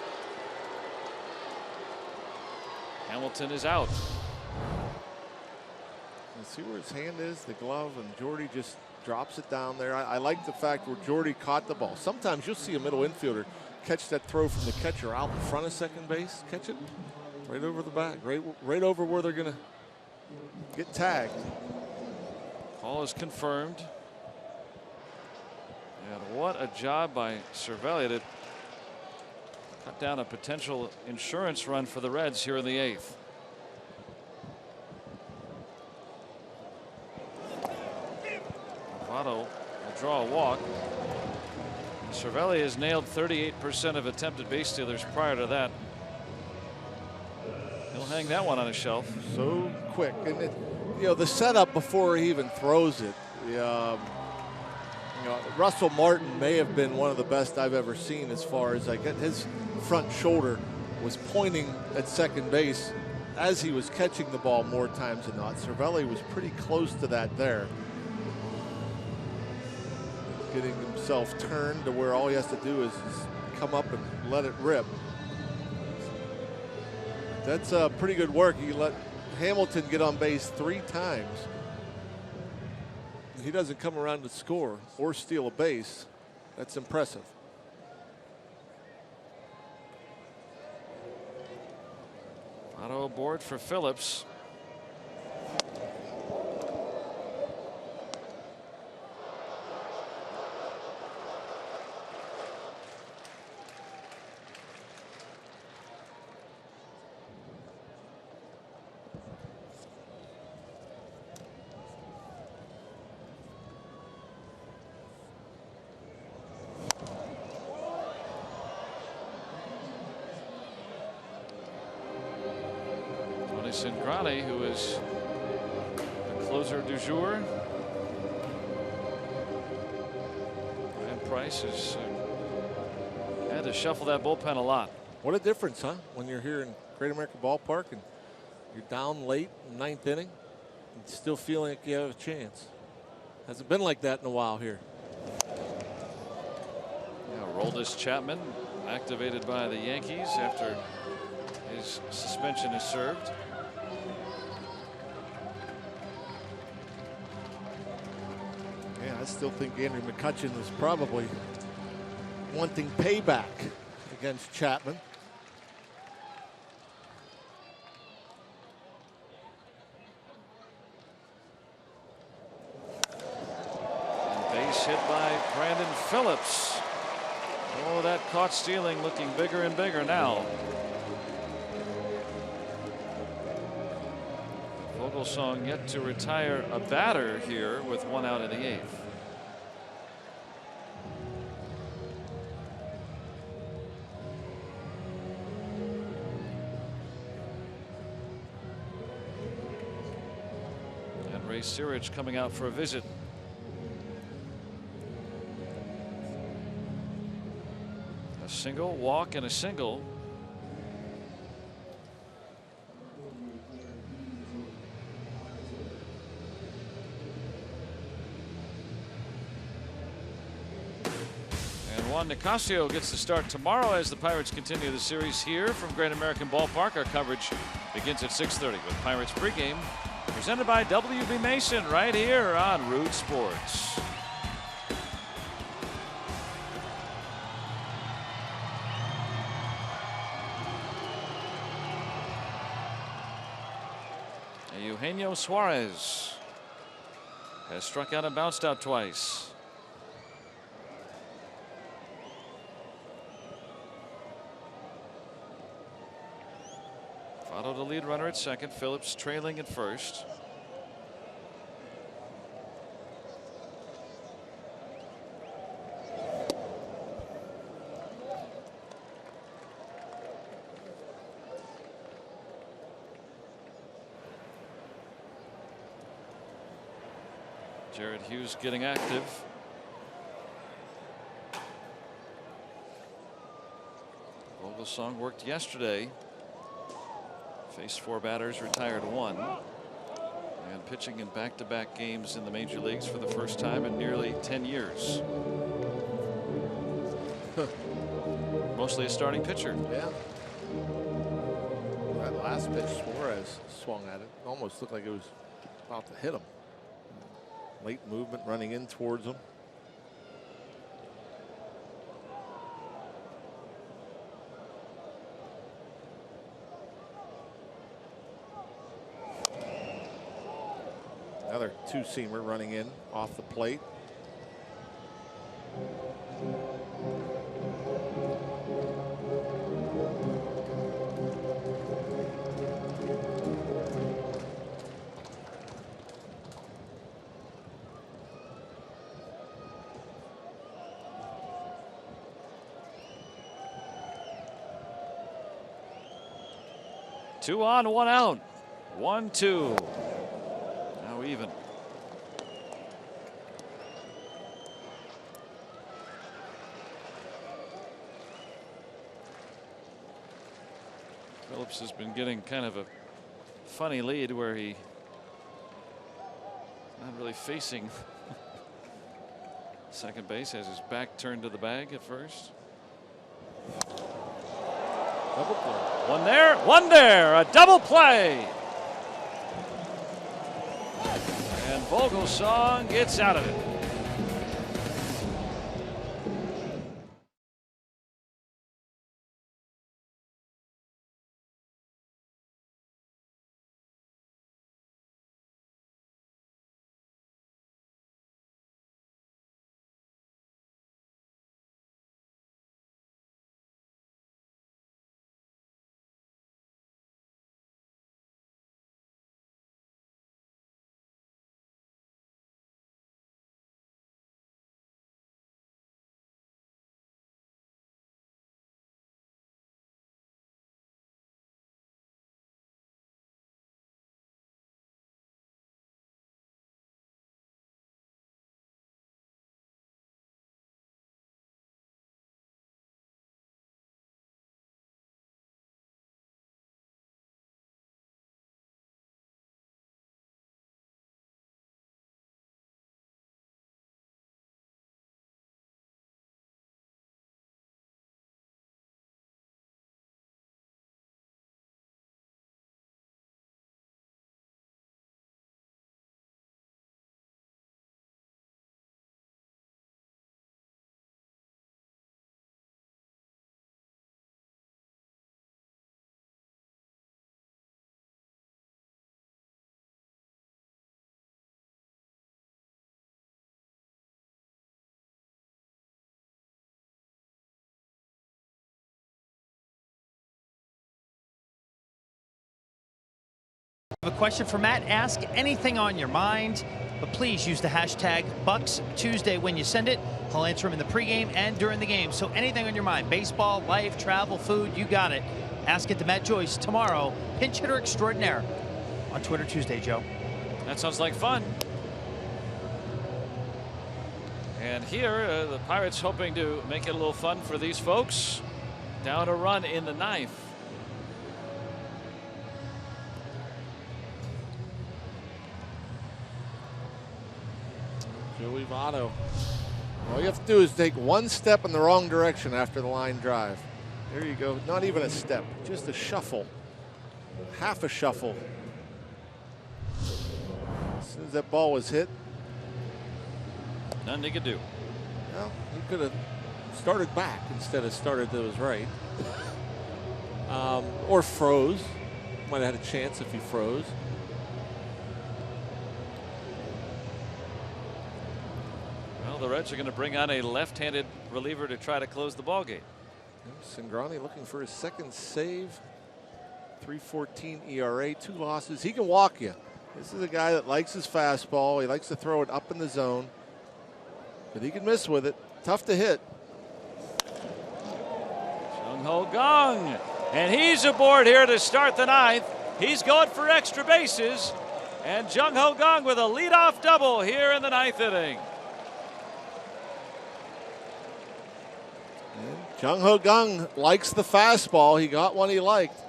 Hamilton is out. You see where his hand is, the glove, and Jordy just drops it down there. I like the fact where Jordy caught the ball. Sometimes you'll see a middle infielder catch that throw from the catcher out in front of second base, catch it right over the back, right over where they're going to get tagged. Call is confirmed. And what a job by Cervelli to cut down a potential insurance run for the Reds here in the 8th. Votto will draw a walk. Cervelli has nailed 38% of attempted base stealers prior to that. He'll hang that one on a shelf. So quick, and the setup before he even throws it. Russell Martin may have been one of the best I've ever seen as far as his front shoulder was pointing at second base as he was catching the ball more times than not. Cervelli was pretty close to that there. Getting himself turned to where all he has to do is come up and let it rip. That's pretty good work. He let Hamilton get on base 3 times. He doesn't come around to score or steal a base. That's impressive. Auto aboard for Phillips. Cingrani, who is the closer du jour, and Price has had to shuffle that bullpen a lot. What a difference, huh? When you're here in Great American Ballpark and you're down late in the 9th inning and still feeling like you have a chance. Hasn't been like that in a while here. Aroldis Chapman activated by the Yankees after his suspension is served. I still think Andrew McCutchen was probably wanting payback against Chapman. And base hit by Brandon Phillips. Oh, that caught stealing looking bigger and bigger now. Vogelsong yet to retire a batter here with 1 out in the 8th. And Ray Searage coming out for a visit. A single, walk, and a single. Juan Nicasio gets to start tomorrow as the Pirates continue the series here from Great American Ballpark. Our coverage begins at 6:30 with Pirates pregame, presented by WB Mason right here on Root Sports. Eugenio Suarez has struck out and bounced out twice. Votto the lead runner at second. Phillips trailing at first. Jared Hughes getting active. Vogelsong worked yesterday. Faced 4 batters, retired 1. And pitching in back-to-back games in the major leagues for the first time in nearly 10 years. Mostly a starting pitcher. Yeah. That last pitch, Suarez swung at it. Almost looked like it was about to hit him. Late movement running in towards him. Another two-seamer running in off the plate. Two on, one out. 1-2. Now even. Phillips has been getting kind of a funny lead where he not really facing second base, has his back turned to the bag at first. Double play. One there, a double play. And Vogelsong gets out of it. A question for Matt. Ask anything on your mind, but please use the hashtag Bucks Tuesday when you send it. I'll answer them in the pregame and during the game. So anything on your mind, baseball, life, travel, food, you got it. Ask it to Matt Joyce tomorrow, pinch hitter extraordinaire on Twitter Tuesday, Joe. That sounds like fun. And here the Pirates hoping to make it a little fun for these folks. Down a run in the ninth. Joey Votto. All you have to do is take one step in the wrong direction after the line drive. There you go. Not even a step, just a shuffle. Half a shuffle. As soon as that ball was hit, nothing he could do. well, he could have started back instead of started to his right. Or froze. Might have had a chance if he froze. Well, the Reds are going to bring on a left-handed reliever to try to close the ballgame. Cingrani looking for his second save. 3.14 ERA, 2 losses. He can walk you. This is a guy that likes his fastball. He likes to throw it up in the zone. But he can miss with it. Tough to hit. Jung Ho Kang. And he's aboard here to start the ninth. He's going for extra bases. And Jung Ho Kang with a leadoff double here in the ninth inning. Jung Ho Kang likes the fastball. He got one he liked.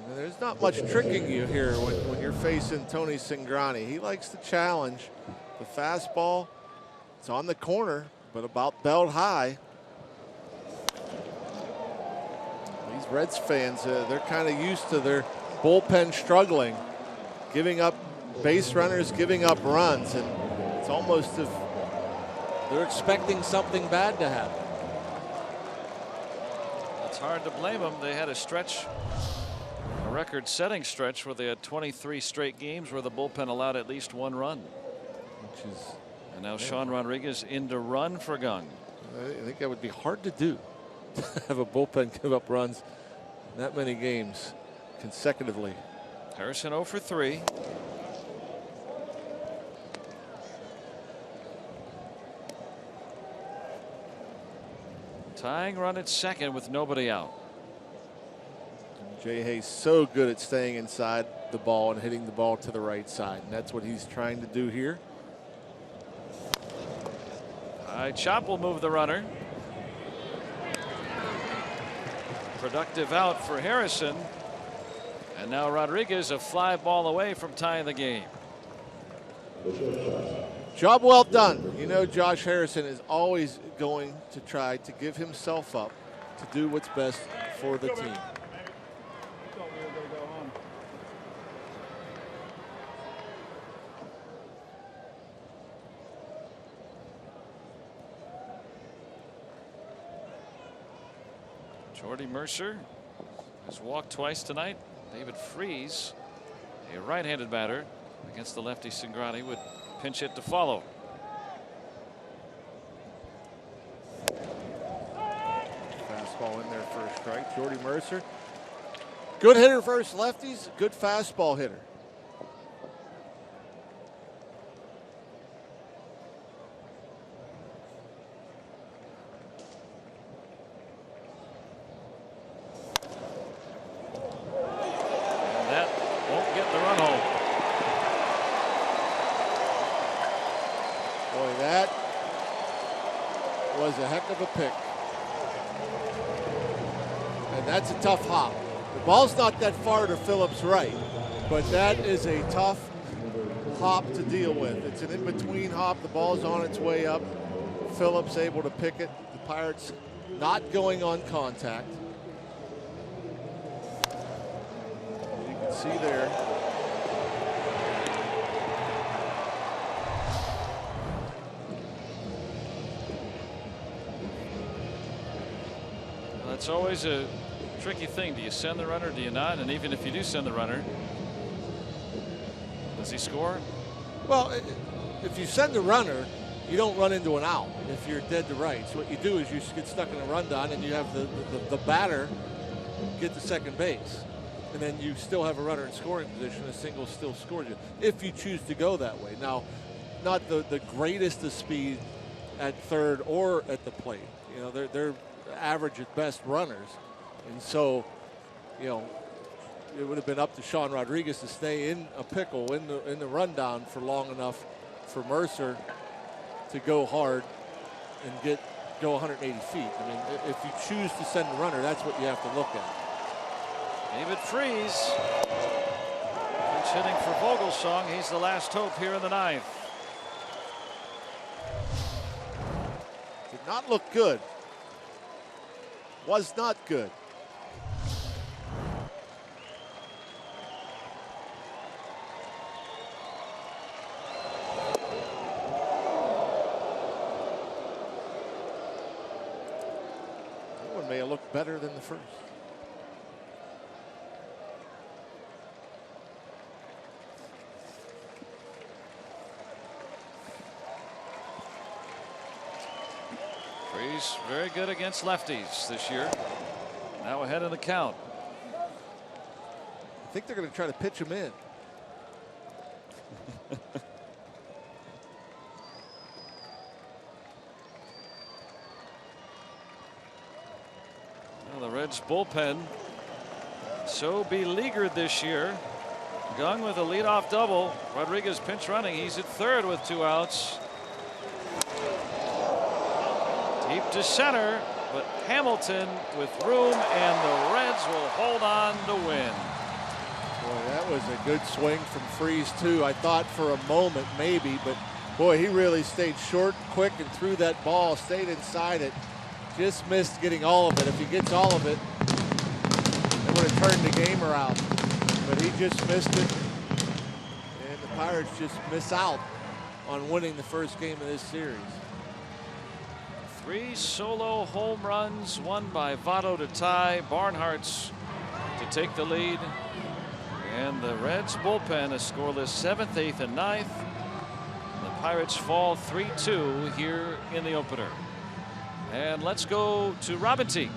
And there's not much tricking you here when you're facing Tony Cingrani. He likes the challenge. The fastball, it's on the corner, but about belt high. These Reds fans, they're kind of used to their bullpen struggling, giving up base runners, giving up runs, and it's almost as if they're expecting something bad to happen. It's hard to blame them. They had a stretch record-setting stretch where they had 23 straight games where the bullpen allowed at least 1 run. Which is, and now Sean Rodriguez in to run for Gung. I think that would be hard to do. Have a bullpen give up runs in that many games consecutively. Harrison 0 for 3. Tying run at second with nobody out. Jay Hayes so good at staying inside the ball and hitting the ball to the right side, and that's what he's trying to do here. High chop will move the runner. Productive out for Harrison. And now Rodriguez a fly ball away from tying the game. Job well done. You know, Josh Harrison is always going to try to give himself up to do what's best for the team. Jordy Mercer has walked twice tonight. David Freese, a right-handed batter against the lefty Cingrani, would pinch hit to follow. Fastball in there for a strike. Jordy Mercer, good hitter versus lefties, good fastball hitter. Of a pick, and that's a tough hop. The ball's not that far to Phillips' right, but that is a tough hop to deal with. It's an in-between hop. The ball's on its way up. Phillips able to pick it. The Pirates not going on contact. You can see there. It's always a tricky thing. Do you send the runner? Do you not? And even if you do send the runner, does he score? Well, if you send the runner, you don't run into an out if you're dead to right. So what you do is you get stuck in a rundown and you have the batter get to second base. And then you still have a runner in scoring position. A single still scores you if you choose to go that way. Now, not the greatest of speed at third or at the plate. You know, they're average at best runners, and so, you know, it would have been up to Sean Rodriguez to stay in a pickle in the rundown for long enough for Mercer to go hard and go 180 feet. I mean, if you choose to send a runner, that's what you have to look at. David Freese, pinch hitting for Vogelsong. He's the last hope here in the ninth. Did not look good. Was not good. That one may have looked better than the first. Freese very good against lefties this year. Now ahead in the count. I think they're going to try to pitch him in. Well, the Reds bullpen so beleaguered this year. Gung with a leadoff double. Rodriguez pinch running. He's at third with 2 outs. Deep to center, but Hamilton with room, and the Reds will hold on to win. Boy, that was a good swing from Freese, too. I thought for a moment maybe, but boy, he really stayed short, quick, and threw that ball, stayed inside it. Just missed getting all of it. If he gets all of it, it would have turned the game around. But he just missed it, and the Pirates just miss out on winning the first game of this series. 3 solo home runs, one by Votto to tie, Barnhart's to to take the lead. And the Reds bullpen is scoreless 7th, 8th, and 9th. The Pirates fall 3-2 here in the opener. And let's go to Robin Teak.